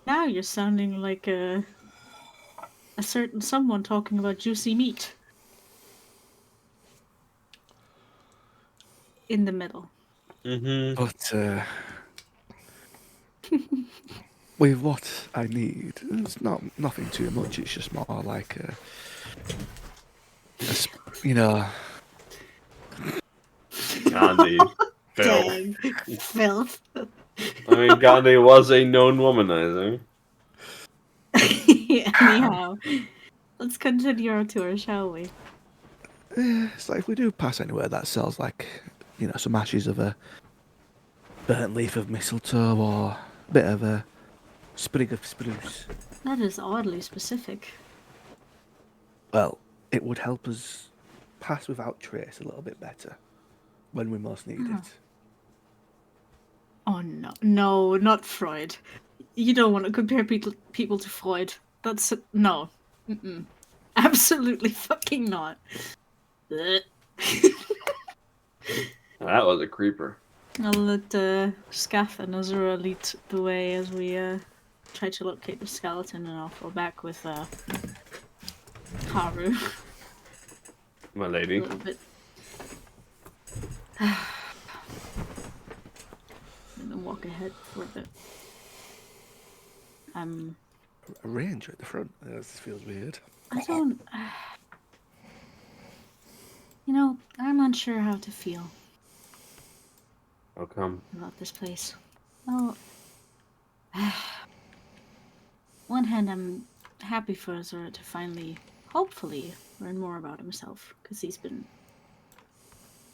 Now you're sounding like a certain someone talking about juicy meat. In the middle. Mm-hmm. But with what I need, it's nothing too much. It's just more like you know. Gandhi. Filth. Dang. Filth. I mean, Gandhi was a known womanizer. Anyhow, let's continue our tour, shall we? It's like if we do pass anywhere that sells like, some ashes of a burnt leaf of mistletoe or a bit of a sprig of spruce. That is oddly specific. Well, it would help us pass without trace a little bit better when we most need it. Oh no, no, not Freud. You don't want to compare people to Freud. That's no. Mm-mm. Absolutely fucking not. That was a creeper. I'll let Scaff and Azura lead the way as we try to locate the skeleton, and I'll fall back with Haru. My lady. A little bit. And then walk ahead for a bit. A ranger at the front. This feels weird. I don't. I'm unsure how to feel How come? about this place. Well, one hand, I'm happy for Azura to finally, hopefully, learn more about himself, because he's been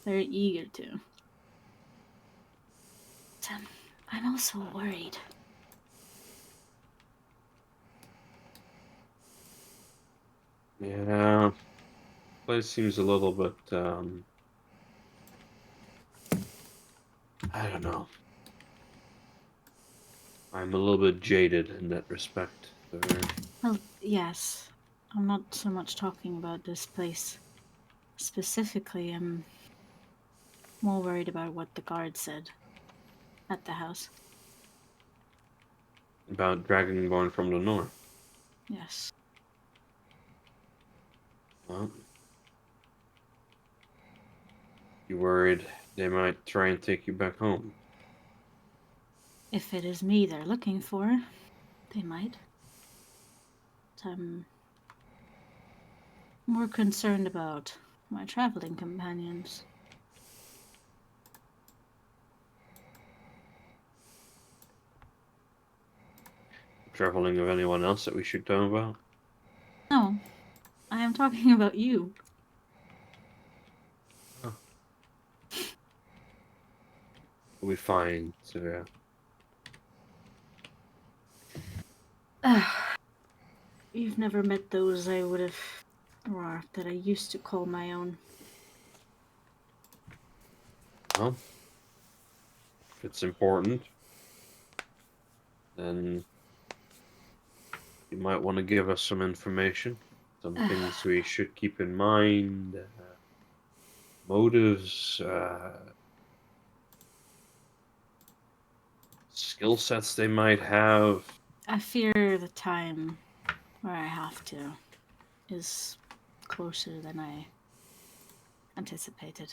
very eager to. But, I'm also worried. Yeah. Place seems a little bit, I don't know. I'm a little bit jaded in that respect. Well, yes. I'm not so much talking about this place specifically. I'm more worried about what the guard said at the house. About Dragonborn from the north. Yes. Well, you worried they might try and take you back home? If it is me they're looking for, they might. But I'm more concerned about my traveling companions. Traveling of anyone else that we should know about? No, I am talking about you. We'll be fine, so You've never met those I would have, or that I used to call my own. well, if it's important, then you might want to give us some information. Some things we should keep in mind. Motives, skill sets they might have. I fear the time where I have to is closer than I anticipated.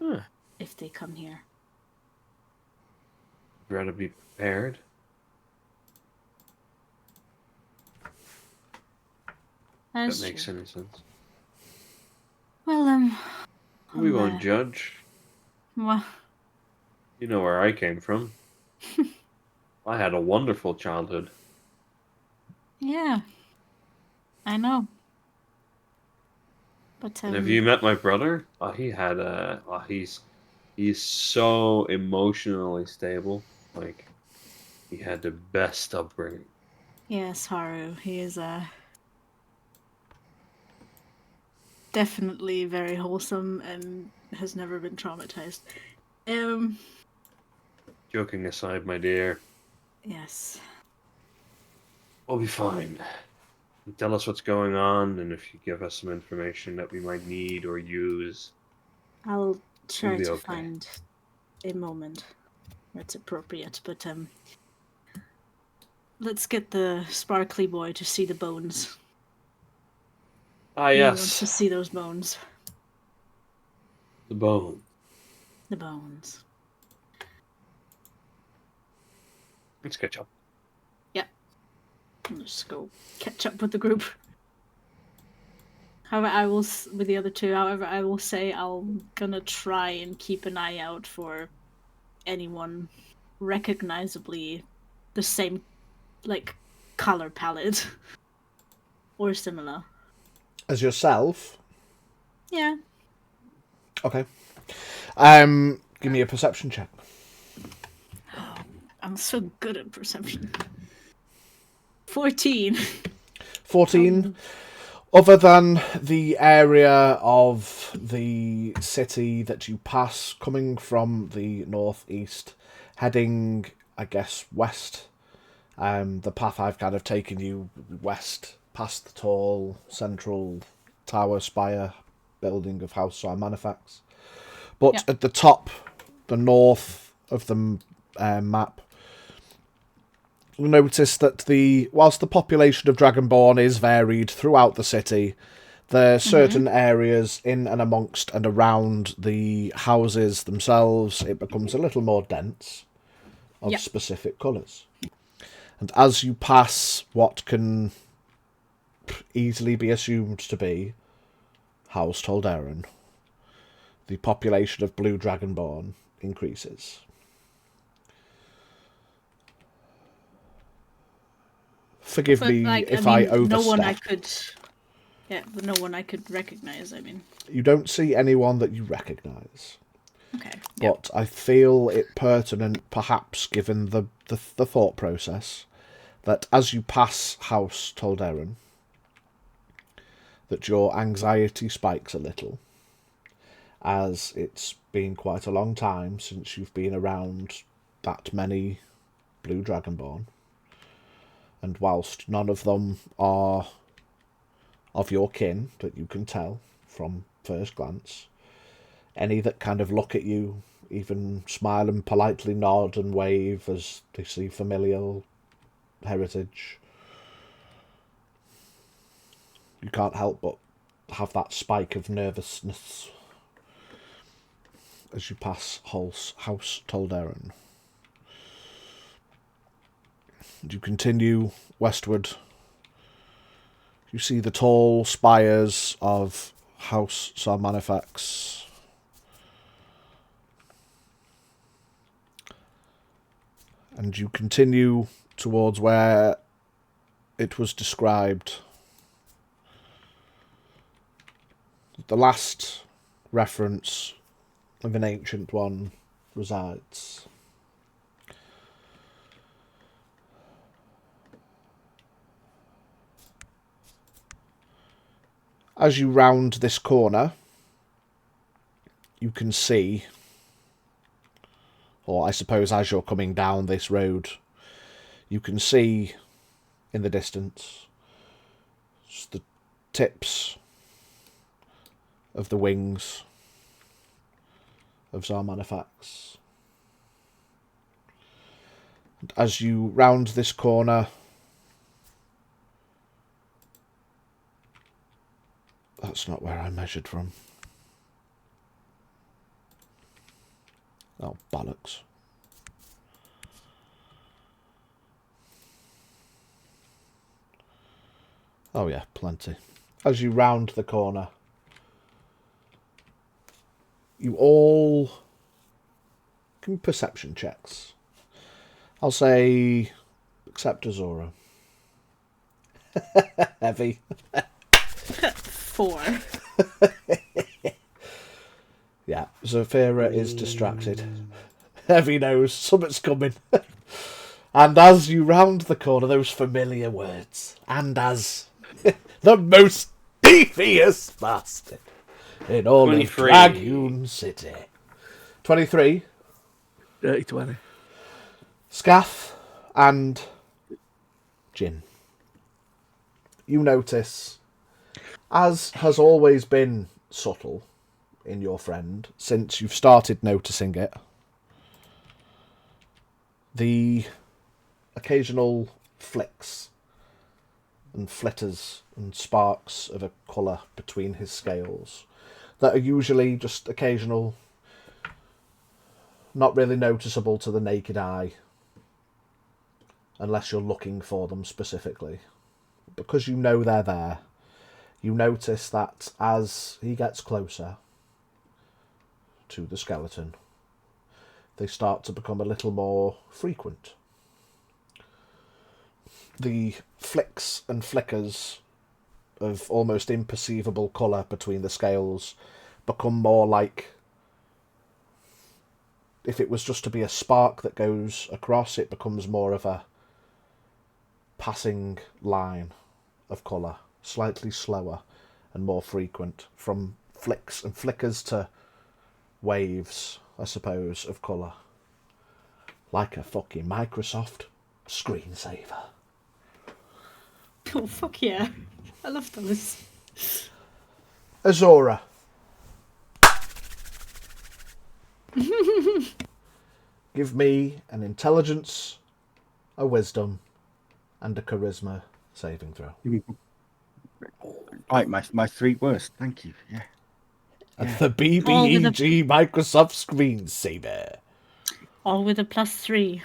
Huh. If they come here. You'd rather be prepared. That's That makes true. any sense. Well, We won't judge. well, You know where I came from. I had a wonderful childhood. yeah, I know. But And have you met my brother? Oh, he had a. Oh, he's so emotionally stable. Like, he had the best upbringing. yes, Haru, he is definitely very wholesome and has never been traumatized. Joking aside, my dear, Yes. we'll be fine. You tell us what's going on, and if you give us some information that we might need or use, I'll try We'll be to okay. find a moment. it's appropriate, but let's get the sparkly boy to see the bones. Ah, He wants to yes. see those bones. The bone. The bones. Let's catch up. I'll just go catch up with the group. However, I will with the other two. However, I will say I'm gonna try and keep an eye out for anyone recognizably the same, like, color palette or similar. As yourself? Yeah. Okay. Give me a perception check. I'm so good at perception. 14. 14. Other than the area of the city that you pass, coming from the northeast, heading, I guess, west. The path I've kind of taken you west, past the tall central tower spire building of House Xarmanifax. But at the top, the north of the map, you'll notice that whilst the population of Dragonborn is varied throughout the city, there are certain areas in and amongst and around the houses themselves, it becomes a little more dense of specific colours. And as you pass what can easily be assumed to be House Tolderan, the population of blue Dragonborn increases. Forgive me if I overstep. No one I could recognize, I mean. You don't see anyone that you recognise. Okay. But I feel it pertinent, perhaps, given the thought process, that as you pass House Tolderan, that your anxiety spikes a little, as it's been quite a long time since you've been around that many blue Dragonborn. And whilst none of them are of your kin, that you can tell from first glance, any that kind of look at you, even smile and politely nod and wave as they see familial heritage, you can't help but have that spike of nervousness as you pass House Tolderan. And you continue westward. You see the tall spires of House Xarmanifax. And you continue towards where it was described. The last reference of an ancient one resides. As you round this corner, you can see, or I suppose as you're coming down this road, you can see in the distance just the tips of the wings of Xarmanifax. And as you round this corner, that's not where I measured from. Oh, bollocks. Oh yeah, plenty. As you round the corner, you all give me perception checks. I'll say, except Azura. Heavy. 4. Yeah, Zafira is distracted. Heavy knows something's coming. And as you round the corner, those familiar words. And as the most devious bastard in all 23. of Dragoon City. 23. Dirty 20. Scath and Jin. You notice, as has always been subtle in your friend since you've started noticing it, The occasional flicks and flitters and sparks of a colour between his scales that are usually just occasional, not really noticeable to the naked eye unless you're looking for them specifically. Because you know they're there, you notice that as he gets closer to the skeleton, they start to become a little more frequent. The flicks and flickers of almost imperceivable colour between the scales become more like, if it was just to be a spark that goes across, it becomes more of a passing line of colour, slightly slower and more frequent, from flicks and flickers to waves, I suppose, of colour. Like a fucking Microsoft screensaver. Oh, fuck yeah. I love those. Azura. Give me an intelligence, a wisdom, and a charisma saving throw. Right, my 3 worst. Thank you. Yeah. And the All with a- BBEG Microsoft screensaver. All with a +3.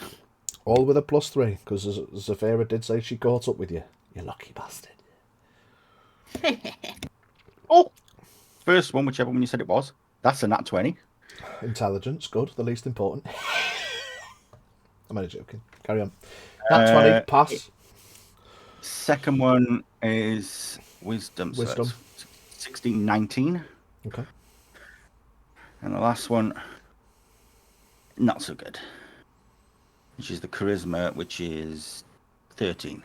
All with a +3, because Zafira did say she caught up with you. You lucky bastard. Oh, first one, whichever one you said it was. That's a nat 20. Intelligence, good, the least important. I'm only joking. Carry on. Nat 20, pass. Second one is wisdom. So Wisdom. 16, 19. Okay. And the last one, not so good. Which is the charisma, which is 13.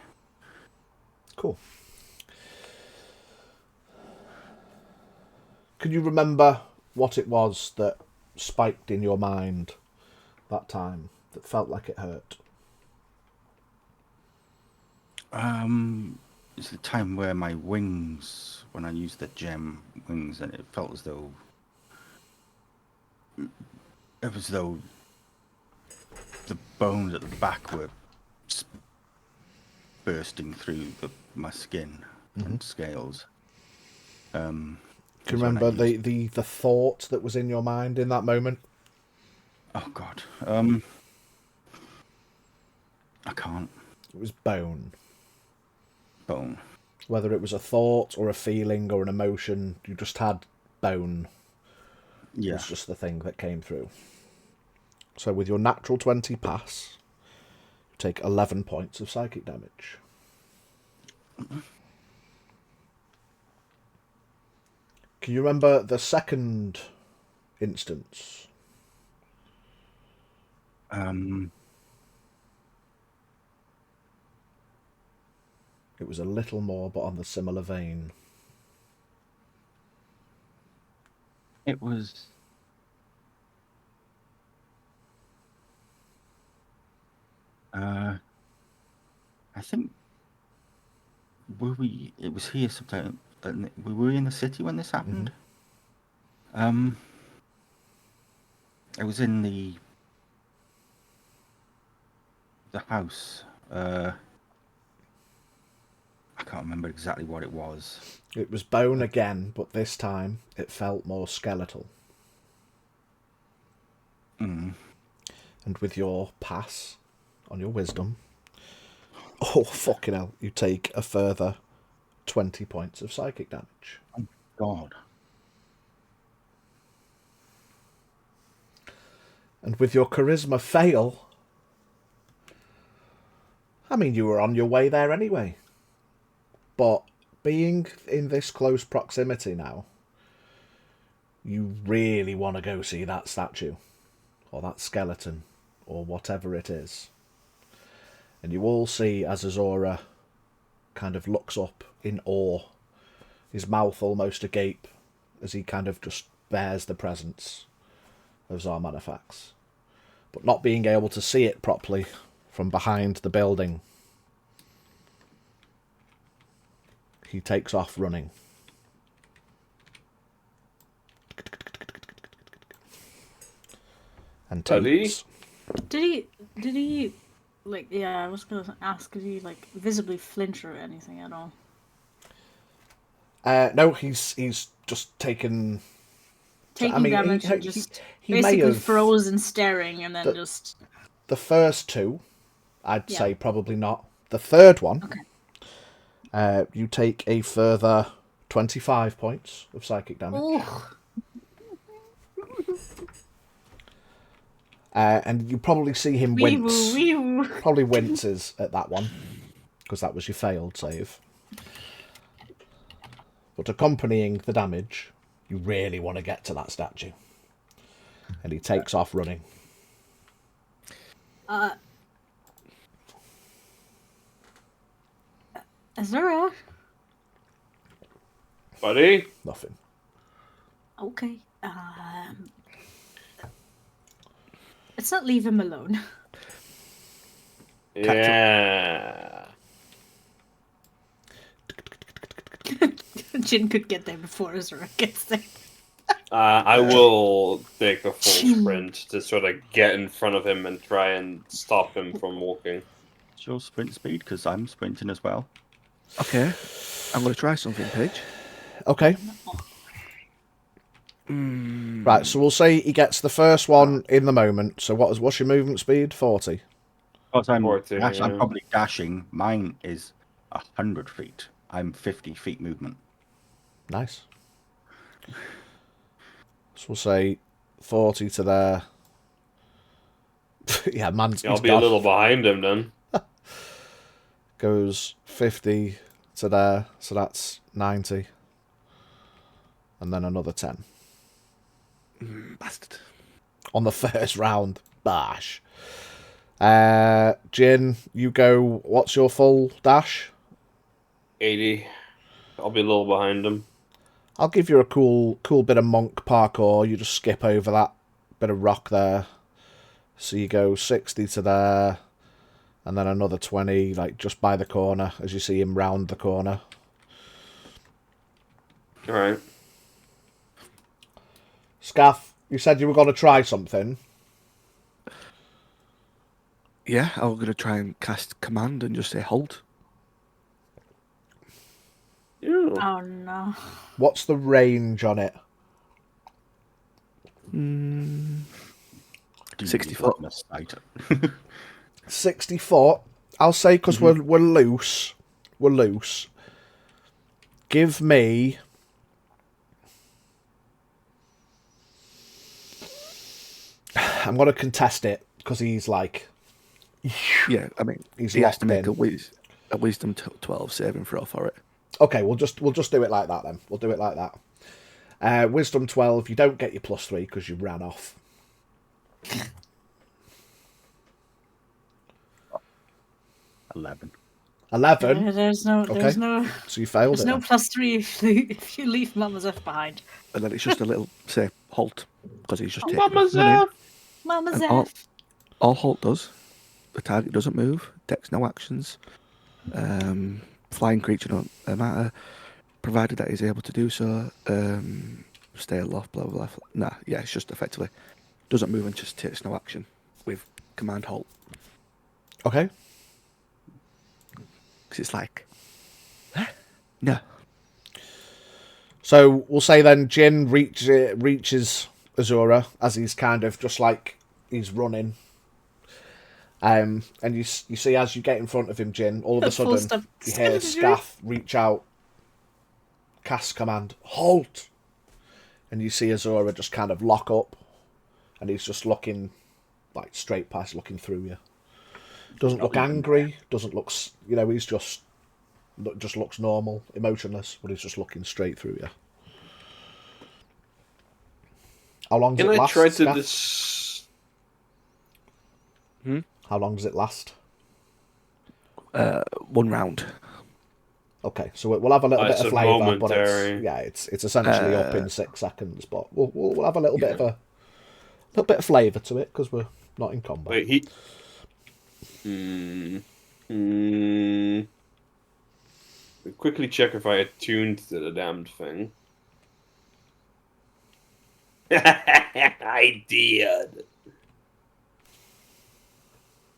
Cool. Can you remember what it was that spiked in your mind that time that felt like it hurt? It's the time where my wings, when I used the gem wings, and it felt as though the bones at the back were bursting through my skin and scales. Do you remember the thought that was in your mind in that moment? Oh God, I can't. It was bone. Bone. Whether it was a thought or a feeling or an emotion, you just had bone. Yeah. It was just the thing that came through. So with your natural 20 pass, you take 11 points of psychic damage. Can you remember the second instance? It was a little more, but on the similar vein. It was. I think. It was here sometime. We were in the city when this happened. It was in the house. I can't remember exactly what it was. It was bone again, but this time it felt more skeletal. And with your pass on your wisdom, oh fucking hell, you take a further 20 points of psychic damage. Oh God. And with your charisma fail, I mean, you were on your way there anyway. But being in this close proximity now, you really want to go see that statue, or that skeleton, or whatever it is. And you all see as Azura kind of looks up in awe, his mouth almost agape, as he kind of just bears the presence of Xarmanifax. But not being able to see it properly from behind the building, he takes off running. And takes Did he, like, yeah, I was gonna ask, did he, like, visibly flinch or anything at all? No, he's just taken Damage and just he may basically have froze and staring and then just... the first two, I'd say probably not. The third one, you take a further 25 points of psychic damage. Oh. And you probably see him wince. Probably winces at that one, because that was your failed save. But accompanying the damage, you really want to get to that statue. And he takes off running. Azura? Buddy? Nothing. Okay. Let's not leave him alone. Yeah. Jin could get there before Azura gets there. I will take a full sprint to sort of get in front of him and try and stop him from walking. It's your sprint speed, because I'm sprinting as well. Okay. I'm going to try something, Paige. Okay. Right, so we'll say he gets the first one in the moment. So what's your movement speed? 40? Because I'm 40, I'm probably dashing. Mine is 100 feet. I'm 50 feet movement. Nice. So we'll say 40 to there. Yeah, man's... I'll be a little behind him then. Goes 50 to there, so that's 90. And then another 10. Bastard. On the first round. Bash. Jin, you go... What's your full dash? 80. I'll be a little behind him. I'll give you a cool bit of monk parkour. You just skip over that bit of rock there. So you go 60 to there, and then another 20, like just by the corner, as you see him round the corner. Alright. Scaff, you said you were going to try something. Yeah, I'm going to try and cast command and just say hold. Ew. Oh no. What's the range on it? 60 foot. 60 foot. I'll say, because we're loose. We're loose. Give me... I'm going to contest it, because he's like... Yeah, I mean, He's he has to locked make in. a wisdom 12 saving throw for it. Okay, we'll just do it like that then. We'll do it like that. Wisdom 12, you don't get your +3 because you ran off. 11. 11? There's no So you failed there's it. no then. +3 if you leave Mama's F behind. And then it's just a little, say, halt, because he's just taking Mama's running. F! Mama's And F. all halt does, the target doesn't move, takes no actions, flying creature don't matter, provided that he's able to do so, stay aloft, blah, blah, blah. Nah, yeah, it's just effectively doesn't move and just takes no action with command halt. Okay. Because it's like, no. So we'll say then Jin reaches Azura as he's kind of just like he's running. And you see as you get in front of him, Jin, all of a Full sudden stop. you hear Scaff reach out, cast command, halt! And you see Azura just kind of lock up, and he's just looking like straight past, looking through you. Doesn't look angry, doesn't look, he's just looks normal, emotionless, but he's just looking straight through you. How long does Can it I last? try to Scaff? this? How long does it last? 1 round. Okay, so we'll have a little bit of flavour, but momentary. it's essentially up in 6 seconds. But we'll have a little bit of flavour to it because we're not in combat. Wait, quickly check if I attuned to the damned thing. I did.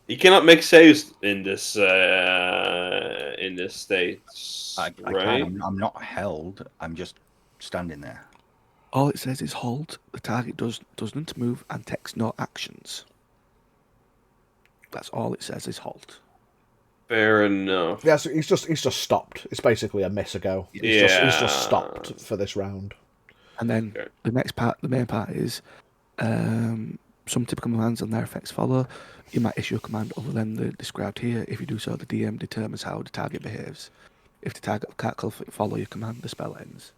You cannot make saves in this state, I right? can. I'm not held. I'm just standing there. All it says is hold. The target doesn't move and takes no actions. That's all it says is halt. Fair enough. Yeah, so he's just stopped. It's basically a miss ago. He's just stopped for this round. And then the main part is some typical commands and their effects follow. You might issue a command other than the described here. If you do so, the DM determines how the target behaves. If the target can't follow your command, the spell ends.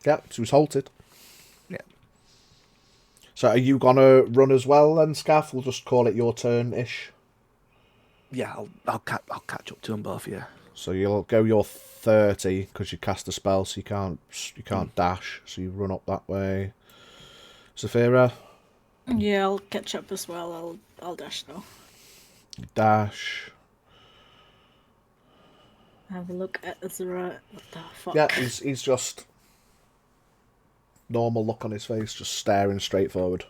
Yeah, so he's halted. Yeah. So are you gonna run as well then, Scaff? We'll just call it your turn-ish. Yeah, I'll catch up to them both. Yeah. So you'll go your 30 because you cast a spell, so you can't dash. So you run up that way. Zafira, Yeah, I'll catch up as well. I'll dash though. dash. Have a look at Azura. What the fuck? Yeah, he's just normal look on his face, just staring straight forward.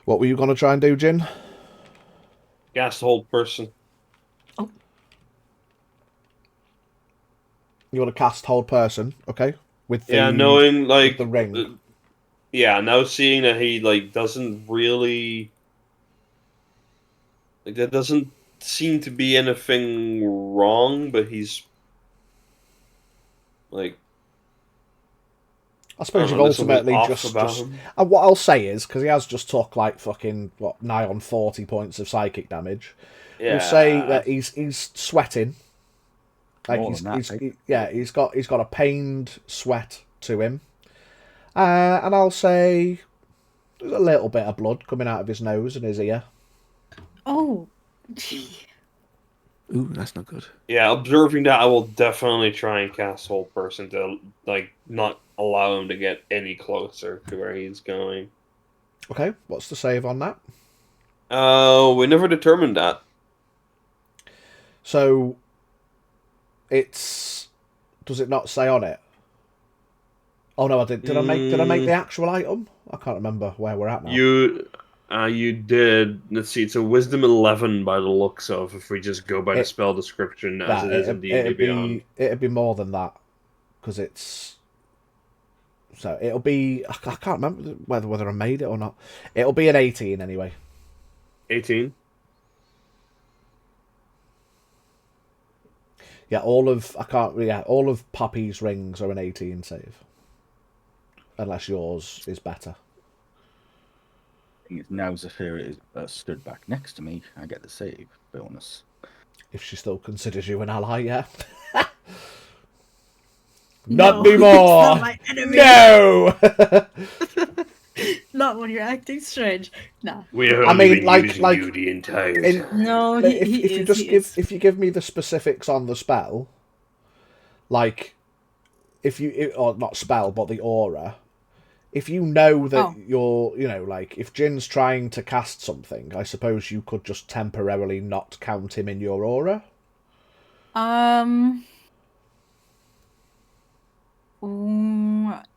What were you gonna try and do, Jin? Cast hold person. Oh. You want to cast hold person, okay? With the, knowing like the ring. Now seeing that he like doesn't really like there doesn't seem to be anything wrong, but he's like I suppose you've ultimately just and what I'll say is, because he has just took like fucking nigh on 40 points of psychic damage. Yeah. We'll say that he's sweating. Like he's got a pained sweat to him. And I'll say there's a little bit of blood coming out of his nose and his ear. Oh. Ooh, that's not good. Yeah, observing that, I will definitely try and cast hold person to like not allow him to get any closer to where he's going. Okay, what's the save on that? We never determined that. So does it not say on it? Oh no, I did. Did I make the actual item? I can't remember where we're at now. You did. Let's see. It's a Wisdom 11 by the looks of. If we just go by the spell description as it is in D&D Beyond, it'd be more than that because it's. So it'll be. I can't remember whether I made it or not. It'll be an 18 anyway. 18. Yeah, all of Poppy's rings are an 18 save. Unless yours is better. It's now Zafira is stood back next to me. I get the save bonus. If she still considers you an ally, yeah. No, not anymore. Not my enemy. No. Not when you're acting strange. No. We're only using you the entire time. No, if you give me the specifics on the spell, like or not spell but the aura. If you know that you're, like, if Jin's trying to cast something, I suppose you could just temporarily not count him in your aura?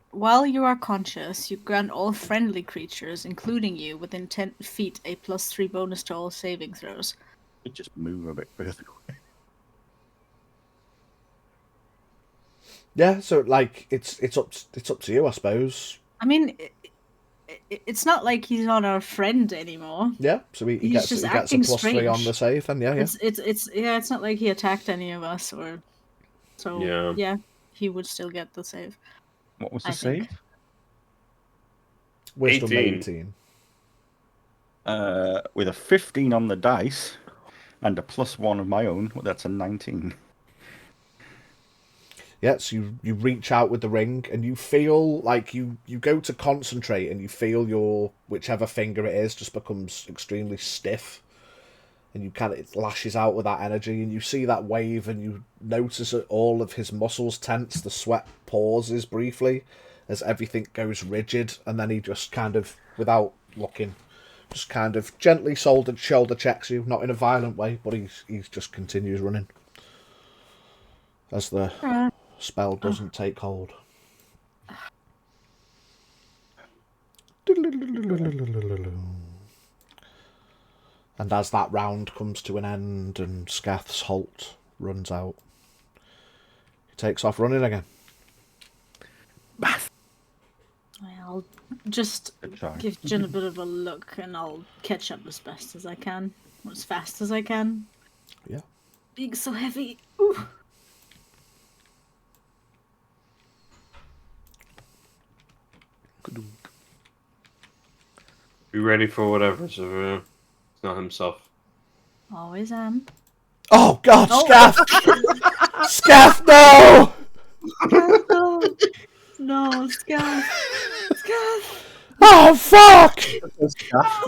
While you are conscious, you grant all friendly creatures, including you, within 10 feet a +3 bonus to all saving throws. You just move a bit further away. Yeah, so, like, it's up to you, I suppose. I mean, it's not like he's not our friend anymore. Yeah, so he gets a +3 on the save, and yeah. It's not like he attacked any of us, or so. Yeah, he would still get the save. What was the save? Wisdom 18. With a 15 on the dice and a +1 of my own, that's a 19. Yeah, so you reach out with the ring and you feel like you go to concentrate and you feel your whichever finger it is just becomes extremely stiff, and it lashes out with that energy, and you see that wave and you notice that all of his muscles tense, the sweat pauses briefly as everything goes rigid, and then he just kind of, without looking, just kind of gently shoulder checks you, not in a violent way, but he just continues running as the spell doesn't take hold. And as that round comes to an end and Scath's halt runs out, he takes off running again. I'll just Good try. give Jin a bit of a look and I'll catch up as best as I can. Or as fast as I can. Yeah. Being so heavy. Ooh. Be ready for whatever, so it's not himself. Always am. Oh, God, Oh. Scath! Scath, no! No, no, Scath. Scath. Oh, fuck!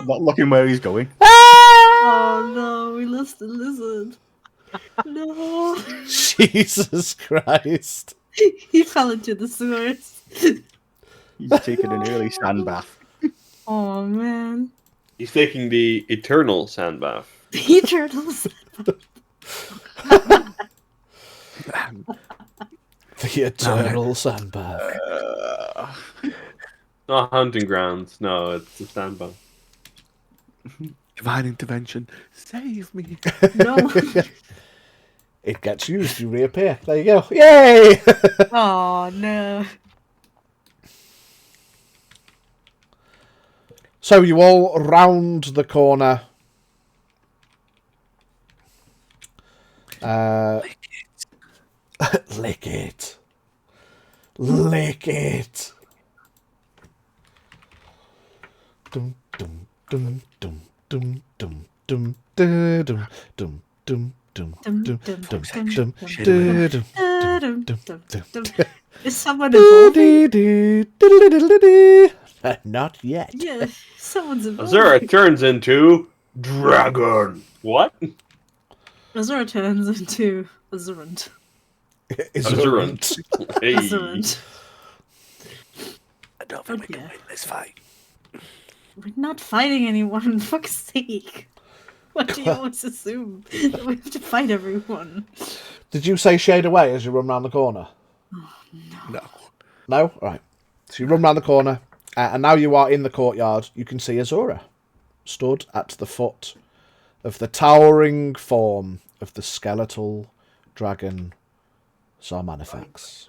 Not looking where he's going. Oh no, we lost the lizard. No. Jesus Christ. He fell into the sewers. He's taken an early sand bath. Oh man. He's taking the eternal sand bath. The turtles. The eternal sandbag. Not hunting grounds. No, it's the sand bath. Divine intervention. Save me. No. It gets used, you reappear. There you go. Yay! Oh no. So you all round the corner. Lick it. Lick it. Dum dum dum dum dum dum dum dum dum dum dum dum dum dum dum. Is someone evolving? Not yet. Yeah, someone's evolving. Azura turns into dragon. What? Azura turns into Azurant. Azurant. Hey. Azurant. I don't think we can Yeah. win this fight. We're not fighting anyone, for fuck's sake. What do you always assume? That we have to fight everyone? Did you say shade away as you run round the corner? No. No? Right. So you run round the corner, and now you are in the courtyard. You can see Azura stood at the foot of the towering form of the skeletal dragon Xarmanifax.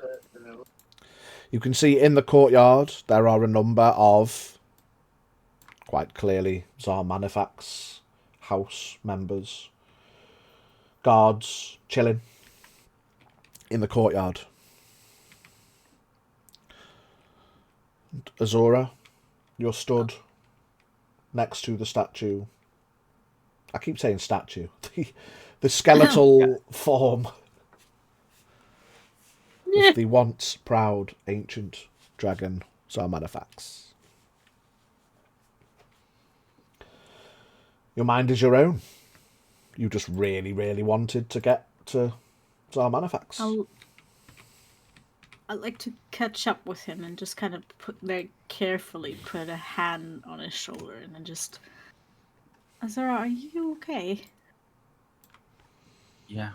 You can see in the courtyard there are a number of, quite clearly, Xarmanifax house members, guards, chilling in the courtyard. And Azura, you're stood next to the statue. I keep saying statue. The skeletal form Yeah. of the once proud ancient dragon Xarmanifax. Your mind is your own. You just really, really wanted to get to Xarmanifax. I'd like to catch up with him and just kind of very carefully put a hand on his shoulder and then just... Azura, are you okay? Yeah.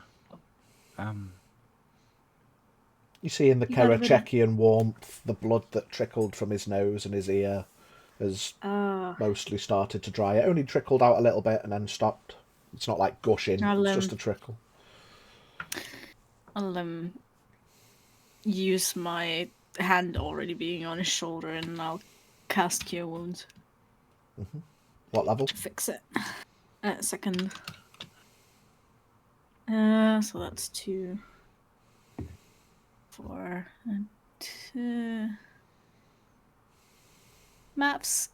You see in the You got a bit of- Kerecekian warmth, the blood that trickled from his nose and his ear has mostly started to dry. It only trickled out a little bit and then stopped. It's not like gushing, it's just a trickle. I'll use my hand already being on his shoulder and I'll cast Cure Wounds. Mm-hmm. What level? Fix it. Second. So that's 2, 4, and 2. Maps.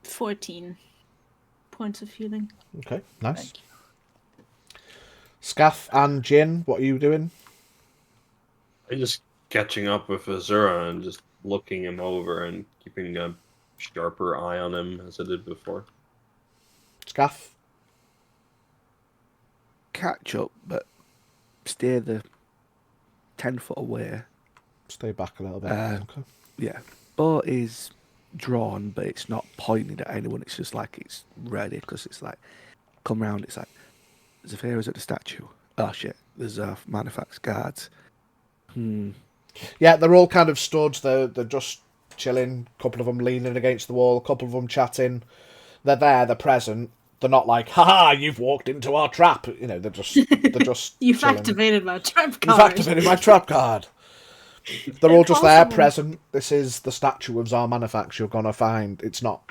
14 points of healing. Okay, nice. Scath and Jin, what are you doing? I'm just catching up with Azura and just looking him over and keeping a sharper eye on him as I did before. Scath? Catch up, but stay the 10 foot away. Stay back a little bit. Okay. Yeah. Bow is drawn, but it's not pointed at anyone. It's just like it's ready because it's like, come round. It's like, Zephyra's at the statue. Oh shit, there's Manifax guards. Yeah, they're all kind of stood. They're just chilling. A couple of them leaning against the wall. A couple of them chatting. They're there. They're present. They're not like, haha, you've walked into our trap. You know, they're just You've chilling. activated my trap card. You've activated my trap card. They're all just there, present. This is the statue of Xarmanifax you're going to find. It's not,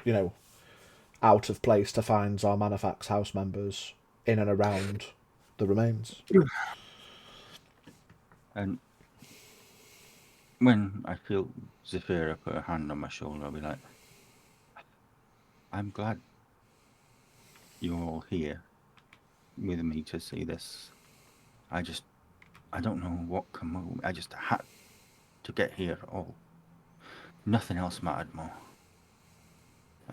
out of place to find Xarmanifax house members in and around the remains. And when I feel Zephyra put her hand on my shoulder, I'll be like, I'm glad you're all here with me to see this. I don't know what come over me. I just had to get here at all. Nothing else mattered more.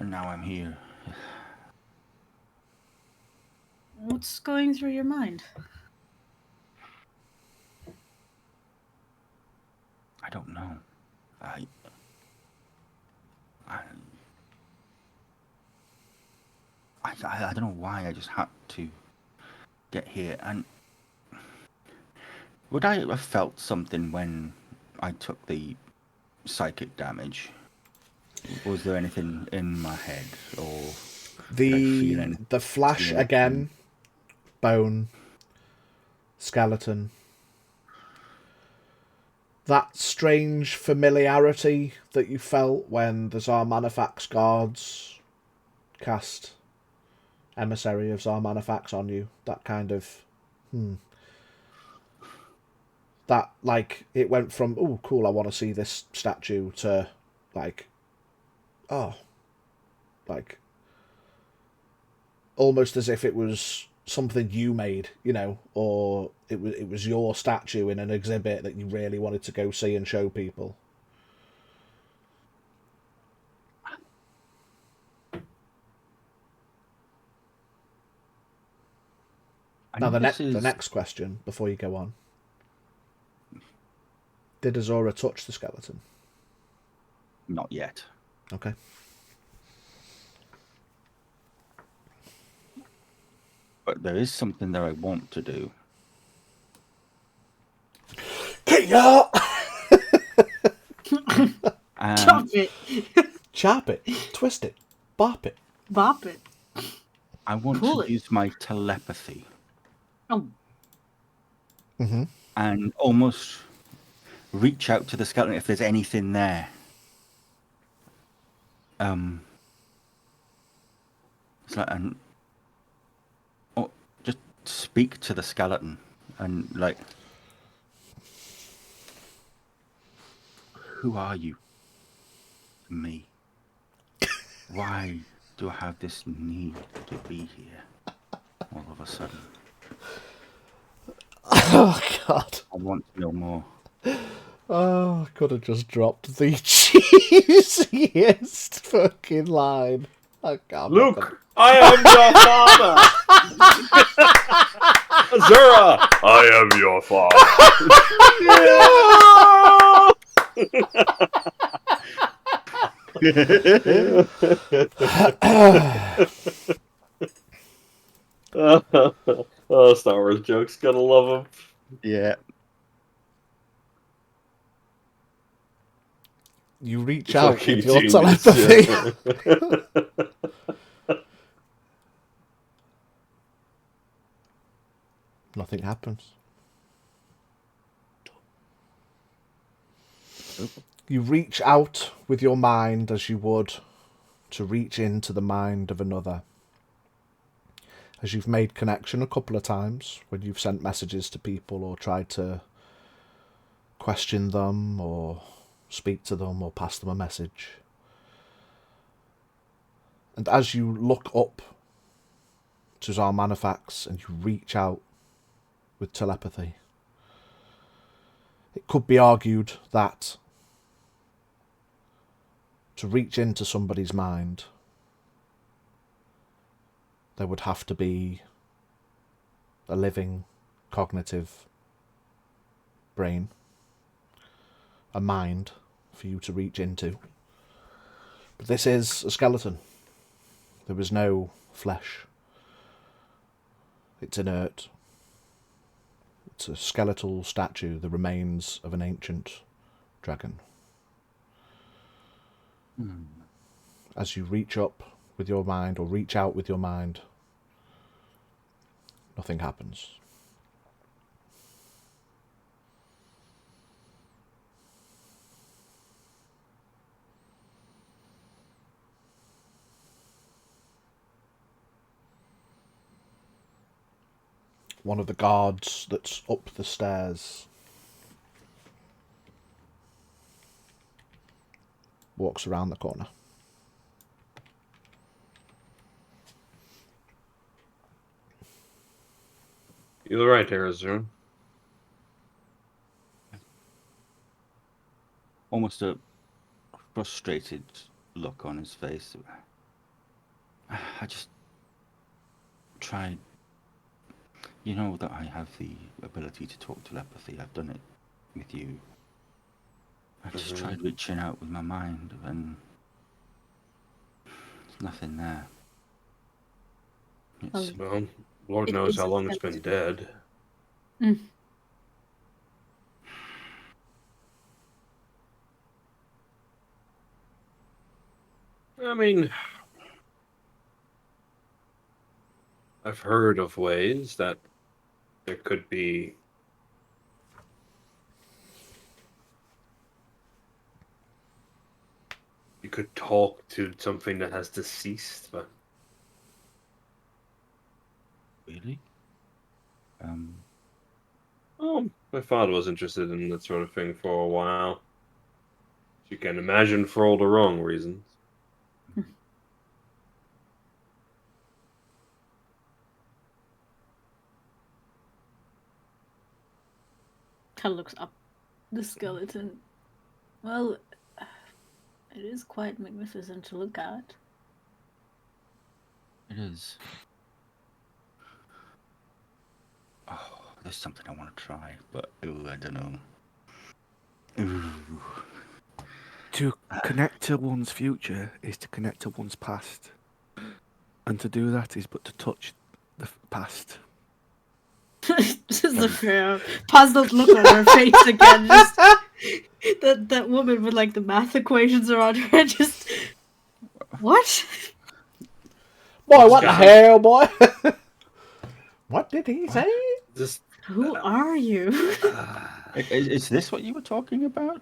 And now I'm here. What's going through your mind? I don't know. I don't know why. I just had to get here. And would I have felt something when I took the psychic damage? Was there anything in my head, or the flash again? Bone, skeleton. That strange familiarity that you felt when the Xarmanifax guards cast Emissary of Xarmanifax on you. That kind of... That, like, it went from, oh, cool, I want to see this statue, to, like, oh, like, almost as if it was something you made, or it was your statue in an exhibit that you really wanted to go see and show people. Now the next question before you go on: did Azura touch the skeleton? Not yet. Okay. But there is something that I want to do. Chop it. Chop it. Twist it. Bop it. Bop it. I want to use my telepathy. Oh. Mm-hmm. And almost reach out to the skeleton if there's anything there. It's like, just speak to the skeleton and like, who are you to me? Why do I have this need to be here all of a sudden? Oh, God. I want to know more. Oh, I could have just dropped the cheesiest fucking line. I can't. Luke, I am your father. Azura, I am your father. Oh, Star Wars jokes, gotta love them. Yeah. You reach out with your telepathy. Nothing happens. You reach out with your mind as you would to reach into the mind of another. As you've made connection a couple of times when you've sent messages to people or tried to question them or speak to them or pass them a message. And as you look up to Xarmanifax and you reach out with telepathy, it could be argued that to reach into somebody's mind, there would have to be a living, cognitive brain, a mind for you to reach into. But this is a skeleton. There is no flesh. It's inert. It's a skeletal statue, the remains of an ancient dragon. As you reach up with your mind, or reach out with your mind Nothing happens. One of the guards that's up the stairs walks around the corner. You're right, Azura. Almost a frustrated look on his face. I just tried. You know that I have the ability to talk telepathy. I've done it with you. I just tried reaching out with my mind, and there's nothing there. It's, Well, Lord knows how long it's been dead. Mm. I mean, I've heard of ways that there could be you could talk to something that has deceased, but really? oh, my father was interested in that sort of thing for a while. You can imagine, for all the wrong reasons. Kind of looks up the skeleton. Well, it is quite magnificent to look at. It is. Oh, there's something I want to try, but I don't know. Ooh. To connect to one's future is to connect to one's past. And to do that is but to touch the past. Just a fair puzzled look on her face again. Just that woman with like the math equations around her. Just what? Boy, what the hell, boy? What did he say? Just Who are you? Is this what you were talking about?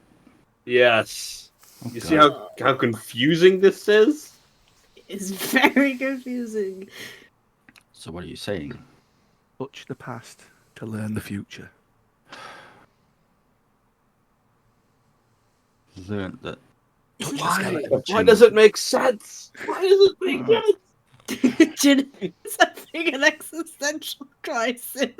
yes. Oh, You God. see how confusing this is? It's very confusing. So what are you saying? Touch the past to learn the future. Learned that. Why does it make sense? Why does it make sense? Jin is having an existential crisis.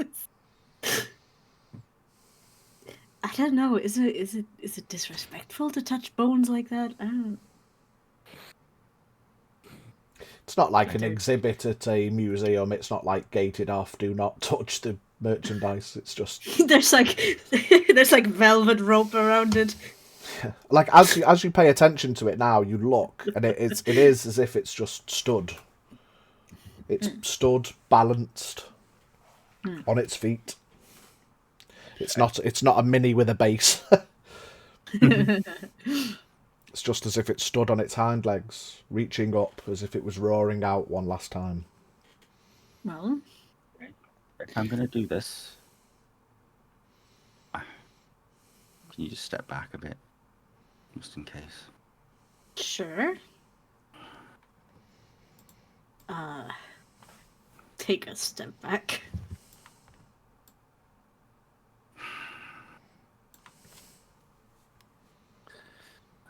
I don't know. Is it disrespectful to touch bones like that? I don't. It's not like an exhibit at a museum. It's not like gated off. Do not touch the merchandise. It's just there's like velvet rope around it. like as you pay attention to it now, you look, and it is as if it's just stood. It's stood, balanced on its feet. It's not a mini with a base. It's just as if it stood on its hind legs, reaching up as if it was roaring out one last time. Well, If I'm going to do this, can you just step back a bit, just in case? sure. Take a step back.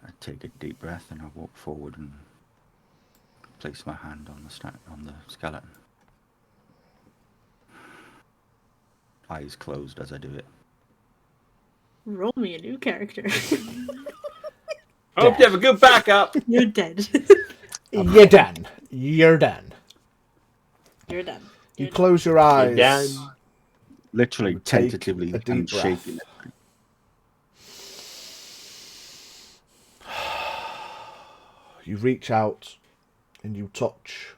I take a deep breath and I walk forward and place my hand on the skeleton. Eyes closed as I do it. Roll me a new character. I hope you have a good backup. You're dead. You're done. You're done. You're done. You You're close your eyes. done. Literally, Take tentatively, a deep and breath. shaking it. You reach out and you touch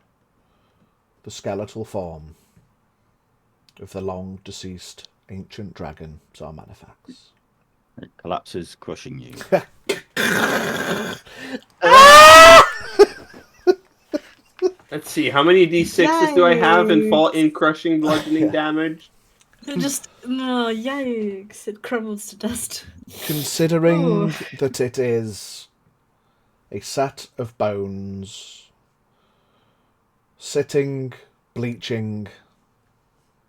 the skeletal form of the long deceased ancient dragon Xarmanifax. It collapses, crushing you. Let's see, how many d6s do I have in crushing bludgeoning damage? Just yikes! It crumbles to dust. Considering that it is a set of bones sitting, bleaching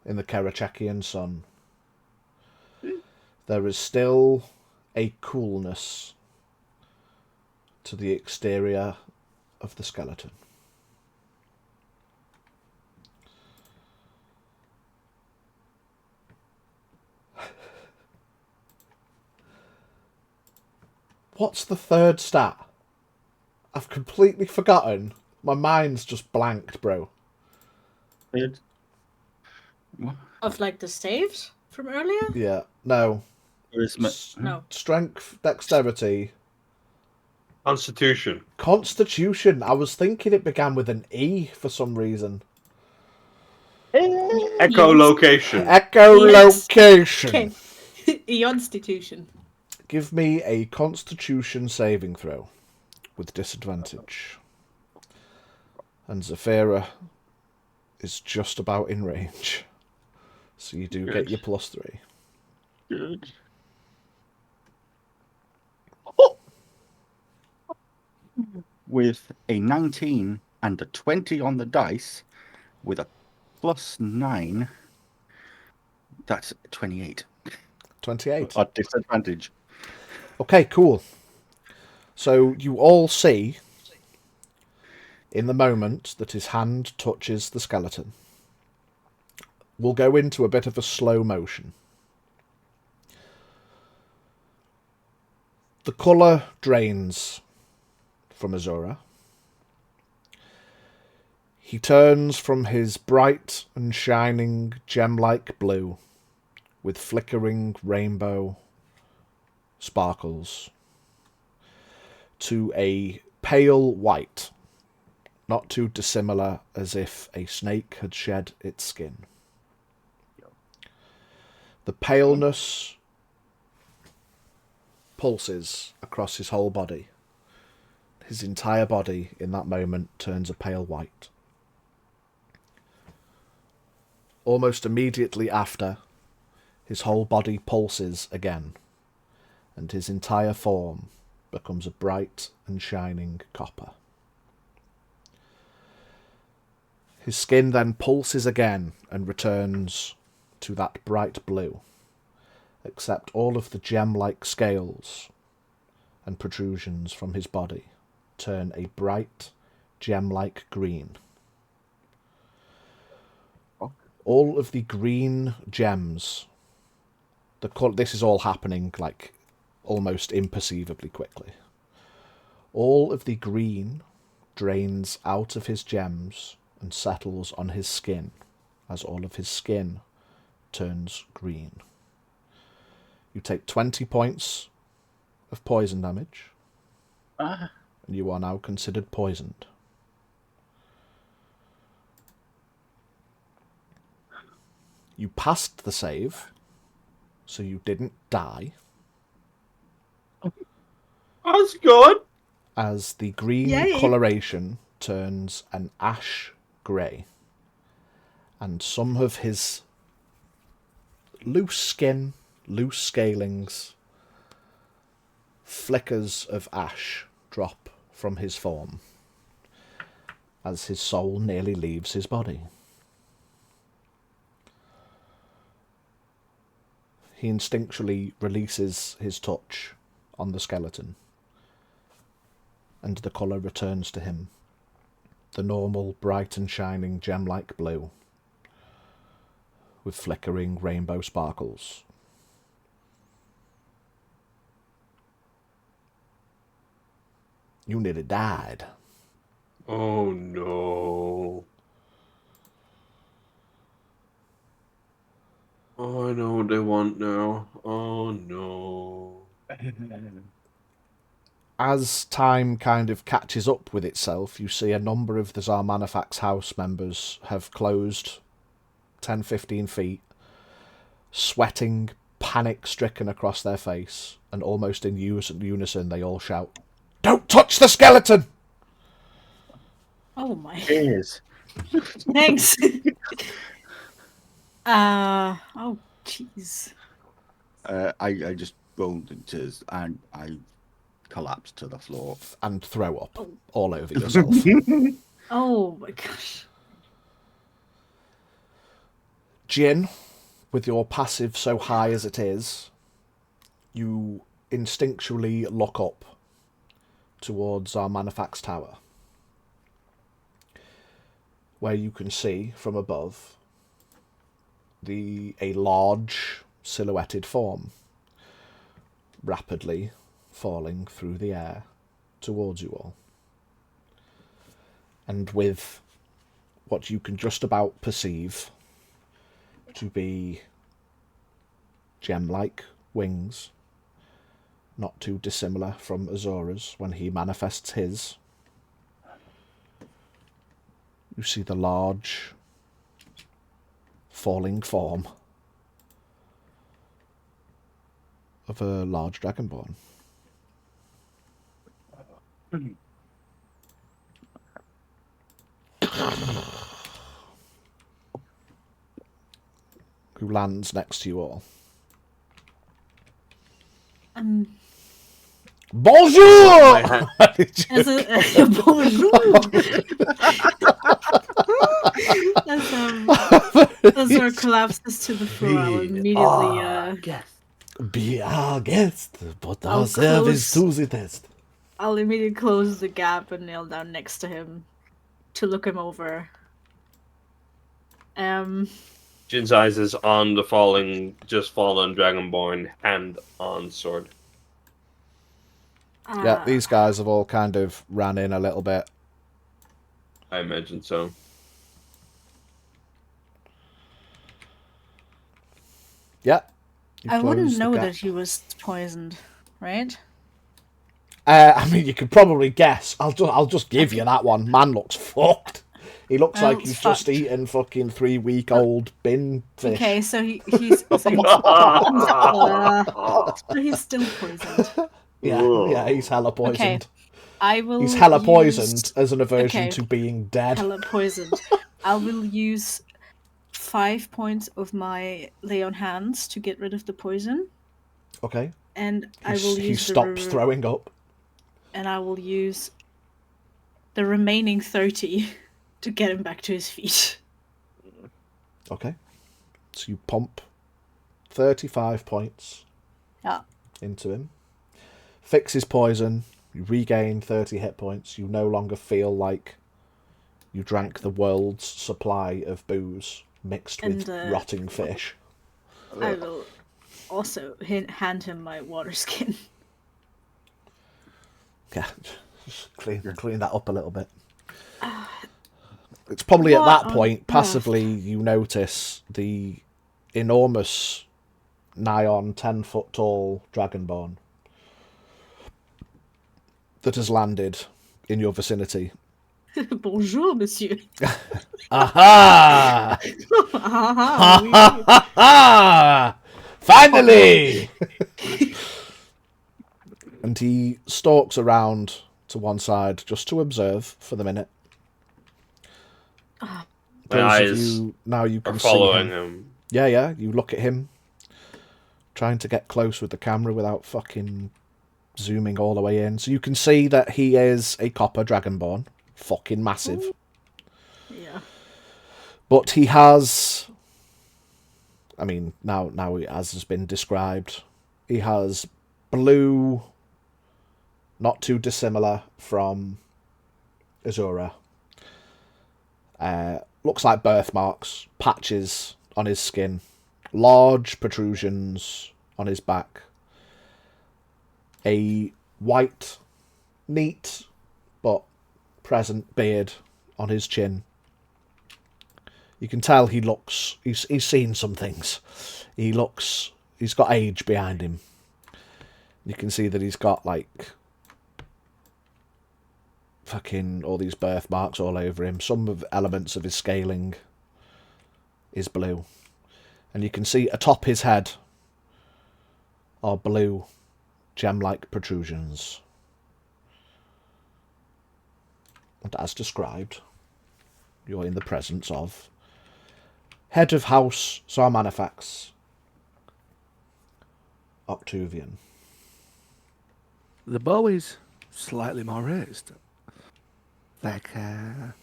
in the Kerecekian sun, there is still a coolness to the exterior of the skeleton. What's the third stat? I've completely forgotten. My mind's just blanked, bro. Of like the saves from earlier? Yeah, no. No. Strength, dexterity, Constitution. constitution. I was thinking it began with an E for some reason. Echolocation. Echolocation. Okay. Eonstitution. Give me a constitution saving throw with disadvantage. And Zafira is just about in range. So you do get your +3. Good. With a 19 and a 20 on the dice, with a +9, that's 28. 28. At disadvantage. Okay, cool. So you all see, in the moment that his hand touches the skeleton, we'll go into a bit of a slow motion. The colour drains from Azura. He turns from his bright and shining gem-like blue with flickering rainbow sparkles to a pale white, not too dissimilar as if a snake had shed its skin. The paleness pulses across his whole body. His entire body in that moment turns a pale white. Almost immediately after, his whole body pulses again, and his entire form becomes a bright and shining copper. His skin then pulses again and returns to that bright blue, except all of the gem-like scales and protrusions from his body turn a bright gem-like green. All of the green gems, this is all happening like almost imperceivably quickly. All of the green drains out of his gems and settles on his skin as all of his skin turns green. You take 20 points of poison damage, and you are now considered poisoned. You passed the save, so you didn't die. That's good. As the green coloration turns an ash grey, and some of his loose skin, loose scalings, flickers of ash drop from his form as his soul nearly leaves his body. He instinctually releases his touch on the skeleton, and the colour returns to him, the normal bright and shining gem-like blue with flickering rainbow sparkles. You nearly died. Oh no. Oh, I know what they want now. Oh no. As time kind of catches up with itself, you see a number of the Xarmanifax house members have closed 10-15 feet, sweating, panic-stricken across their face, and almost in unison they all shout, "Don't touch the skeleton!" Oh my. Cheers. Thanks. Oh, jeez. I just rolled into and I collapsed to the floor. And throw up Oh. all over yourself. Oh my gosh. Jin, with your passive so high as it is, you instinctually look up towards Xarmanifax Tower, where you can see from above a large silhouetted form rapidly falling through the air towards you all. And with what you can just about perceive to be gem-like wings, not too dissimilar from Azura's when he manifests his, you see the large falling form of a large dragonborn. Who lands next to you all. Bonjour! As a bonjour. As our collapses to the floor, I'll immediately Be our guest, put I'll our service to the test. I'll immediately close the gap and kneel down next to him to look him over. Jin's eyes is on the just fallen dragonborn, hand on sword. Yeah, these guys have all kind of ran in a little bit. I imagine so. Yeah. I wouldn't know that he was poisoned, right? I mean, you could probably guess. I'll just give you that one. Man looks fucked. He looks like he's just eaten fucking 3-week-old bin fish. Okay, so he's still poisoned. Yeah, he's hella poisoned. Okay, He's hella poisoned as an aversion to being dead. Hella poisoned. I will use 5 points of my lay on hands to get rid of the poison. Okay. And I will use he stops throwing up. And I will use the remaining 30 to get him back to his feet. Okay. So you pump 35 points into him. Fix his poison. You regain 30 hit points. You no longer feel like you drank the world's supply of booze mixed with rotting fish. I will also hand him my water skin. Yeah, just clean that up a little bit. It's probably at that point, passively, you notice the enormous, nigh on 10-foot tall dragonborn that has landed in your vicinity. Bonjour, monsieur. Aha! Ha ha! Finally! And he stalks around to one side just to observe for the minute. My eyes now you can are following see him. Yeah, you look at him, trying to get close with the camera without fucking zooming all the way in. So you can see that he is a copper dragonborn. Fucking massive. Ooh. Yeah. But he has... I mean, now as has been described, he has blue... Not too dissimilar from Azura. Looks like birthmarks, patches on his skin, large protrusions on his back, a white, neat but present beard on his chin. You can tell he's seen some things. He's got age behind him. You can see that he's got like fucking all these birthmarks all over him. Some of the elements of his scaling is blue. And you can see atop his head are blue gem-like protrusions. And as described, you're in the presence of head of house Xarmanifax, Octavian. The bow is slightly more raised. Like, I'm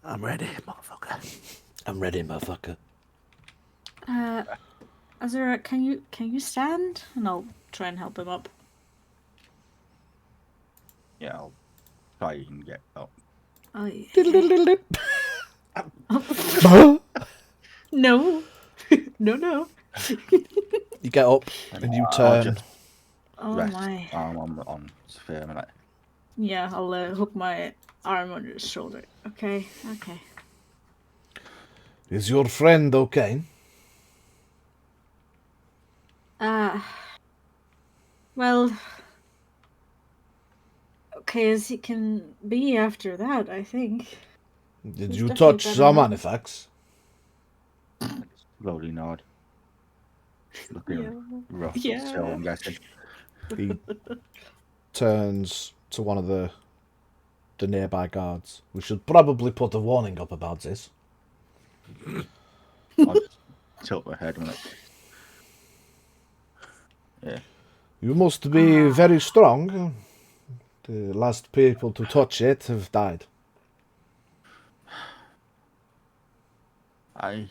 ready, motherfucker. I'm ready, motherfucker. Azura, can you stand? And I'll try and help him up. Yeah, I'll try and get up. Oh, yeah. Diddle-diddle-diddle. No. No. You get up and you turn. Oh Rest my. arm on Sophia and like, Yeah, I'll hook my arm under his shoulder. Okay. Is your friend okay? Well, okay as he can be after that, I think. Did He's you definitely touch better now. Xarmanifax? slowly nod. Looking Yeah. rough, Yeah. so I'm guessing. He turns to one of the nearby guards. We should probably put a warning up about this. I'll tilt my head when it. Yeah. You must be very strong. The last people to touch it have died. Yeah,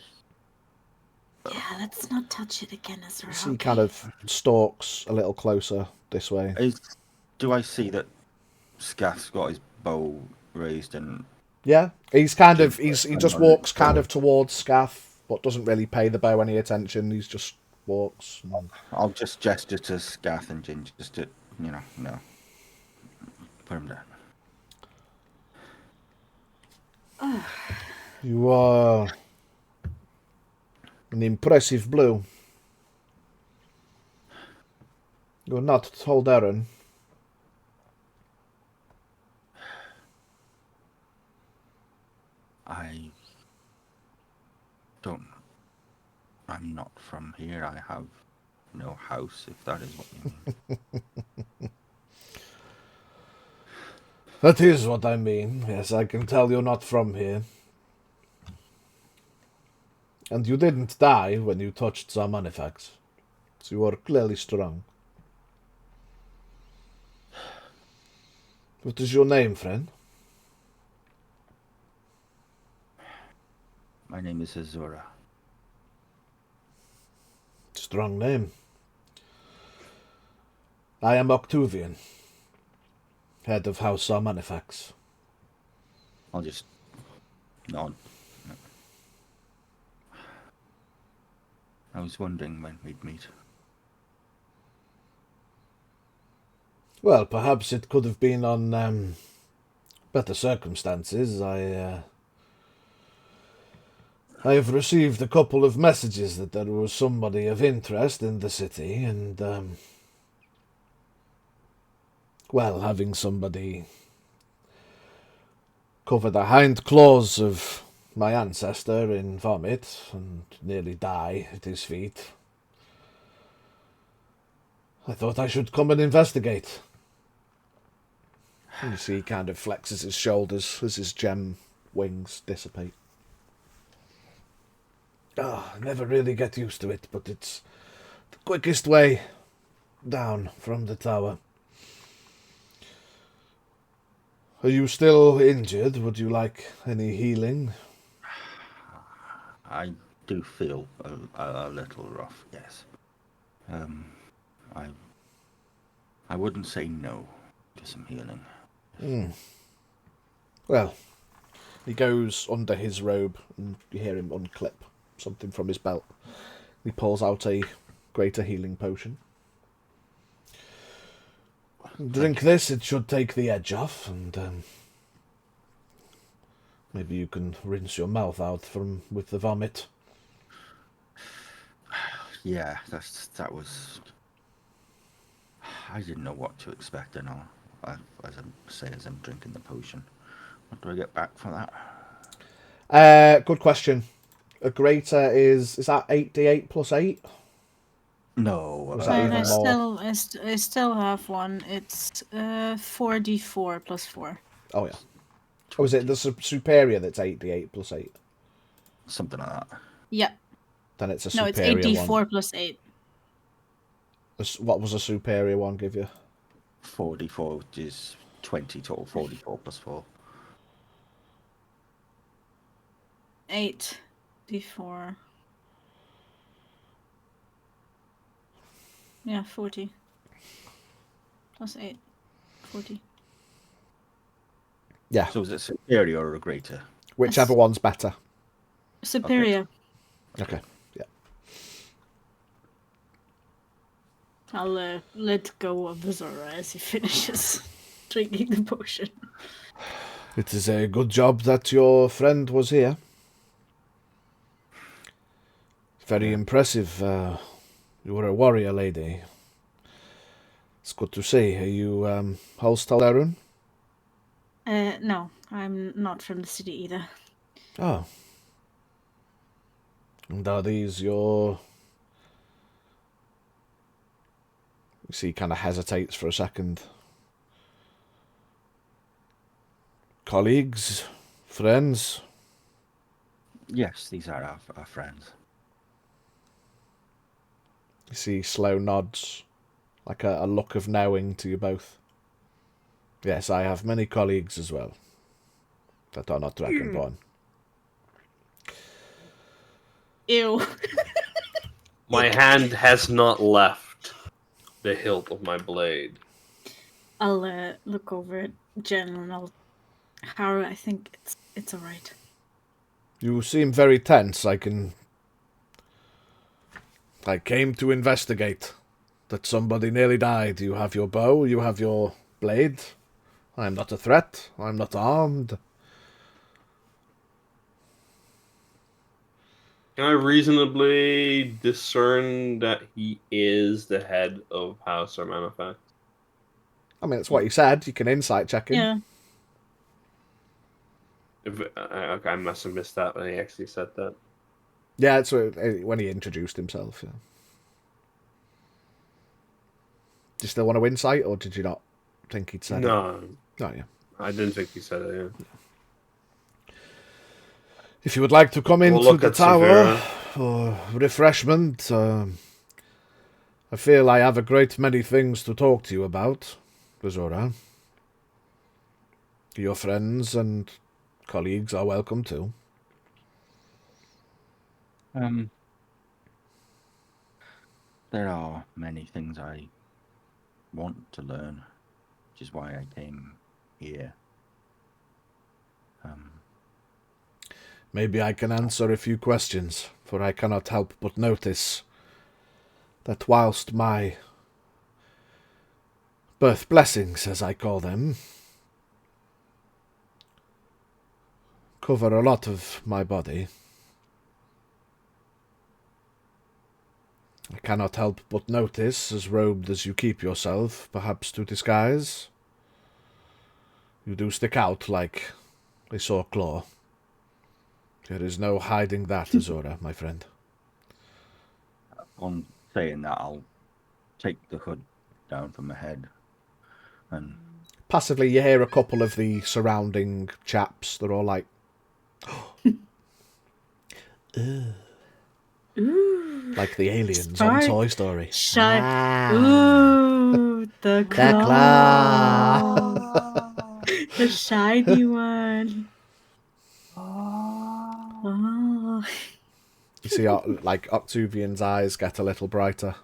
let's not touch it again, Azura. He kind of stalks a little closer this way. Do I see that Scath's got his bow raised and Yeah, he just walks kind of towards Scath, but doesn't really pay the bow any attention. He just walks. I'll just gesture to Scath and Ginger just to, no. Put him down. You are an impressive blow. You're not Toldaran. I'm not from here. I have no house, if that is what you mean. That is what I mean. Yes, I can tell you're not from here. And you didn't die when you touched Xarmanifax. So you are clearly strong. What is your name, friend? My name is Azura. Strong name. I am Octavian, head of House Xarmanifax. I'll just nod. I was wondering when we'd meet. Well, perhaps it could have been on better circumstances. I have received a couple of messages that there was somebody of interest in the city, and well, having somebody cover the hind claws of my ancestor in vomit and nearly die at his feet, I thought I should come and investigate. And you see he kind of flexes his shoulders as his gem wings dissipate. I never really get used to it, but it's the quickest way down from the tower. Are you still injured? Would you like any healing? I do feel a little rough, yes. I wouldn't say no to some healing. Well, he goes under his robe and you hear him unclip something from his belt. He pulls out a greater healing potion. Drink this, it should take the edge off, and maybe you can rinse your mouth out with the vomit. Yeah, that was. I didn't know what to expect, and as I'm drinking the potion. What do I get back for that? Good question. A greater is that 8d8 plus 8? No, Was that even more? I still have one. It's 4d4 plus 4. Oh yeah. Oh, is it the superior that's 8d8 plus 8? Something like that. Yeah. Then it's a No, superior it's 8d4 one. plus 8. What was a superior one give you? 44, which is 20 total. 44 plus 4. 8d4. Yeah, 40. Plus 8. 40. Yeah. So is it superior or a greater? Whichever one's better. Superior. Okay. Yeah. I'll let go of Azura as he finishes drinking the potion. It is a good job that your friend was here. Very impressive. You were a warrior lady. It's good to see. Are you hostile, Arun? No, I'm not from the city either. Oh. And are these your... You see, he kind of hesitates for a second. Colleagues? Friends? Yes, these are our friends. You see slow nods, like a look of knowing to you both. Yes, I have many colleagues as well that are not dragonborn. Ew. My hand has not left the hilt of my blade. I'll look over at Jen and I'll... Haru, I think it's alright. You seem very tense. I came to investigate that somebody nearly died. You have your bow, you have your blade. I am not a threat. I am not armed. Can I reasonably discern that he is the head of House Xarmanifax? I mean, it's what you said. You can insight check him. Yeah. Okay, I must have missed that when he actually said that. Yeah, it's when he introduced himself. Yeah. Do you still want to insight, or did you not think he'd said it? No. Oh, yeah. I didn't think he said it, yeah. If you would like to come into the tower for refreshment, I feel I have a great many things to talk to you about, Azura. Your friends and colleagues are welcome too. There are many things I want to learn, which is why I came here. Maybe I can answer a few questions, for I cannot help but notice that whilst my birth blessings, as I call them, cover a lot of my body, I cannot help but notice, as robed as you keep yourself, perhaps to disguise, you do stick out like a sore claw. There is no hiding that, Azura, my friend. On saying that, I'll take the hood down from my head and... Passively, you hear a couple of the surrounding chaps. They're all like... Ooh. Like the aliens on Toy Story. Ooh, the claw. The shiny one. Oh. You see, like, Octavian's eyes get a little brighter.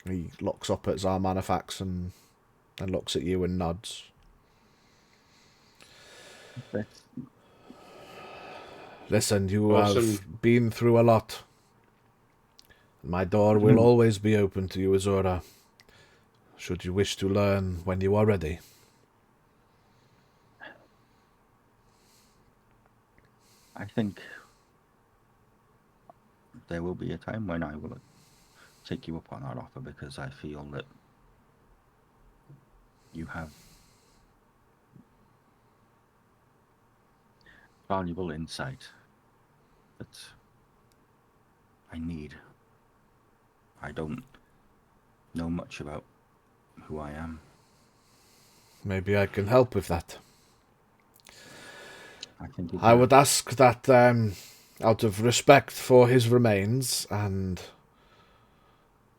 He looks up at Xarmanifax and looks at you and nods. Listen, you have been through a lot. My door will always be open to you, Azura, should you wish to learn when you are ready. I think there will be a time when I will take you up on that offer, because I feel that you have valuable insight that I need. I don't know much about who I am. Maybe I can help with that. I think I would ask that, out of respect for his remains and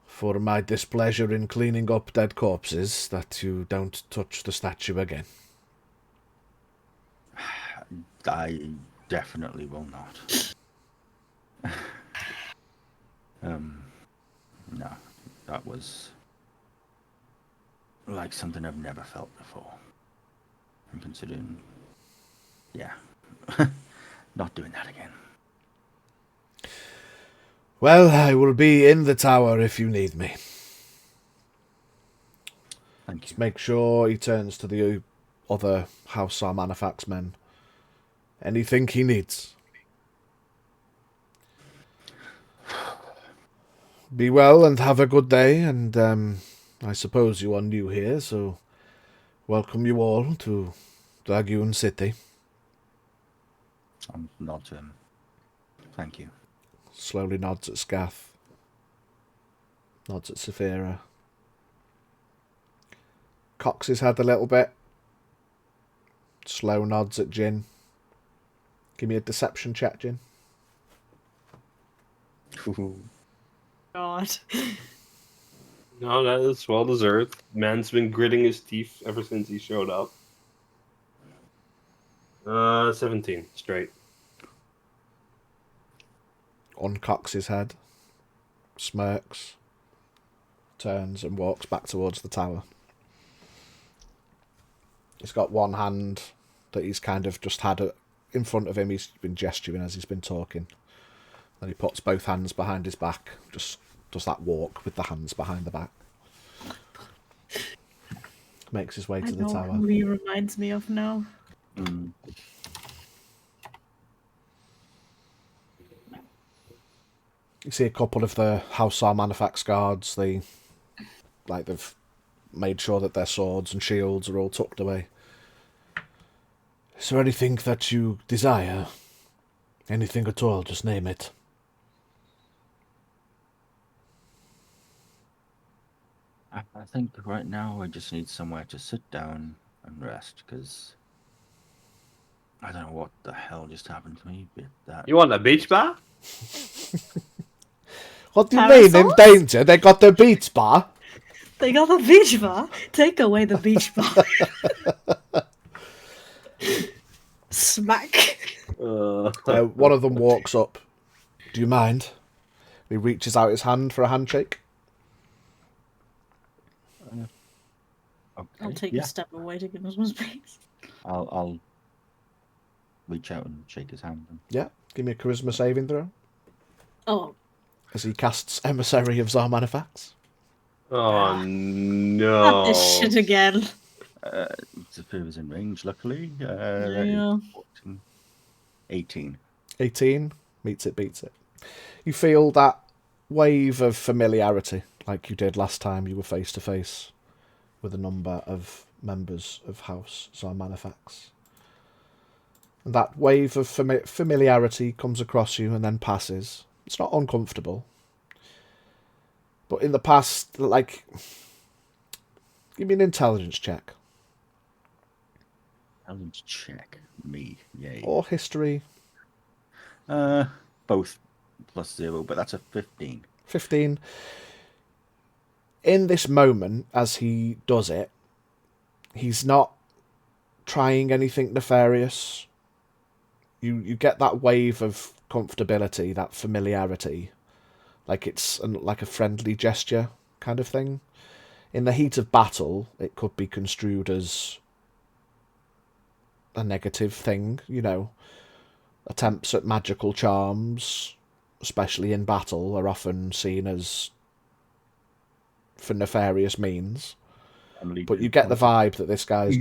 for my displeasure in cleaning up dead corpses, that you don't touch the statue again. I definitely will not. No, that was like something I've never felt before. I'm considering, yeah, not doing that again. Well, I will be in the tower if you need me. Thank you. Just make sure he turns to the other House Xarmanifax men. Anything he needs. Be well and have a good day, and I suppose you are new here, so welcome you all to Dragoon City. I'm not him. Thank you. Slowly nods at Scath. Nods at Saphira. Cocks his head a little bit. Slow nods at Jin. Give me a deception check, Jin. God. No, that is well deserved. Man's been gritting his teeth ever since he showed up. 17 straight. Uncocks his head. Smirks. Turns and walks back towards the tower. He's got one hand that he's kind of just had in front of him. He's been gesturing as he's been talking. Then he puts both hands behind his back. Just does that walk with the hands behind the back. Makes his way to the tower. I know who he reminds me of now. Mm. You see a couple of the House Xarmanifax guards. They've made sure that their swords and shields are all tucked away. Is there anything that you desire? Anything at all, just name it. I think right now I just need somewhere to sit down and rest, because I don't know what the hell just happened to me. But that... You want a beach bar? What do you mean, in danger? They got the beach bar? They got the beach bar? Take away the beach bar. Smack. One of them walks up. Do you mind? He reaches out his hand for a handshake. Okay, I'll take a step away to give him some space. I'll reach out and shake his hand. Yeah, give me a charisma saving throw. Oh. As he casts Emissary of Xarmanifax. Oh no! Not this shit again. Zephyr was in range, luckily. Yeah. 18. 18. Meets it, beats it. You feel that wave of familiarity, like you did last time you were face to face with a number of members of House Xarmanifax. And that wave of familiarity comes across you and then passes. It's not uncomfortable. But in the past, like... Give me an intelligence check. Intelligence check. Me. Yay. Or history. Both +0, but that's a 15. 15. In this moment, as he does it, he's not trying anything nefarious. You get that wave of comfortability, that familiarity, like it's like a friendly gesture kind of thing. In the heat of battle, it could be construed as a negative thing, you know. Attempts at magical charms, especially in battle, are often seen as for nefarious means. But you get the vibe that this guy's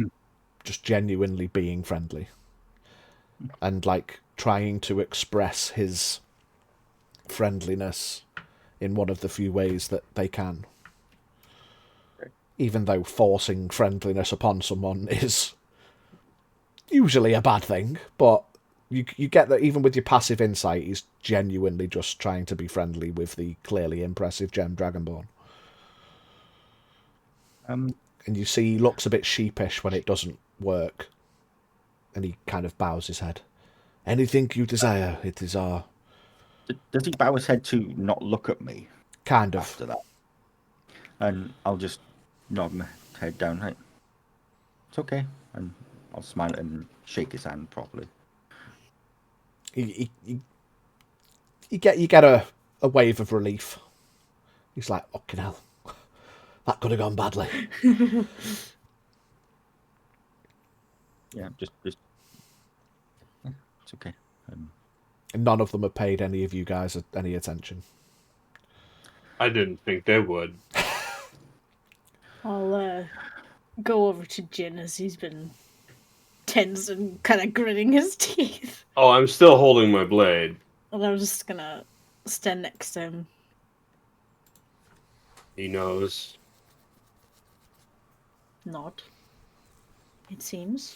just genuinely being friendly. And, like, trying to express his friendliness in one of the few ways that they can. Even though forcing friendliness upon someone is usually a bad thing, but you get that even with your passive insight, he's genuinely just trying to be friendly with the clearly impressive Gem Dragonborn. And you see he looks a bit sheepish when it doesn't work. And he kind of bows his head. Anything you desire, it is our... Does he bow his head to not look at me Kind of. after that? And I'll just nod my head down, like, it's okay. And I'll smile and shake his hand properly. You get a wave of relief. He's like, fucking hell. That could have gone badly. Yeah, just yeah, it's okay. And none of them have paid any of you guys any attention. I didn't think they would. I'll go over to Jin as he's been tense and kind of gritting his teeth. Oh, I'm still holding my blade. And I'm just gonna stand next to him. He knows. Nod. It seems.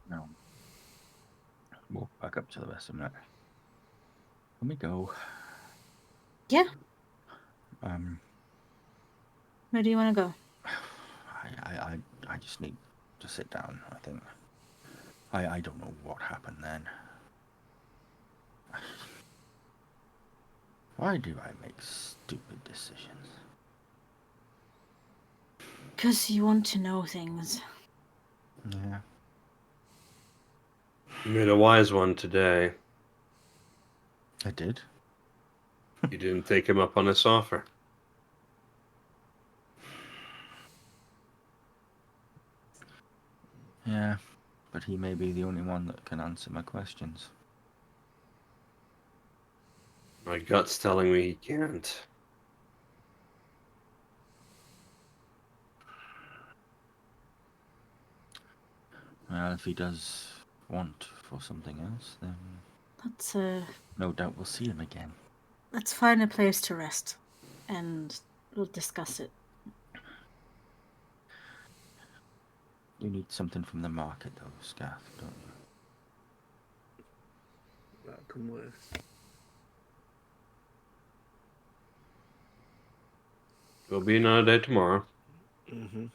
No. Walk back up to the rest of them. Let me go. Yeah. Where do you want to go? I just need to sit down, I think. I don't know what happened then. Why do I make stupid decisions? Because you want to know things. Yeah. You made a wise one today. I did. You didn't take him up on his offer. Yeah, but he may be the only one that can answer my questions. My gut's telling me he can't. Well, if he does want for something else, then Let's no doubt we'll see him again. let's find a place to rest, and we'll discuss it. You need something from the market, though, Scath, don't you? That can work. There'll be another day tomorrow. Mm-hmm.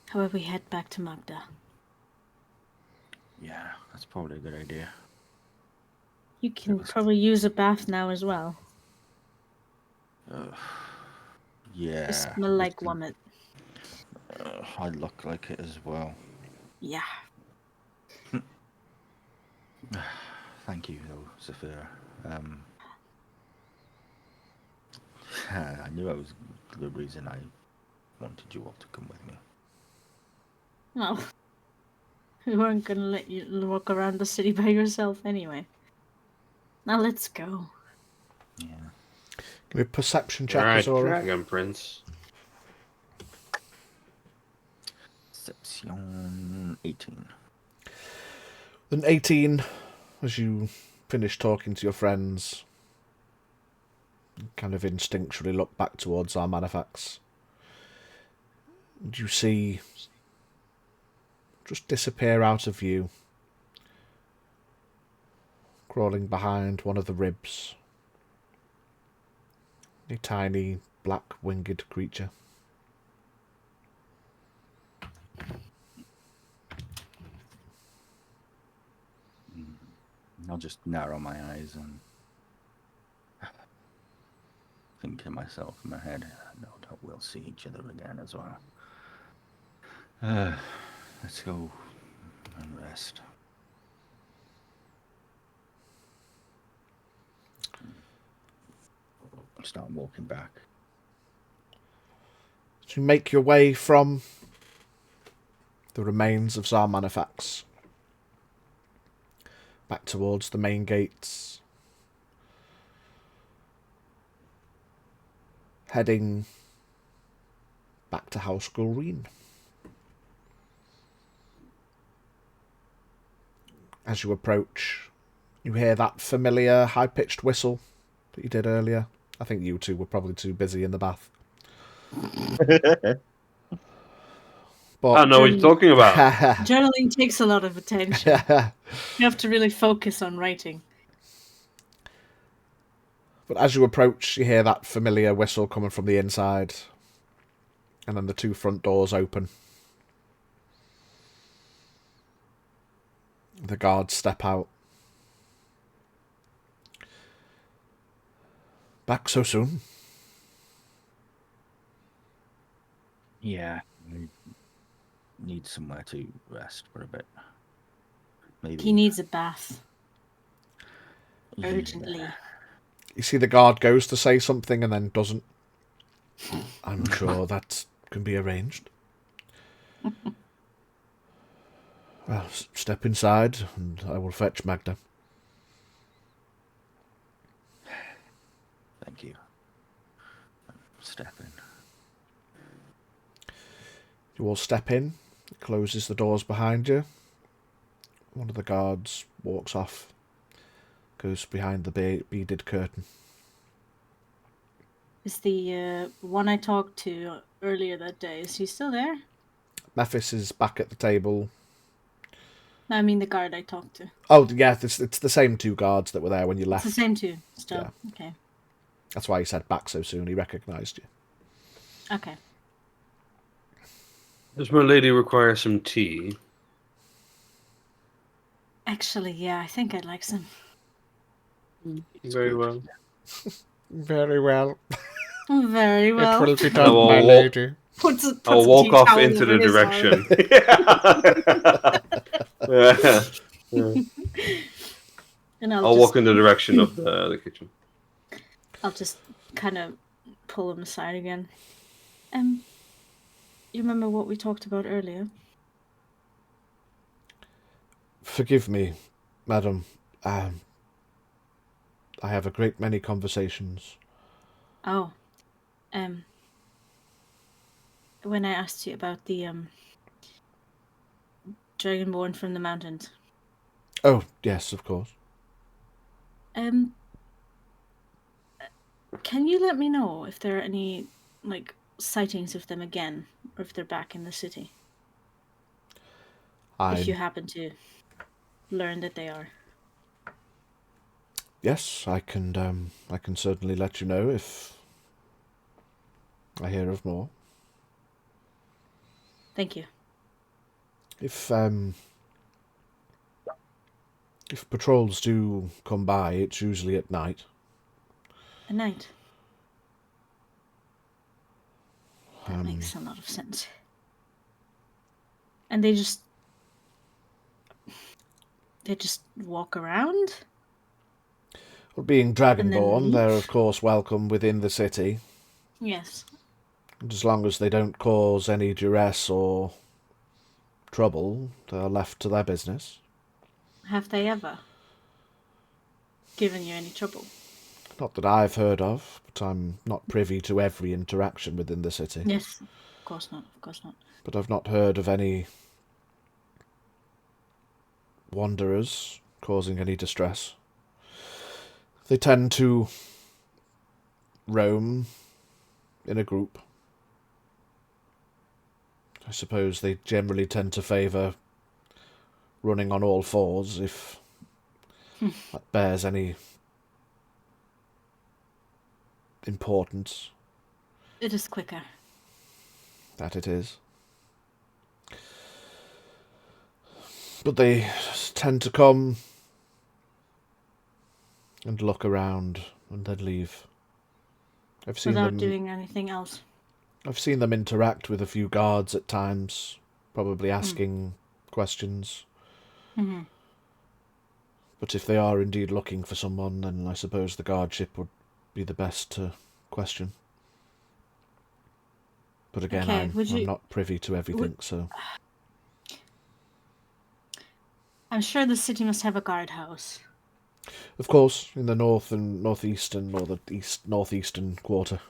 How about we head back to Magda? Yeah, that's probably a good idea. You can probably use a bath now as well. Yeah. You smell like vomit. I look like it as well. Yeah. Thank you, though, Zafira. I knew I was the reason I wanted you all to come with me. Well, we weren't gonna let you walk around the city by yourself anyway. Now let's go. Give me a perception check, Alright, Azura. Dragon Prince. Perception 18. Then 18, as you finish talking to your friends, you kind of instinctually look back towards Xarmanifax. And you see just disappear out of view, crawling behind one of the ribs, a tiny black winged creature. I'll just narrow my eyes and think to myself in my head, no doubt we'll see each other again as well. Let's go and rest. Start walking back. So you make your way from the remains of Xarmanifax back towards the main gates, heading back to House Gulreen. As you approach, you hear that familiar high-pitched whistle that you did earlier. I think you two were probably too busy in the bath. But I don't know what you're talking about. Journaling takes a lot of attention. You have to really focus on writing. But as you approach, you hear that familiar whistle coming from the inside. And then the 2 front doors open. The guards step out. Back so soon? Yeah, I need somewhere to rest for a bit. Maybe He needs a bath. Yeah. Urgently. You see the guard goes to say something and then doesn't. I'm sure that can be arranged. Well, step inside and I will fetch Magda. Thank you. Step in. You all step in. It closes the doors behind you. One of the guards walks off. Goes behind the beaded curtain. Is the one I talked to earlier that day, is he still there? Mephis is back at the table. No, I mean the guard I talked to. Oh, yeah, it's the same 2 guards that were there when you left. It's the same two, still. Yeah. Okay. That's why he said back so soon. He recognised you. Okay. Does my lady require some tea? Actually, yeah, I think I'd like some. Very well. Very well. Very well. It will be I done, will my lady. Puts a I'll walk tea off towel into the over his direction. And I'll walk in the direction of the kitchen. I'll just kind of pull him aside again. You remember what we talked about earlier? Forgive me, madam. I have a great many conversations. Oh. When I asked you about the dragonborn from the mountains. Oh, yes, of course. Can you let me know if there are any, like, sightings of them again, or if they're back in the city? If you happen to learn that they are. Yes, I can certainly let you know if I hear of more. Thank you. If patrols do come by, it's usually at night. At night. That makes a lot of sense. And they just walk around? Well, being dragonborn, leave? they're of course welcome within the city. Yes. And as long as they don't cause any duress or trouble, they're left to their business. Have they ever given you any trouble? Not that I've heard of, but I'm not privy to every interaction within the city. Yes, of course not, of course not. But I've not heard of any wanderers causing any distress. They tend to roam in a group. I suppose they generally tend to favour running on all fours if that bears any importance. It is quicker. That it is. But they tend to come and look around and then leave. I've seen Without them doing anything else. I've seen them interact with a few guards at times, probably asking questions. Mm-hmm. But if they are indeed looking for someone, then I suppose the guardship would be the best to question. But again, Okay, I'm not privy to everything, so... I'm sure the city must have a guardhouse. Of course, in the north and northeastern, or the northeastern quarter,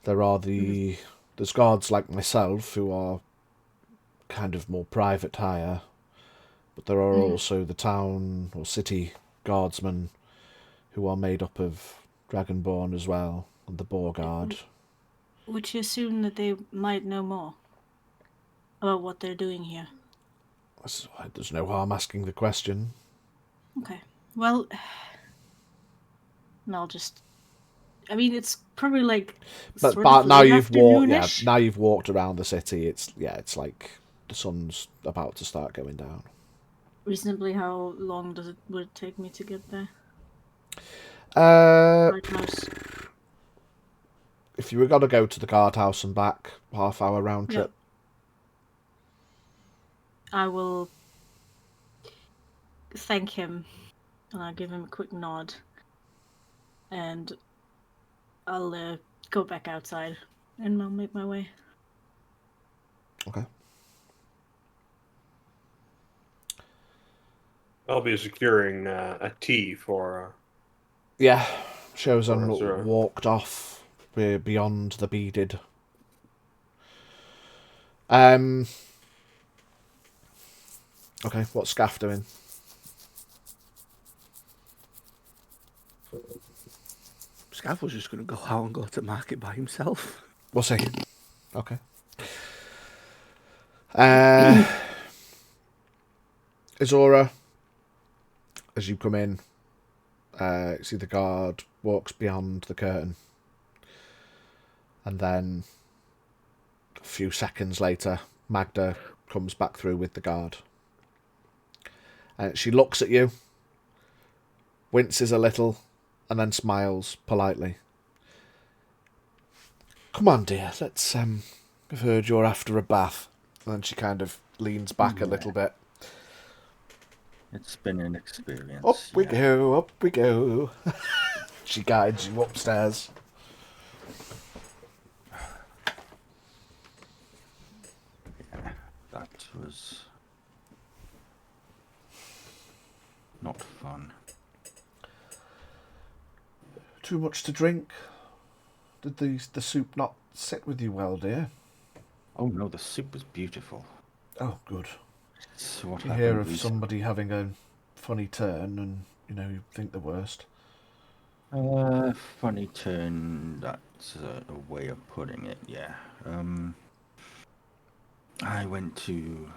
there are there's guards like myself who are kind of more private hire, but there are also the town or city guardsmen who are made up of Dragonborn as well, and the Boar Guard. Would you assume that they might know more about what they're doing here? There's no harm asking the question. Okay. Well, and I'll just I mean, it's probably like. But sort of now late you've walked. Yeah, afternoonish. now you've walked around the city. It's like the sun's about to start going down. Reasonably, how long would it take me to get there? Lighthouse. If you were gonna go to the guardhouse and back, half-hour round trip. I will thank him, and I'll give him a quick nod, and I'll go back outside, and I'll make my way. Okay. I'll be securing a tea for. Yeah, Shozan Azura. walked off beyond the beaded. Okay, what's Scaff doing? Scaff was just going to go out and go to market by himself. We'll see. Okay. Azura, as you come in, see the guard walks beyond the curtain. And then, a few seconds later, Magda comes back through with the guard. She looks at you, winces a little, and then smiles politely. Come on, dear, let's, I've heard you're after a bath. And then she kind of leans back a little bit. It's been an experience. Up we go, up we go. She guides you upstairs. Yeah, that was not fun. Too much to drink? Did the soup not sit with you well, dear? Oh no, the soup was beautiful. Oh, good. It's what You hear happened of recently. somebody having a funny turn and, you think the worst. Funny turn, that's a way of putting it, yeah. I went to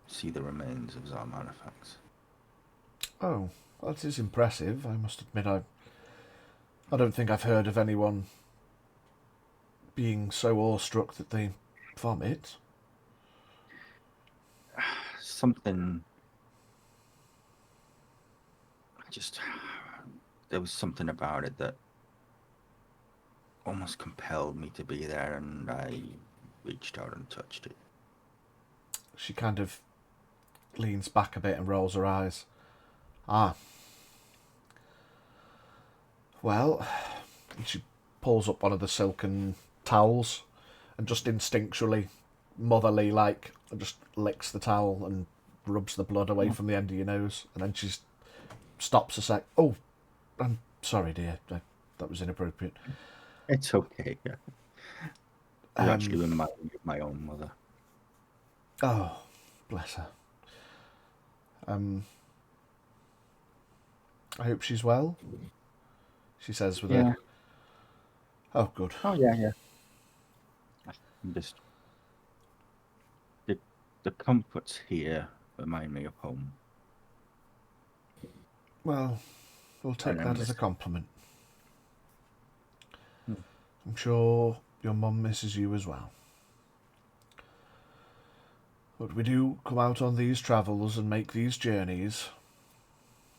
see the remains of Xarmanifax. Oh, that is impressive. I must admit I don't think I've heard of anyone being so awestruck that they vomit. Something... There was something about it that almost compelled me to be there, and I reached out and touched it. She kind of leans back a bit and rolls her eyes. Ah. Well, and she pulls up one of the silken towels and just instinctually, motherly like, just licks the towel and rubs the blood away from the end of your nose. And then she stops a sec. Oh, I'm sorry, dear. That was inappropriate. It's okay. Yeah. You actually remind me of my own mother. Oh, bless her. I hope she's well. She says with a... Oh, good. Oh, yeah. I'm just... The comforts here remind me of home. Well, we'll take And that as a compliment. I'm sure your mum misses you as well. But we do come out on these travels and make these journeys.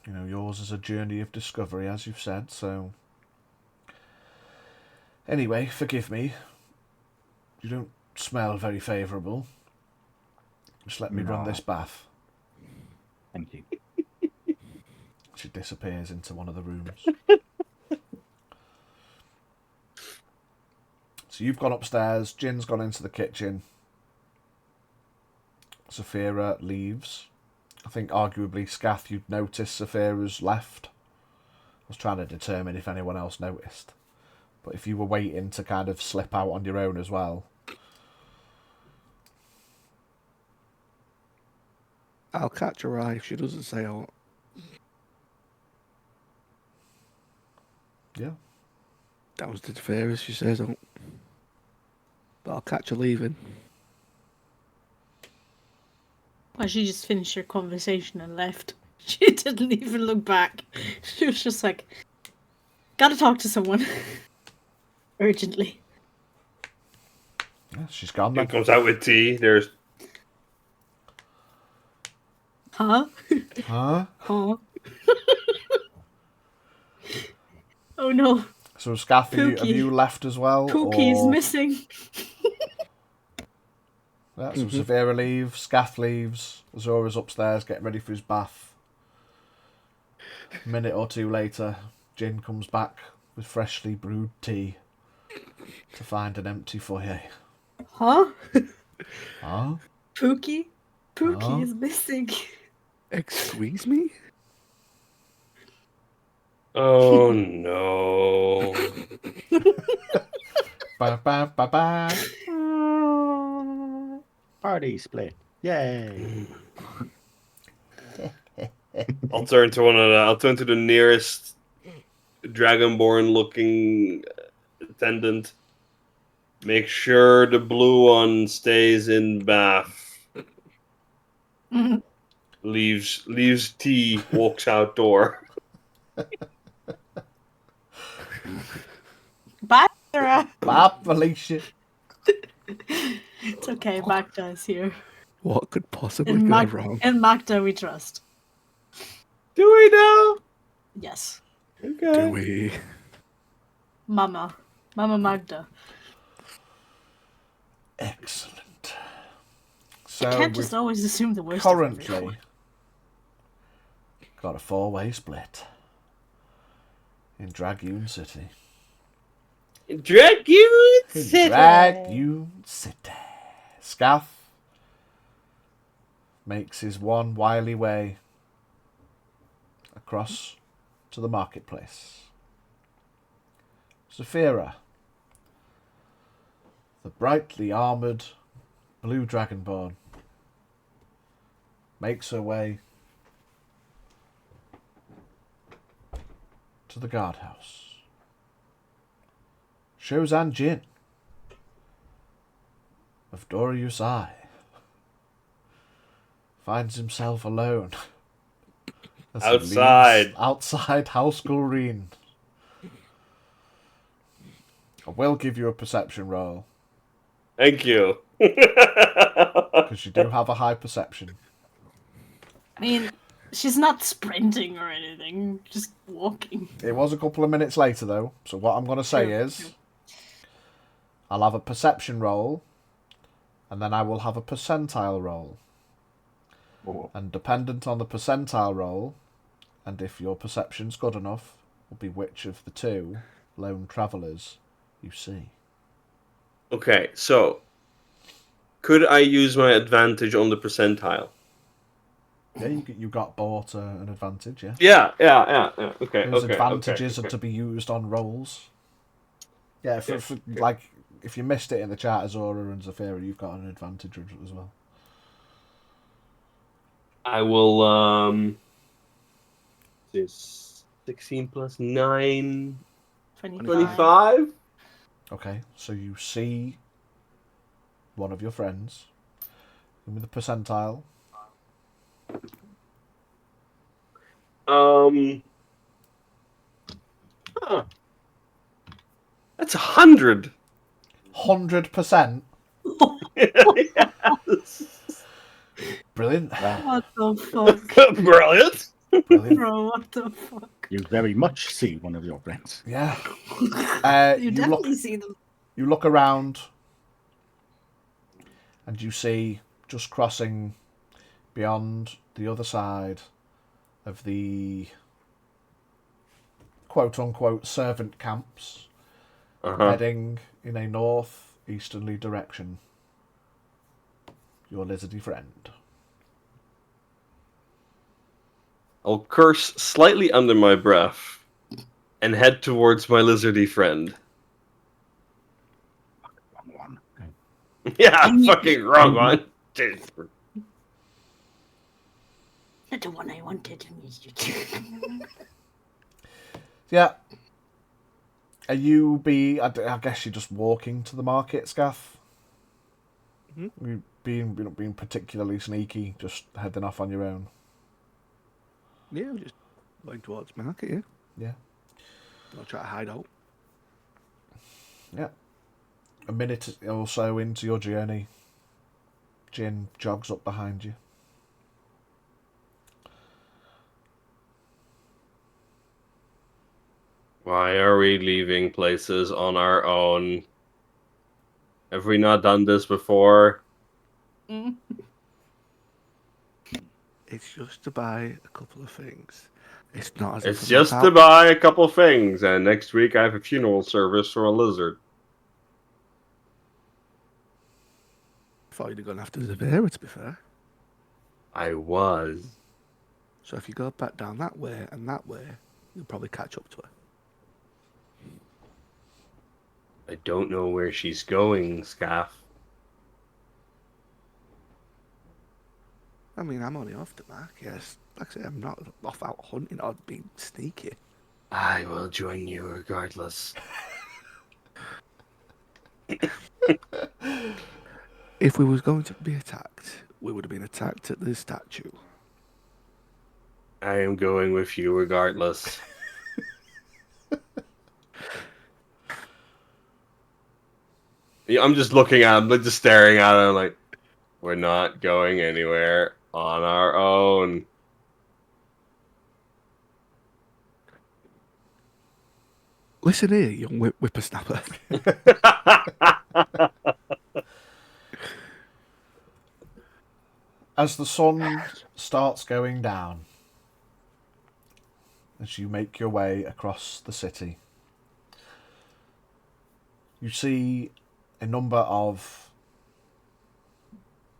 Yours is a journey of discovery, as you've said, so... Anyway, forgive me. You don't smell very favourable. Just let me run this bath. Thank you. She disappears into one of the rooms. So you've gone upstairs, Jin's gone into the kitchen. Saphira leaves. I think arguably, Scath, you'd notice Saphira's left. I was trying to determine if anyone else noticed. But if you were waiting to kind of slip out on your own as well... I'll catch her eye if she doesn't say a lot. Yeah. That was the fair, as she says. But I'll catch her leaving. Well, she just finished her conversation and left. She didn't even look back. She was just like, Gotta talk to someone. Urgently. Yeah, she's gone Jin then. comes out with tea. There's Huh? Huh? Huh? Oh no. So, Scaff, have Pookie. you left as well? Pookie's or... missing. Yeah, so Severa leaves, Scaff leaves, Azura's upstairs getting ready for his bath. A minute or two later, Jin comes back with freshly brewed tea to find an empty foyer. Huh? Huh? Pookie? Pookie Huh? is missing. Excuse me? oh no. Ba ba ba ba. Party split. Yay. I'll turn to the nearest dragonborn looking attendant. Make sure the blue one stays in bath. Leaves tea, walks outdoor. Bye, Sarah. Bye, Felicia. It's okay, Magda is here. What could possibly In, go wrong? in Magda we trust. Do we know? Yes. Okay. Do we? Mama Magda. Excellent. So, Can't just we've always assume the worst. Of currently everyone. got a 4-way split in Dragoon City. Dragoon In City. Dragoon City. Scaff makes his one wily way across to the marketplace. Zafira, the brightly armoured blue dragonborn, makes her way to the guardhouse. Shozan Jin of Dorius Eye finds himself alone as he leaves outside House Gulreen. I will give you a perception roll Thank you. because you do have a high perception. I mean, she's not sprinting or anything, just walking. It was a couple of minutes later though, so what I'm going to say is I'll have a perception roll and then I will have a percentile roll. Oh. And dependent on the percentile roll, and if your perception's good enough, will be which of the two lone travellers you see. Okay, so could I use my advantage on the percentile? Yeah, you got bought an advantage, yeah? Yeah. Okay, Those okay. advantages okay. are to be used on rolls. Yeah, if you missed it in the chat, Azura and Zafira, you've got an advantage as well. I will, this 16 plus 9, 25? Okay, so you see one of your friends. Give me the percentile. That's 100. 100%. Yes. Brilliant. What the fuck? Brilliant. Brilliant. Bro, what the fuck? You very much see one of your friends. Yeah. You definitely see them. You look around and you see, just crossing beyond the other side of the quote-unquote servant camps, heading in a north-easterly direction, your lizardy friend. I'll curse slightly under my breath and head towards my lizardy friend. Wrong one. Yeah, fucking wrong one. Not the one I wanted. Yeah. I guess you're just walking to the market, Scaff? Mm-hmm. You being particularly sneaky, just heading off on your own. Yeah, we're just going towards market, yeah. Yeah. I'll try to hide out. Yeah. A minute or so into your journey, Jin jogs up behind you. Why are we leaving places on our own? Have we not done this before? It's just to buy a couple of things. It's not as It's if I'm just out. to buy a couple things, and next week I have a funeral service for a lizard. I thought you'd have gone after Zavira, to be fair. I was. So if you go back down that way and that way, you'll probably catch up to her. I don't know where she's going, Scaff. I mean, I'm only off the mark, yes. Like I say, I'm not off out hunting or being sneaky. I will join you regardless. If we was going to be attacked, we would have been attacked at the statue. I am going with you regardless. Yeah, I'm just looking at him, like just staring at him, like, we're not going anywhere on our own. Listen here, young whippersnapper. As the sun starts going down, as you make your way across the city, you see a number of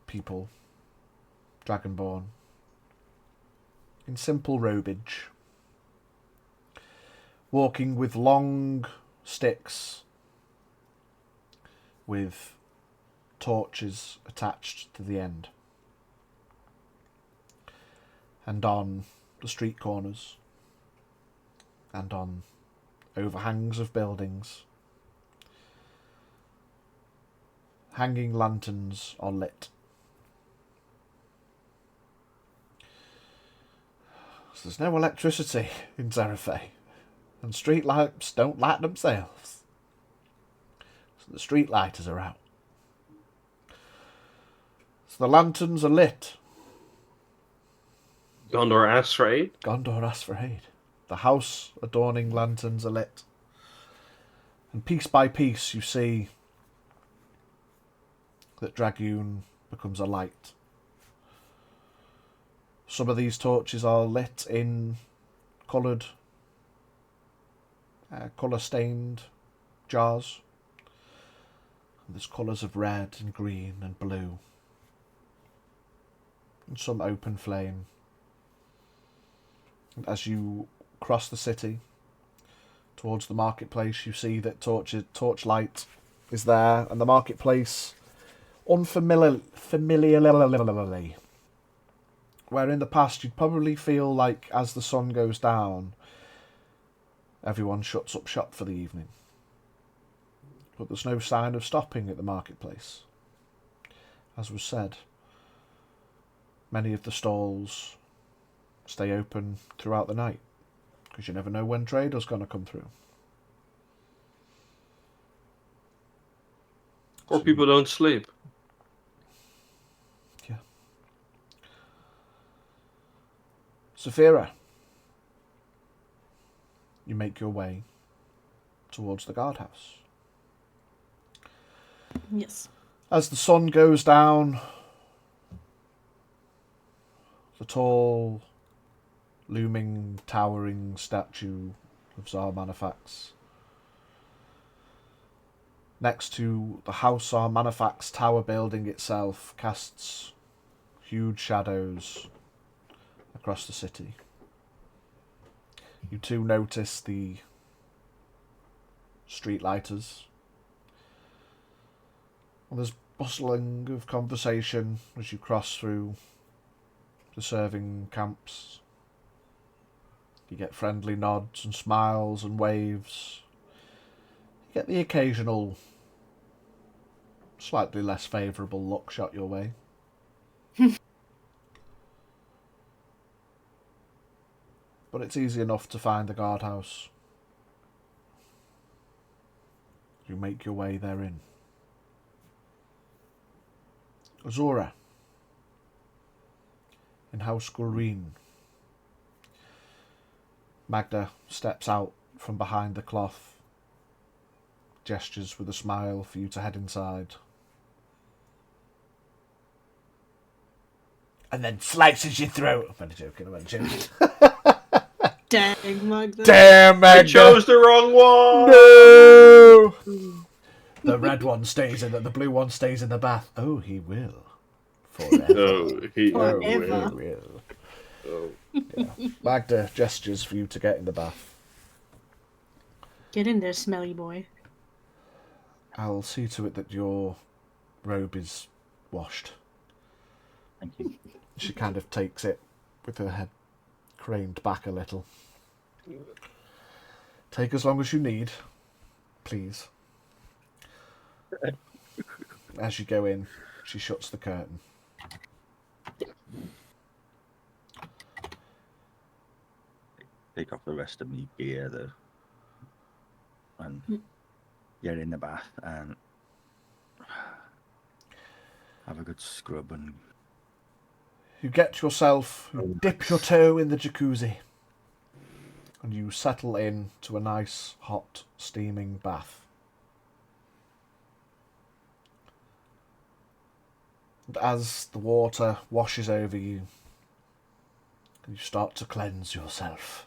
people, Dragonborn, in simple robage, walking with long sticks with torches attached to the end. And on the street corners and on overhangs of buildings, hanging lanterns are lit. So there's no electricity in Terrafae, and street lamps don't light themselves. So the street lighters are out. So the lanterns are lit. Gondor asks for aid? Gondor asks for aid. The house adorning lanterns are lit. And piece by piece you see that Dragoon becomes a light. Some of these torches are lit in colour-stained jars. And there's colours of red and green and blue. And some open flame. And as you cross the city towards the marketplace, you see that torchlight is there, and the marketplace familiarly, where in the past you'd probably feel like as the sun goes down, everyone shuts up shop for the evening. But there's no sign of stopping at the marketplace. As was said, many of the stalls stay open throughout the night, because you never know when traders going to come through. Or people don't sleep. Yeah. Saphira, you make your way towards the guardhouse. Yes. As the sun goes down, the tall, looming, towering statue of Xarmanifax, next to the house Xarmanifax tower building itself, casts huge shadows across the city. You too notice the street lighters. And there's bustling of conversation as you cross through the serving camps. You get friendly nods and smiles and waves. You get the occasional, slightly less favourable look shot your way. But it's easy enough to find the guardhouse. You make your way therein. Azura, in House Gureen. Magda steps out from behind the cloth, gestures with a smile for you to head inside, and then slices your throat. I'm only joking, I'm only joking. Dang, Magda. Damn, Magda! I chose the wrong one! No! The red one stays in it, the blue one stays in the bath. Oh, he will. Forever. Oh, he Forever. will. Oh. Yeah. Magda gestures for you to get in the bath. Get in there, smelly boy. I'll see to it that your robe is washed. Thank you. She kind of takes it with her head craned back a little. Take as long as you need, please. As you go in, she shuts the curtain. Take off the rest of me gear though, and get in the bath and have a good scrub and. You get yourself, you dip your toe in the jacuzzi, and you settle in to a nice, hot, steaming bath. And as the water washes over you, you start to cleanse yourself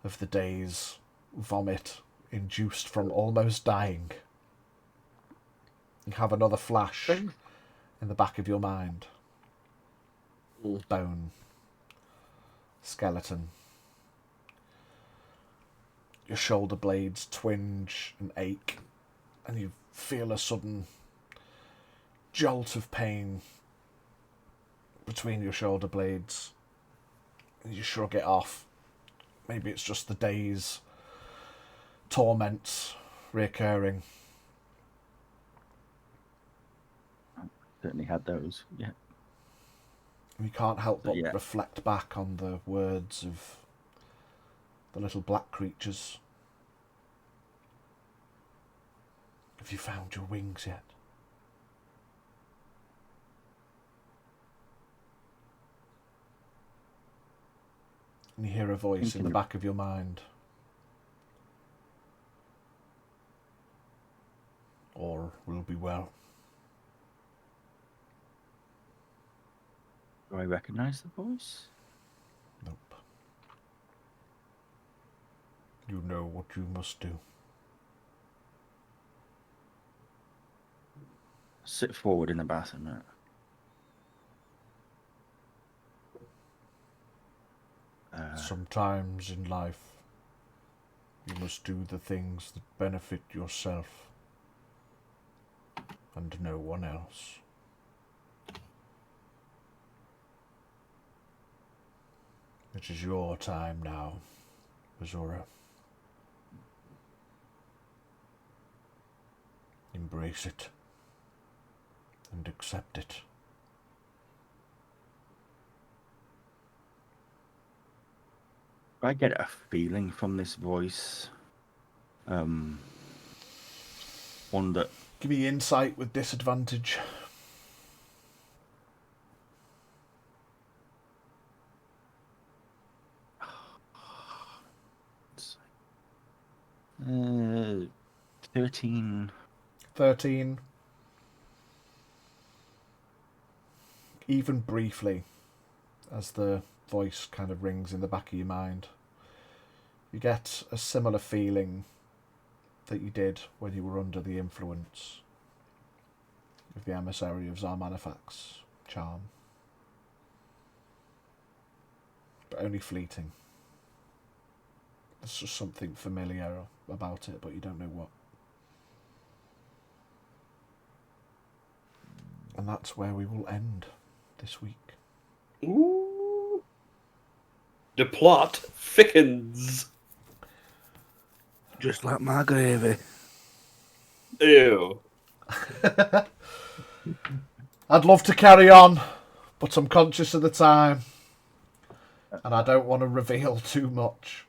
of the day's vomit induced from almost dying. You have another flash in the back of your mind. Bone, skeleton. Your shoulder blades twinge and ache, and you feel a sudden jolt of pain between your shoulder blades. And you shrug it off. Maybe it's just the day's torments reoccurring. Certainly had those, yeah. You can't help but Yeah. reflect back on the words of the little black creatures. Have you found your wings yet? And you hear a voice in the back of your mind. All will be well. Do I recognise the voice? Nope. You know what you must do. Sit forward in the bath a minute. Sometimes in life, you must do the things that benefit yourself and no one else. It is your time now, Azura. Embrace it and accept it. I get a feeling from this voice. One that Give me insight with disadvantage. uh, 13. 13. Even briefly, as the voice kind of rings in the back of your mind, you get a similar feeling that you did when you were under the influence of the emissary of Xarmanifax charm. But only fleeting. There's just something familiar about it, but you don't know what. And that's where we will end this week. Ooh. The plot thickens. Just like my gravy. Ew. I'd love to carry on, but I'm conscious of the time, and I don't want to reveal too much.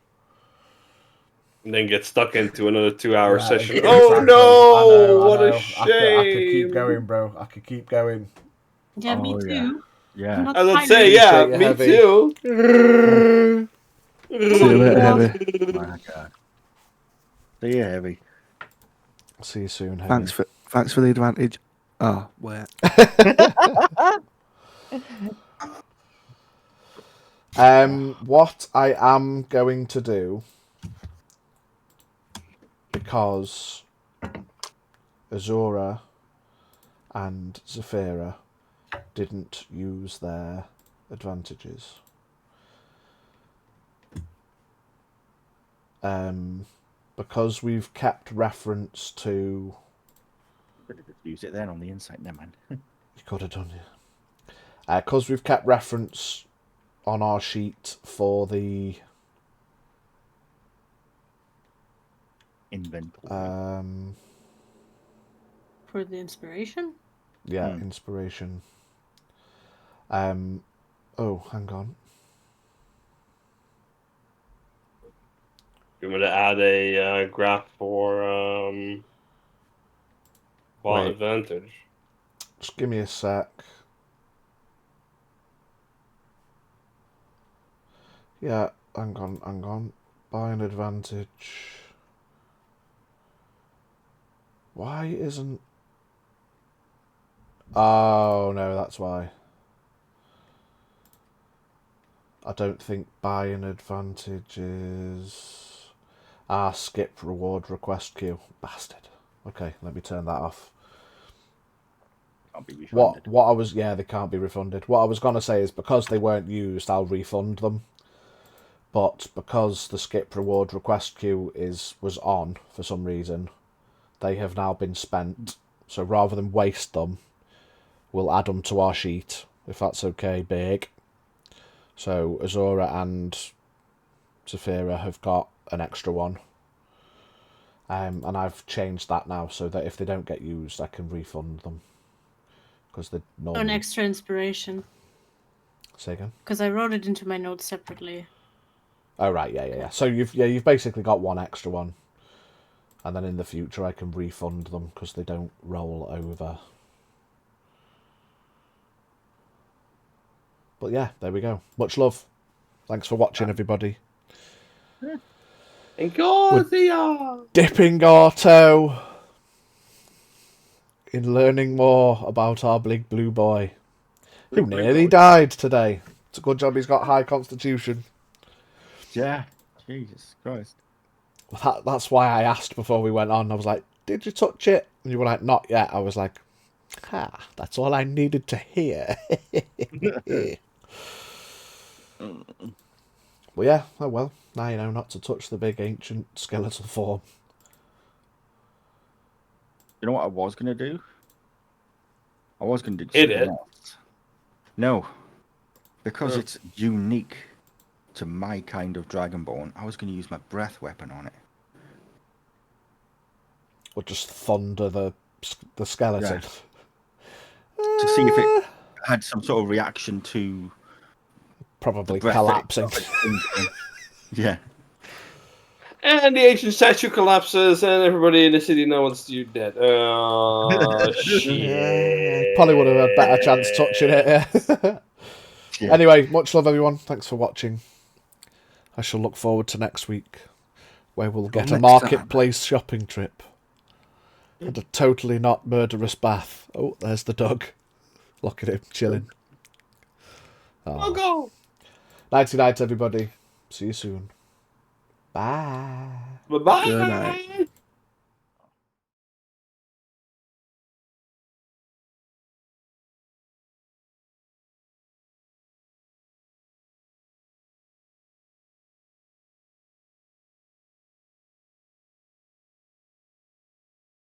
And then get stuck into another 2-hour Yeah, session. exactly. Oh no! I What a know. shame! I could keep going, bro. I could keep going. Yeah, me Oh, too. yeah. I'm Yeah. not I would tired. say, yeah, Appreciate you, me Heavy. too. See you later, Heavy. My God. See you, Heavy. See you soon, Heavy. Thanks for the advantage. Oh, wait. What I am going to do, because Azura and Zafira didn't use their advantages, because we've kept reference to... Could have just used it then on the insight, never mind. You could have done, yeah. Because we've kept reference on our sheet for the... Inventory. For the inspiration? Yeah, inspiration. Oh, hang on. You want to add a graph for plot advantage? Just give me a sec. Yeah, hang on. Buy an advantage. Why isn't... Oh, no, that's why. I don't think buy an advantage is... skip reward request queue. Bastard. Okay, let me turn that off. Can't be refunded. What I was... Yeah, they can't be refunded. What I was going to say is because they weren't used, I'll refund them. But because the skip reward request queue was on for some reason, they have now been spent. So rather than waste them, we'll add them to our sheet, if that's okay, Big. So Azura and Zafira have got an extra one. And I've changed that now so that if they don't get used, I can refund them. Because they normally... An extra inspiration. Say again? Because I wrote it into my notes separately. Oh, right, yeah. So you've basically got one extra one. And then in the future I can refund them because they don't roll over. But yeah, there we go. Much love. Thanks for watching, everybody. We're Dipping our toe in learning more about our big blue boy, who nearly died today. It's a good job he's got high constitution. Yeah. Jesus Christ. That's why I asked before we went on. I was like, did you touch it? And you were like, not yet. I was like, that's all I needed to hear. Well, yeah, oh well. Now you know not to touch the big ancient skeletal form. You know what I was going to do? I was going to do Hit something it. else. No. Because it's unique to my kind of Dragonborn, I was going to use my breath weapon on it. Or just thunder the skeleton. Yeah. To see if it had some sort of reaction to... Probably breath collapsing. Yeah. And the ancient statue collapses, and everybody in the city knows you're dead. Oh, shit. Probably would have had a better chance touching it, yeah. Yeah. Anyway, much love, everyone. Thanks for watching. I shall look forward to next week, where we'll get a marketplace shopping trip. And a totally not murderous bath. Oh, there's the dog. Look at him, chilling. I'll go. Nighty night, everybody. See you soon. Bye. Bye-bye. Good night.